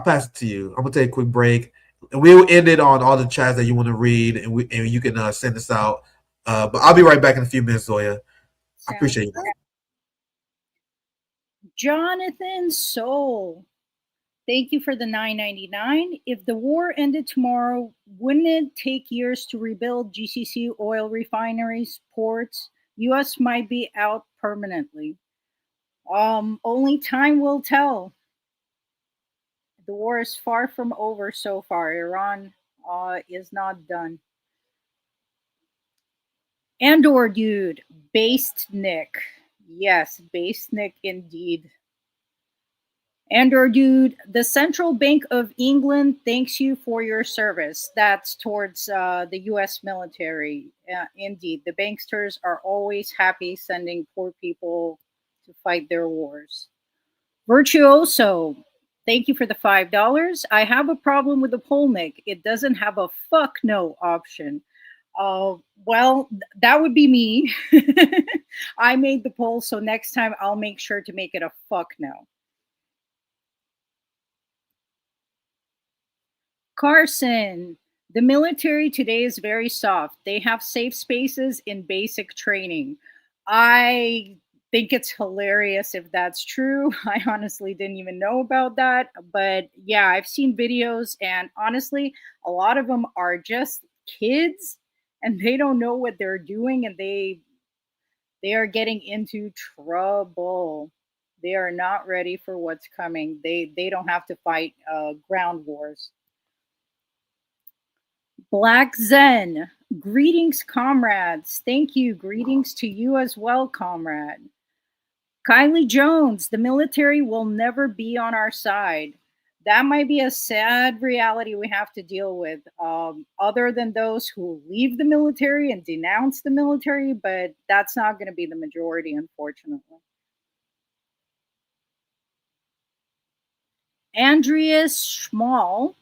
Speaker 2: pass it to you. I'm gonna take a quick break, and we'll end it on all the chats that you want to read, and you can send us out. But I'll be right back in a few minutes, Zoya. I appreciate you.
Speaker 7: Jonathan Soul, thank you for the $9.99. If the war ended tomorrow, wouldn't it take years to rebuild GCC oil refineries, ports? U.S. might be out permanently. Only time will tell. The war is far from over so far. Iran is not done. Andor dude, based Nick. Yes, based Nick indeed. Andor dude, the Central Bank of England thanks you for your service. That's towards the U.S. military. Indeed, the banksters are always happy sending poor people to fight their wars. Virtuoso, thank you for the $5. I have a problem with the poll, Nick. It doesn't have a fuck no option. Well, that would be me. I made the poll, so next time I'll make sure to make it a fuck no. Carson, the military today is very soft. They have safe spaces in basic training. I think it's hilarious if that's true. I honestly didn't even know about that. But yeah, I've seen videos, and honestly, a lot of them are just kids, and they don't know what they're doing, and they are getting into trouble. They are not ready for what's coming. They don't have to fight ground wars. Black Zen, greetings, comrades. Thank you. Greetings to you as well, comrade. Kylie Jones, the military will never be on our side. That might be a sad reality we have to deal with, other than those who leave the military and denounce the military, but that's not going to be the majority, unfortunately. Andreas Schmall,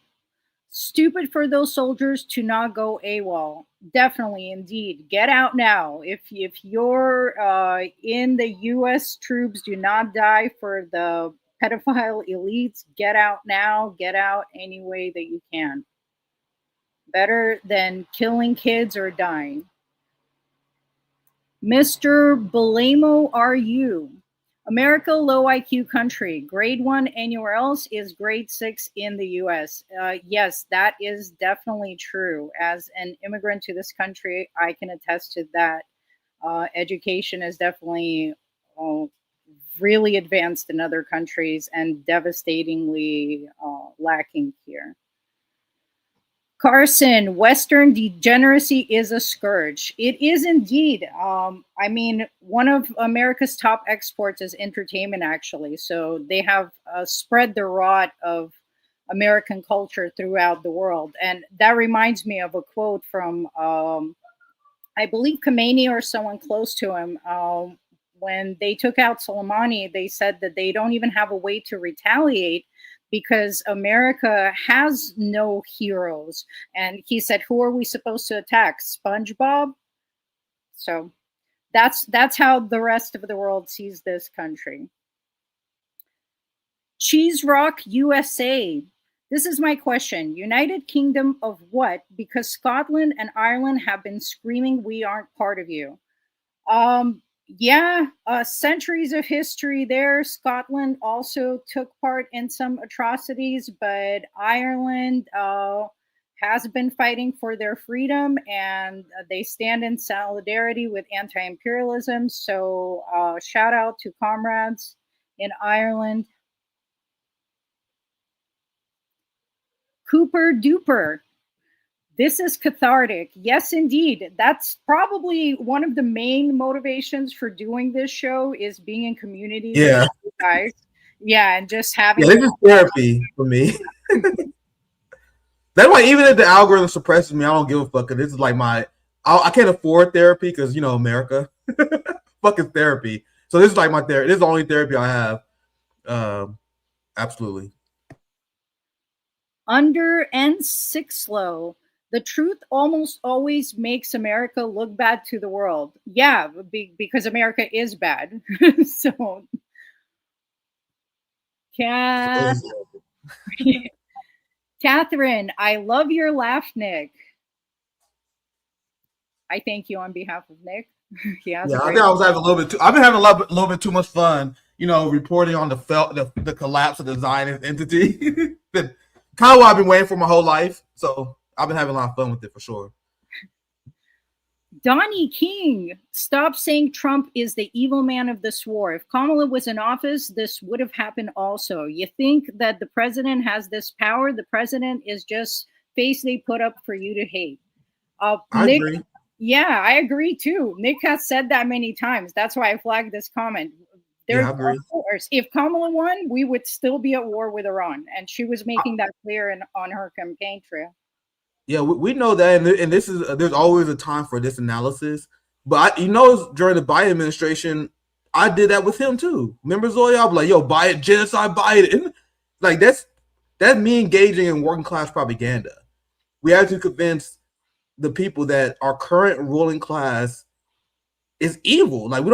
Speaker 7: stupid for those soldiers to not go AWOL. Definitely, indeed. Get out now. If you're in the U.S. troops, do not die for the pedophile elites. Get out now. Get out any way that you can. Better than killing kids or dying. Mr. Belamo, are you? America, low IQ country. Grade 1 anywhere else is grade 6 in the U.S. Yes, that is definitely true. As an immigrant to this country, I can attest to that. Education is definitely really advanced in other countries and devastatingly lacking here. Carson, Western degeneracy is a scourge. It is indeed. I mean, one of America's top exports is entertainment, actually. So they have spread the rot of American culture throughout the world. And that reminds me of a quote from, I believe, Khomeini or someone close to him. When they took out Soleimani, they said that they don't even have a way to retaliate because America has no heroes. And he said, who are we supposed to attack? SpongeBob? So that's how the rest of the world sees this country. Cheese Rock USA. This is my question. United Kingdom of what? Because Scotland and Ireland have been screaming, we aren't part of you. Yeah, centuries of history there. Scotland also took part in some atrocities, but Ireland has been fighting for their freedom, and they stand in solidarity with anti-imperialism. So shout out to comrades in Ireland. Cooper Duper. This is cathartic. Yes, indeed. That's probably one of the main motivations for doing this show is being in community with you guys. Yeah, and just having.
Speaker 2: Yeah, this is therapy for me. That's why even if the algorithm suppresses me, I don't give a fuck. Cause this is like I can't afford therapy because America. Fucking therapy. So this is like my therapy. This is the only therapy I have. Absolutely.
Speaker 7: Under and Sixlow. The truth almost always makes America look bad to the world. Yeah, because America is bad. So, Catherine, I love your laugh, Nick. I thank you on behalf of Nick.
Speaker 2: I think I was having a little bit too. I've been having a little bit too much fun, reporting on the collapse of the Zionist entity. Kind of what I've been waiting for my whole life. So I've been having a lot of fun with it for sure.
Speaker 7: Donnie King, stop saying Trump is the evil man of this war. If Kamala was in office, this would have happened also. You think that the president has this power? The president is just face they put up for you to hate.
Speaker 2: I
Speaker 7: Nick,
Speaker 2: agree.
Speaker 7: Yeah, I agree too. Nick has said that many times. That's why I flagged this comment.
Speaker 2: Yeah, I agree.
Speaker 7: If Kamala won, we would still be at war with Iran. And she was making that clear on her campaign trail.
Speaker 2: Yeah, we know that, and this is there's always a time for this analysis. But during the Biden administration, I did that with him too. Remember, Zoya? I was like, "Yo, Biden, genocide Biden." Like that's me engaging in working class propaganda. We have to convince the people that our current ruling class is evil. Like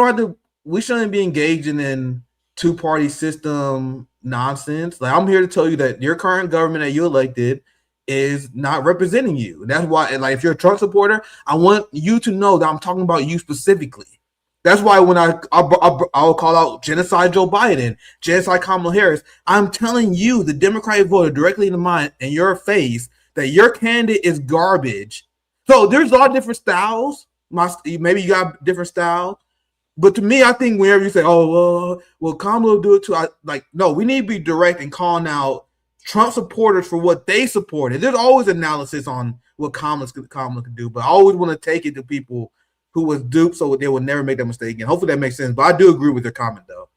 Speaker 2: we shouldn't be engaging in two-party system nonsense. Like I'm here to tell you that your current government that you elected is not representing you. That's why, like, if you're a Trump supporter, I want you to know that I'm talking about you specifically. That's why when I'll call out genocide Joe Biden, genocide Kamala Harris, I'm telling you, the Democratic voter, directly in your face, that your candidate is garbage. So there's a lot of different styles. Maybe you got different style. But to me, I think whenever you say, well, Kamala will do it too, no, we need to be direct and calling out Trump supporters for what they supported. There's always analysis on what Kamala could do, but I always want to take it to people who was duped so they will never make that mistake again. Hopefully that makes sense, but I do agree with your comment, though.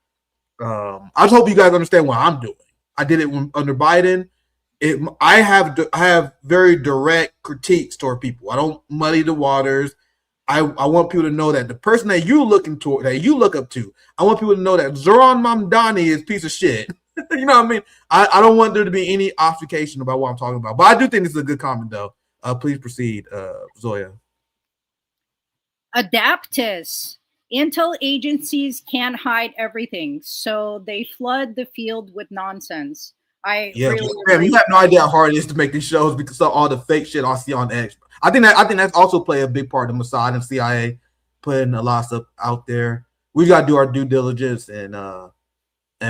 Speaker 2: I just hope you guys understand what I'm doing. I did it under Biden. I have very direct critiques toward people. I don't muddy the waters. I want people to know that the person that you look up to, I want people to know that Zoran Mamdani is a piece of shit. You know what I mean? I don't want there to be any obfuscation about what I'm talking about. But I do think this is a good comment, though. Please proceed, Zoya.
Speaker 7: Adaptus. Intel agencies can't hide everything, so they flood the field with nonsense.
Speaker 2: You have no idea how hard it is to make these shows because of all the fake shit I see on X. I think that's also play a big part of Mossad and CIA putting a lot of stuff out there. We got to do our due diligence and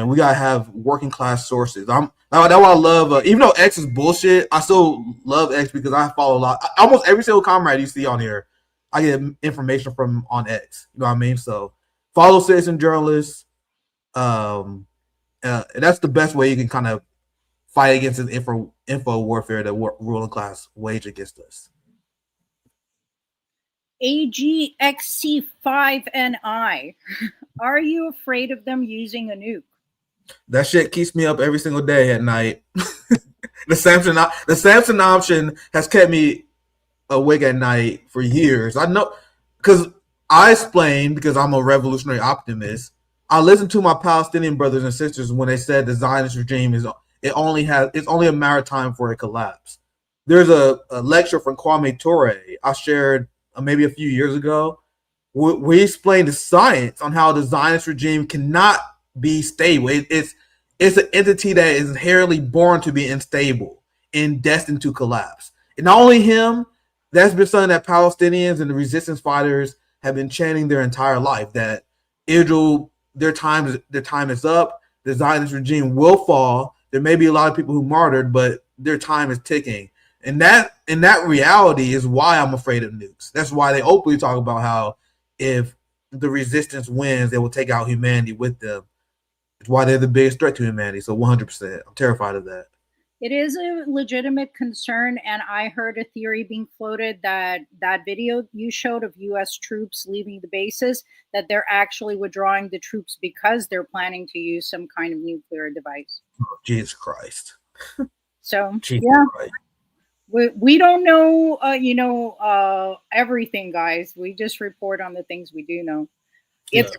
Speaker 2: we gotta have working class sources. That's why I love. Even though X is bullshit, I still love X because I follow a lot. Almost every single comrade you see on here, I get information from on X. You know what I mean? So follow citizen journalists. That's the best way you can kind of fight against this info warfare that ruling class wage against us.
Speaker 7: AGXC5NI. Are you afraid of them using a nuke?
Speaker 2: That shit keeps me up every single day at night. The Samson option has kept me awake at night for years. I know because I explained, because I'm a revolutionary optimist. I listened to my Palestinian brothers and sisters when they said the Zionist regime it's only a matter of time for a collapse. There's a lecture from Kwame Ture I shared maybe a few years ago. We explained the science on how the Zionist regime cannot be stable. It's an entity that is inherently born to be unstable and destined to collapse. And not only him, that's been something that Palestinians and the resistance fighters have been chanting their entire life, that Israel, their time is up. The Zionist regime will fall. There may be a lot of people who martyred, but their time is ticking. And that reality is why I'm afraid of nukes. That's why they openly talk about how if the resistance wins, they will take out humanity with them. It's why they're the biggest threat to humanity. So 100%, I'm terrified of that.
Speaker 7: It is a legitimate concern, and I heard a theory being floated that video you showed of U.S. troops leaving the bases, that they're actually withdrawing the troops because they're planning to use some kind of nuclear device.
Speaker 2: Oh, Jesus Christ.
Speaker 7: So,
Speaker 2: Jesus
Speaker 7: yeah.
Speaker 2: Christ.
Speaker 7: We don't know, everything, guys. We just report on the things we do know. It's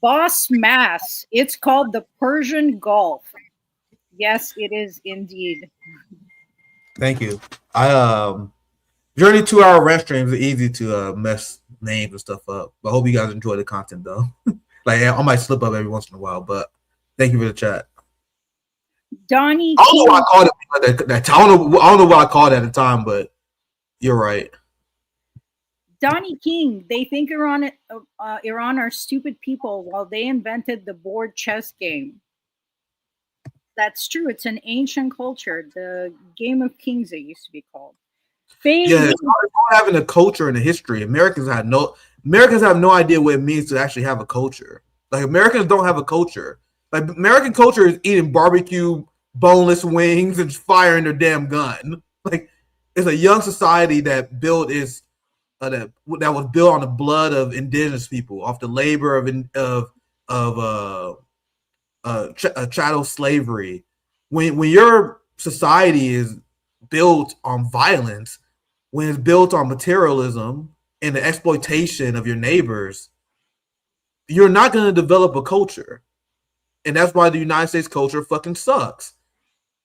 Speaker 7: Boss Mass. It's called the Persian Gulf. Yes, it is indeed.
Speaker 2: Thank you. During the 2-hour rest streams are easy to mess names and stuff up. But I hope you guys enjoy the content though. Like I might slip up every once in a while, but thank you for the chat.
Speaker 7: Donnie,
Speaker 2: I don't know why I called it that. I don't know why I called it at the time, but you're right.
Speaker 7: Donnie King, they think Iran are stupid people while they invented the board chess game. That's true. It's an ancient culture. The Game of Kings, it used to be called.
Speaker 2: It's not having a culture and a history. Americans have no idea what it means to actually have a culture. Like Americans don't have a culture. Like American culture is eating barbecue, boneless wings, and firing their damn gun. Like it's a young society that that was built on the blood of indigenous people, off the labor of chattel slavery. When your society is built on violence, when it's built on materialism and the exploitation of your neighbors, you're not going to develop a culture. And that's why the United States culture fucking sucks.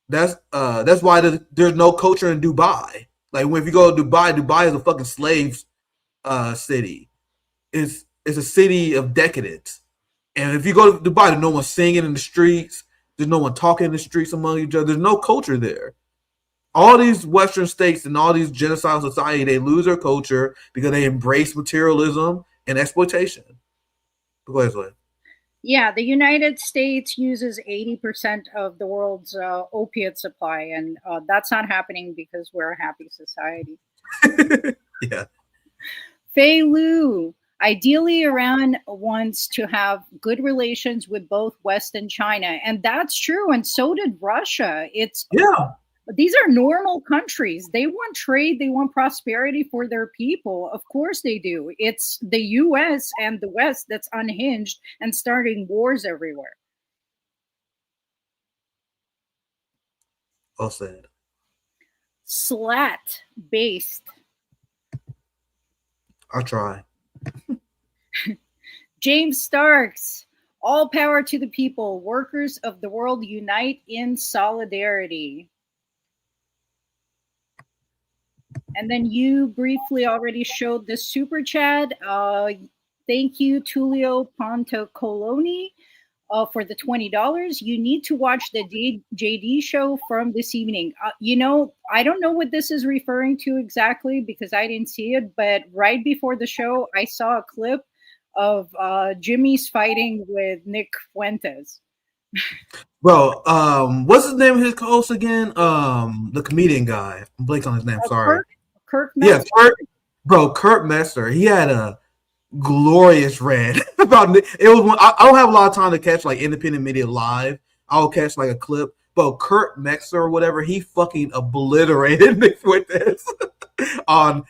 Speaker 2: That's why there's no culture in Dubai. Like if you go to Dubai is a fucking slave city. It's a city of decadence. And if you go to Dubai, there's no one singing in the streets. There's no one talking in the streets among each other. There's no culture there. All these Western states and all these genocidal society, they lose their culture because they embrace materialism and exploitation. Go ahead, Slade.
Speaker 7: Yeah, the United States uses 80% of the world's opiate supply, and that's not happening because we're a happy society.
Speaker 2: Yeah.
Speaker 7: Fei Lu. Ideally, Iran wants to have good relations with both West and China, and that's true. And so did Russia. These are normal countries. They want trade. They want prosperity for their people. Of course they do. It's the U.S. and the West that's unhinged and starting wars everywhere.
Speaker 2: Well said.
Speaker 7: Slat based.
Speaker 2: I'll try.
Speaker 7: James Starks. All power to the people. Workers of the world unite in solidarity. And then you briefly already showed the super chat. Thank you, Tulio Pontocoloni, for the $20. You need to watch the JD show from this evening. I don't know what this is referring to exactly because I didn't see it, but right before the show, I saw a clip of Jimmy's fighting with Nick Fuentes.
Speaker 2: Bro, what's his name of his co-host again? The comedian guy. I'm blanking on his name. Sorry.
Speaker 7: Kirk Messer.
Speaker 2: Yeah, Kirk Messer. He had a glorious rant about Nick. It was I don't have a lot of time to catch like independent media live. I'll catch like a clip. But Kurt Mexer or whatever, he fucking obliterated Nick Fuentes on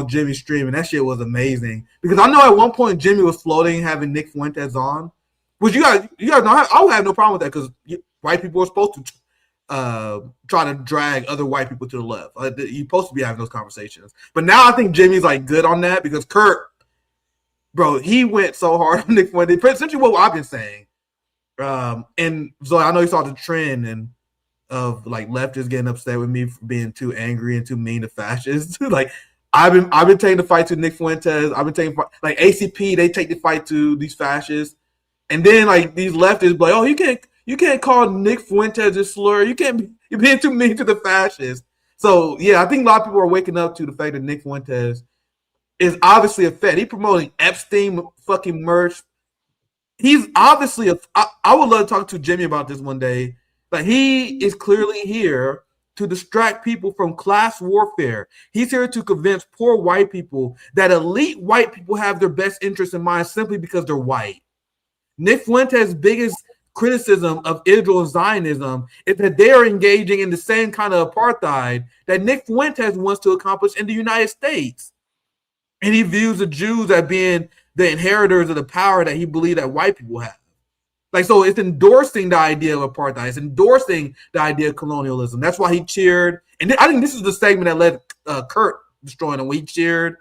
Speaker 2: Jimmy's stream, and that shit was amazing. Because I know at one point Jimmy was floating having Nick Fuentes on, which you guys know I would have no problem with that because white people are supposed to try to drag other white people to the left. You're supposed to be having those conversations. But now I think Jimmy's like good on that because Kurt, bro, he went so hard on Nick Fuentes. Essentially what I've been saying. And so I know you saw the trend and of like leftists getting upset with me for being too angry and too mean to fascists. Like I've been taking the fight to Nick Fuentes. I've been taking like ACP. They take the fight to these fascists, and then like these leftists be like, oh, you can't call Nick Fuentes a slur. You're being too mean to the fascists. So yeah, I think a lot of people are waking up to the fact that Nick Fuentes is obviously a Fed. He promoting Epstein fucking merch. He's obviously I would love to talk to Jimmy about this one day. But he is clearly here to distract people from class warfare. He's here to convince poor white people that elite white people have their best interests in mind simply because they're white. Nick Fuentes' biggest criticism of Israel and Zionism is that they are engaging in the same kind of apartheid that Nick Fuentes wants to accomplish in the United States. And he views the Jews as being the inheritors of the power that he believed that white people have. Like, so it's endorsing the idea of apartheid. It's endorsing the idea of colonialism. That's why he cheered. And I think this is the segment that led Kurt destroying him. When he cheered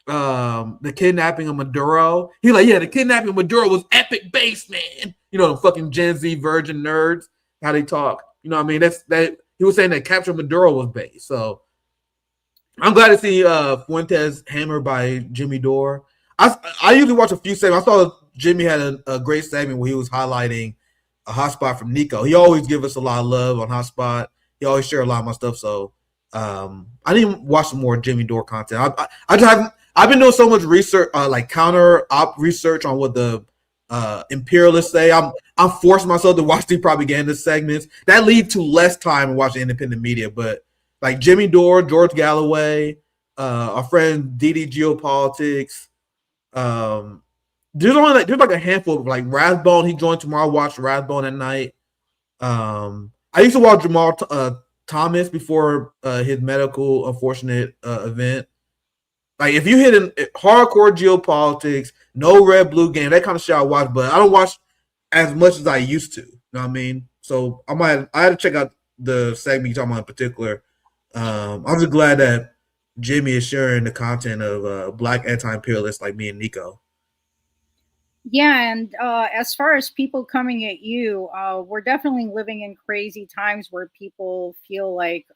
Speaker 2: the kidnapping of Maduro. He like, yeah, the kidnapping of Maduro was epic base, man. You know, the fucking Gen Z virgin nerds, how they talk. You know what I mean? That he was saying that capture Maduro was base. So I'm glad to see Fuentes hammered by Jimmy Dore. I usually watch a few segments. I saw Jimmy had a great segment where he was highlighting a hotspot from Nico. He always give us a lot of love on hotspot. He always share a lot of my stuff. So I didn't watch some more Jimmy Dore content. I just haven't. I've been doing so much research, like counter op research on what the imperialists say. I'm forcing myself to watch the propaganda segments that lead to less time watching independent media. But like Jimmy Dore, George Galloway, our friend DD Geopolitics. There's like a handful of like Rathbone. He joined tomorrow. Watch Rathbone at night. I used to watch Jamal Thomas before his medical unfortunate event. Like if you hit hardcore geopolitics, no red blue game, that kind of shit I watch, but I don't watch as much as I used to. You know what I mean? So I had to check out the segment you're talking about in particular. I'm just glad that Jimmy is sharing the content of black anti-imperialists like me and Nico.
Speaker 7: Yeah, and as far as people coming at you, we're definitely living in crazy times where people feel like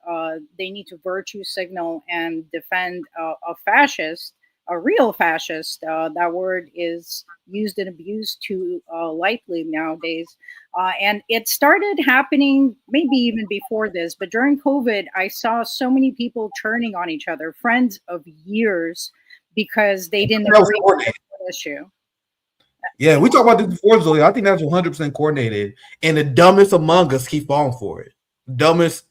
Speaker 7: they need to virtue signal and defend a fascist, a real fascist. That word is used and abused too lightly nowadays. And it started happening maybe even before this, but during COVID, I saw so many people turning on each other, friends of years, because they didn't agree with the issue.
Speaker 2: Yeah, we talked about this before, Zoe. I think that's 100% coordinated. And the dumbest among us keep falling for it. The dumbest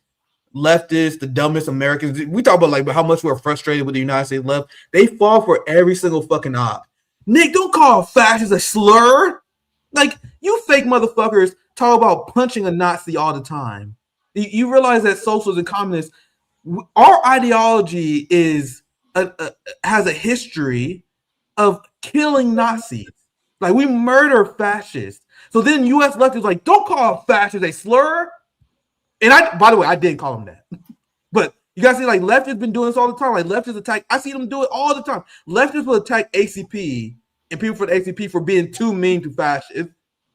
Speaker 2: leftists, the dumbest Americans. We talk about like how much we're frustrated with the United States left. They fall for every single fucking op. Nick, don't call fascists a slur. Like, you fake motherfuckers talk about punching a Nazi all the time. You realize that socialists and communists, our ideology has a history of killing Nazis. Like, we murder fascists. So then U.S. leftists like, don't call fascists a slur. And by the way, I did call them that. But you guys see, like, leftists been doing this all the time. Like, leftists attack. I see them do it all the time. Leftists will attack ACP and people for the ACP for being too mean to fascists.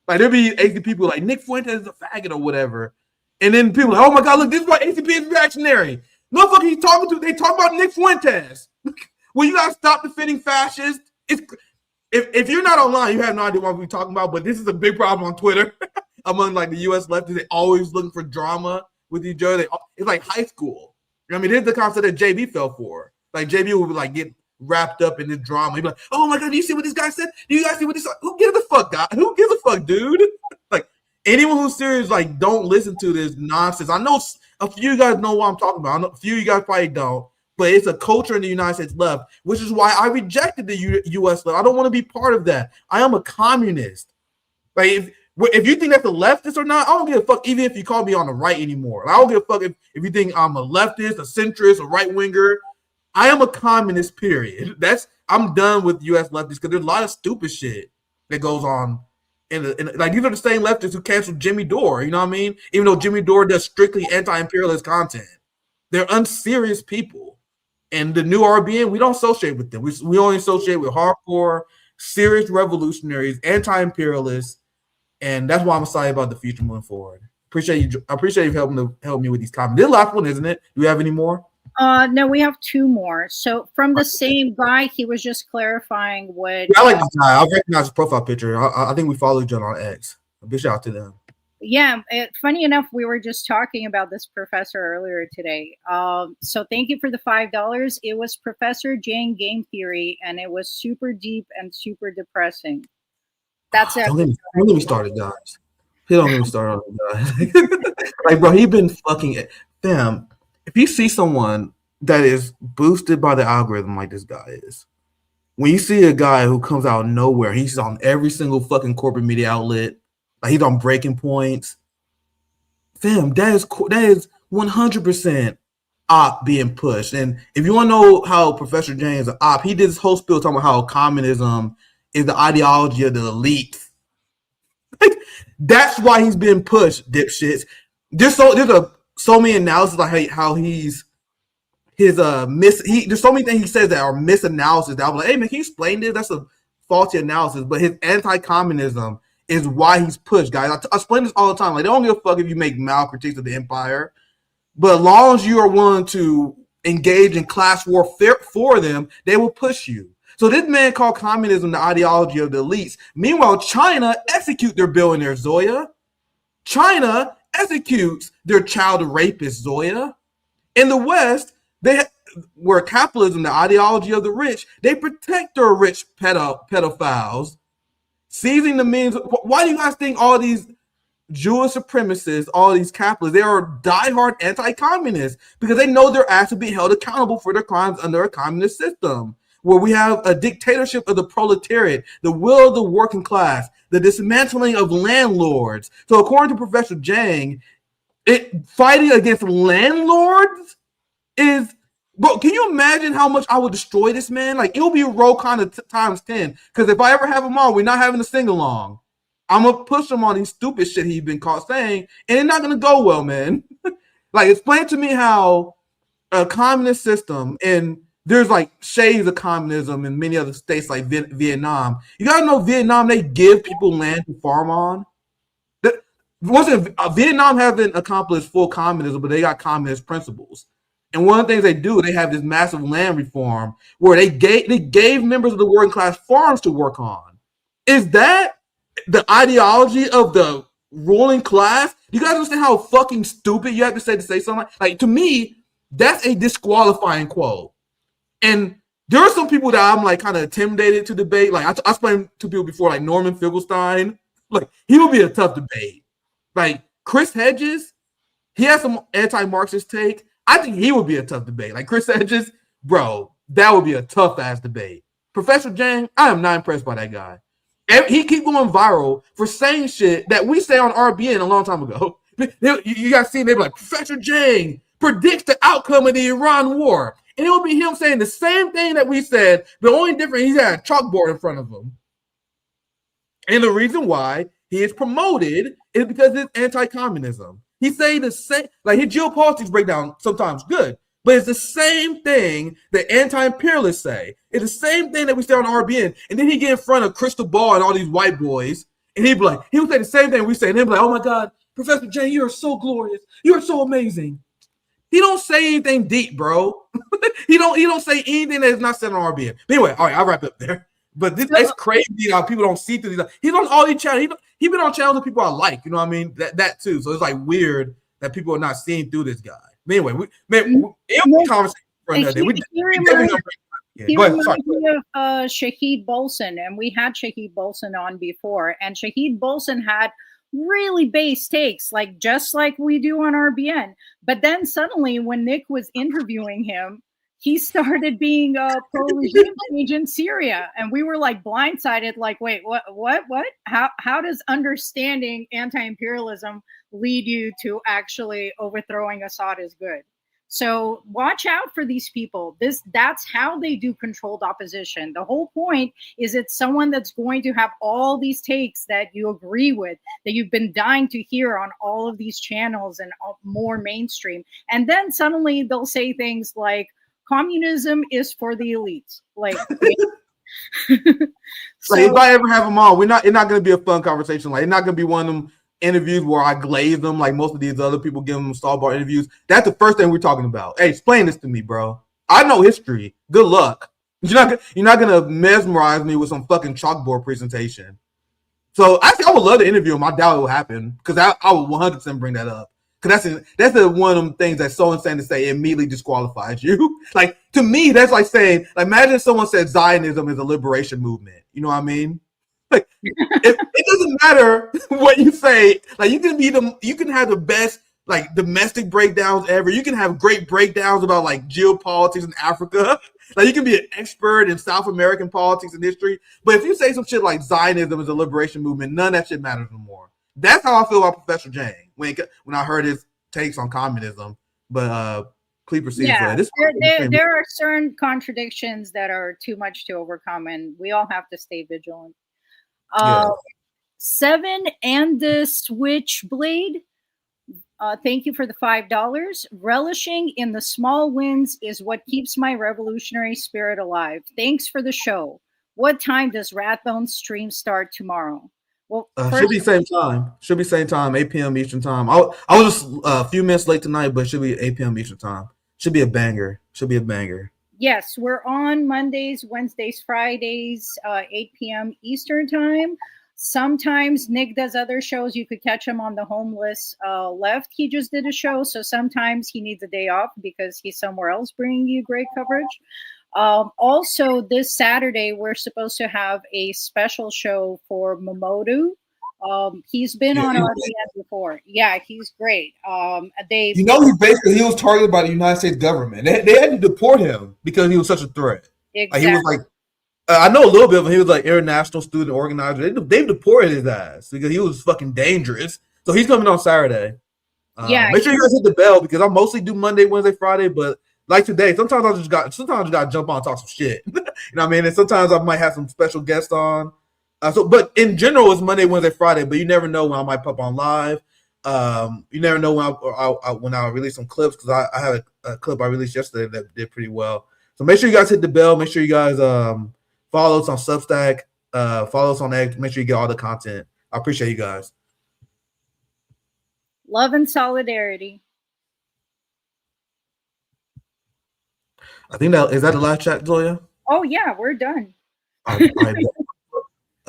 Speaker 2: Like, there'll be ACP people like, Nick Fuentes is a faggot or whatever. And then people like, oh my God, look, this is why ACP is reactionary. Motherfucker he's talking to, they talk about Nick Fuentes. Well, you gotta stop defending fascists. If you're not online, you have no idea what we're talking about, but this is a big problem on Twitter among like the U.S. leftists. They always looking for drama with each other. It's like high school. You know what I mean, this is the concept that JB fell for. Like JB would like get wrapped up in this drama. He'd be like, oh my God, do you see what this guy said? Do you guys see what this? Who gives a fuck, guy? Who gives a fuck, dude? Like anyone who's serious, like don't listen to this nonsense. I know a few of you guys know what I'm talking about. I know a few of you guys probably don't. but it's a culture in the United States left, which is why I rejected the U.S. left. I don't want to be part of that. I am a communist. Like, if you think that's a leftist or not, I don't give a fuck, even if you call me on the right anymore. Like, I don't give a fuck if you think I'm a leftist, a centrist, a right-winger. I am a communist, period. I'm done with U.S. leftists because there's a lot of stupid shit that goes on. Like, these are the same leftists who canceled Jimmy Dore, you know what I mean? Even though Jimmy Dore does strictly anti-imperialist content. They're unserious people. And the new RBN, we don't associate with them. We only associate with hardcore, serious revolutionaries, anti-imperialists, and that's why I'm excited about the future moving forward. I appreciate you helping me with these comments. This is the last one, isn't it? Do we have any more?
Speaker 7: No, we have two more. So from the same guy, he was just clarifying what.
Speaker 2: Yeah, I like this guy. I recognize his profile picture. I think we follow each other on X. A big shout out to them.
Speaker 7: Yeah, funny enough, we were just talking about this professor earlier today. So thank you for the $5. It was Professor Jane Game Theory, and it was super deep and super depressing. That's it.
Speaker 2: Don't get me started, guys. He don't get me started on the guy. Like, bro, he been fucking it. Damn. If you see someone that is boosted by the algorithm like this guy is, when you see a guy who comes out of nowhere, he's on every single fucking corporate media outlet, like he's on Breaking Points, fam, that is 100% op being pushed. And if you want to know how Professor James is an op, he did this whole spiel talking about how communism is the ideology of the elite. Like, that's why he's being pushed, dipshits. There's so many analysis like how there's so many things he says that are misanalysis that I'm like, hey man, can you explain this? That's a faulty analysis. But his anti-communism is why he's pushed, guys. I explain this all the time. Like, they don't give a fuck if you make malcritiques of the empire, but as long as you are willing to engage in class warfare for them, they will push you. So this man called communism the ideology of the elites. Meanwhile, China execute their billionaires, Zoya. China executes their child rapists, Zoya. In the West, where capitalism, the ideology of the rich, they protect their rich pedophiles, seizing the means. Why do you guys think all these Jewish supremacists, all these capitalists, they are diehard anti-communists because they know their ass will be held accountable for their crimes under a communist system, where we have a dictatorship of the proletariat, the will of the working class, the dismantling of landlords. So according to Professor Jang, fighting against landlords is, bro, can you imagine how much I would destroy this man? Like, it'll be roll kind of times 10. Because if I ever have him on, we're not having a sing-along. I'm going to push him on these stupid shit he's been caught saying, and it's not going to go well, man. Like, explain to me how a communist system, and there's like shades of communism in many other states like Vietnam. You got to know Vietnam, they give people land to farm on. Vietnam haven't accomplished full communism, but they got communist principles. And one of the things they do, they have this massive land reform where they gave members of the working class farms to work on. Is that the ideology of the ruling class? You guys understand how fucking stupid you have to say something like to me, that's a disqualifying quote. And there are some people that I'm like kind of intimidated to debate. Like I explained to people before, like Norman Finkelstein, like he would be a tough debate. Like Chris Hedges, he has some anti-Marxist take. I think he would be a tough debate. Like Chris Hedges, bro, that would be a tough ass debate. Professor Jang, I am not impressed by that guy. He keep going viral for saying shit that we say on RBN a long time ago. You guys see, they be like, Professor Jang predicts the outcome of the Iran war. And it will be him saying the same thing that we said, but only different, he's got a chalkboard in front of him. And the reason why he is promoted is because it's anti-communism. He say the same, like his geopolitics breakdown sometimes good, but it's the same thing that anti-imperialists say. It's the same thing that we say on RBN. And then he get in front of Crystal Ball and all these white boys, and he would say the same thing we say, and he'd be like, oh my God, Professor Jang, you are so glorious. You are so amazing. He don't say anything deep, bro. he don't say anything that is not said on RBN. But anyway, all right, I'll wrap up there. But it's crazy how people don't see through these. He's on all these channels. He's been on channels that people I like. You know what I mean? That too. So it's like weird that people are not seeing through this guy. But anyway, it was a conversation for another day.
Speaker 7: He reminds me of Shahid Bolson, and we had Shahid Bolson on before, and Shahid Bolson had really base takes, like just like we do on RBN. But then suddenly when Nick was interviewing him, he started being a pro-regime change in Syria. And we were like blindsided, like, wait, what? How does understanding anti-imperialism lead you to actually overthrowing Assad is good? So watch out for these people. That's how they do controlled opposition. The whole point is it's someone that's going to have all these takes that you agree with, that you've been dying to hear on all of these channels and more mainstream. And then suddenly they'll say things like, communism is for the elites. Like,
Speaker 2: so, like if I ever have them on, it's not going to be a fun conversation. Like, it's not going to be one of them interviews where I glaze them like most of these other people give them stall bar interviews. That's the first thing we're talking about. Hey, explain this to me, bro. I know history. Good luck. You're not gonna mesmerize me with some fucking chalkboard presentation. So actually, I would love to interview him. I doubt it will happen because I would 100% bring that up. Because that's one of them things that's so insane to say it immediately disqualifies you. Like, to me, that's like saying, like, imagine if someone said Zionism is a liberation movement. You know what I mean? Like, it doesn't matter what you say. Like, you can have the best like domestic breakdowns ever. You can have great breakdowns about like geopolitics in Africa. Like, you can be an expert in South American politics and history. But if you say some shit like Zionism is a liberation movement, none of that shit matters anymore. That's how I feel about Professor Jang when I heard his takes on communism. But please proceed.
Speaker 7: Yeah, there are certain contradictions that are too much to overcome, and we all have to stay vigilant. 7 and the Switchblade. Thank you for the $5. Relishing in the small wins is what keeps my revolutionary spirit alive. Thanks for the show. What time does Rathbone's stream start tomorrow? Well,
Speaker 2: should be same time. 8 p.m. Eastern time. I was just a few minutes late tonight, but it should be 8 p.m. Eastern time. Should be a banger.
Speaker 7: Yes, we're on Mondays, Wednesdays, Fridays, 8 p.m. Eastern time. Sometimes Nick does other shows. You could catch him on the Homeless Left. He just did a show, so sometimes he needs a day off because he's somewhere else bringing you great coverage. Also, this Saturday, we're supposed to have a special show for Momodu. He's been on RBN before. Yeah, he's great. He
Speaker 2: was targeted by the United States government. They had to deport him because he was such a threat.
Speaker 7: Exactly.
Speaker 2: He was like, I know a little bit of him. He was like international student organizer. They deported his ass because he was fucking dangerous. So he's coming on Saturday. Make sure you guys hit the bell because I mostly do Monday, Wednesday, Friday, but like today, sometimes I just got to jump on and talk some shit. You know what I mean? And sometimes I might have some special guests on. But in general, it's Monday, Wednesday, Friday. But you never know when I might pop on live. You never know when I release some clips because I have a clip I released yesterday that did pretty well. So make sure you guys hit the bell. Make sure you guys follow us on Substack. Follow us on X. Make sure you get all the content. I appreciate you guys.
Speaker 7: Love and solidarity.
Speaker 2: I think is that the last chat, Zoya?
Speaker 7: Oh yeah, we're done.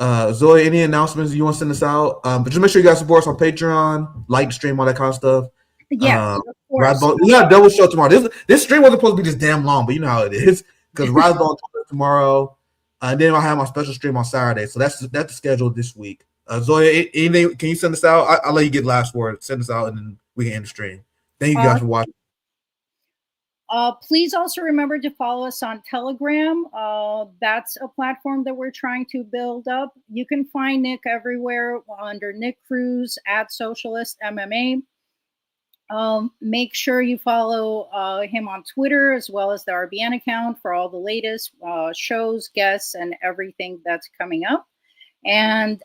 Speaker 2: Zoya, any announcements you want to send us out? But just make sure you guys support us on Patreon, like the stream, all that kind of stuff.
Speaker 7: Yeah, of course.
Speaker 2: We got a double show tomorrow. This stream wasn't supposed to be this damn long, but you know how it is because Razzball tomorrow, and then I have my special stream on Saturday. So that's the schedule this week. Zoya, anything? Can you send us out? I'll let you get last word. Send us out, and then we can end the stream. Thank you guys for watching.
Speaker 7: Please also remember to follow us on Telegram. That's a platform that we're trying to build up. You can find Nick everywhere under Nick Cruse at Socialist MMA. Make sure you follow him on Twitter as well as the RBN account for all the latest shows, guests, and everything that's coming up. And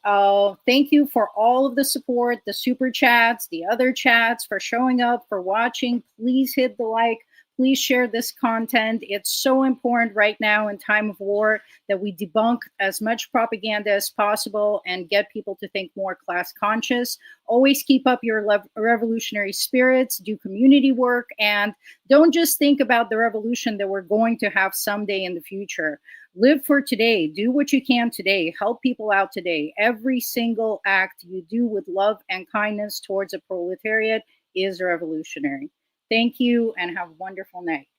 Speaker 7: thank you for all of the support, the super chats, the other chats, for showing up, for watching. Please hit the like. Please share this content. It's so important right now in time of war that we debunk as much propaganda as possible and get people to think more class conscious. Always keep up your revolutionary spirits, do community work, and don't just think about the revolution that we're going to have someday in the future. Live for today. Do what you can today. Help people out today. Every single act you do with love and kindness towards a proletariat is revolutionary. Thank you and have a wonderful night.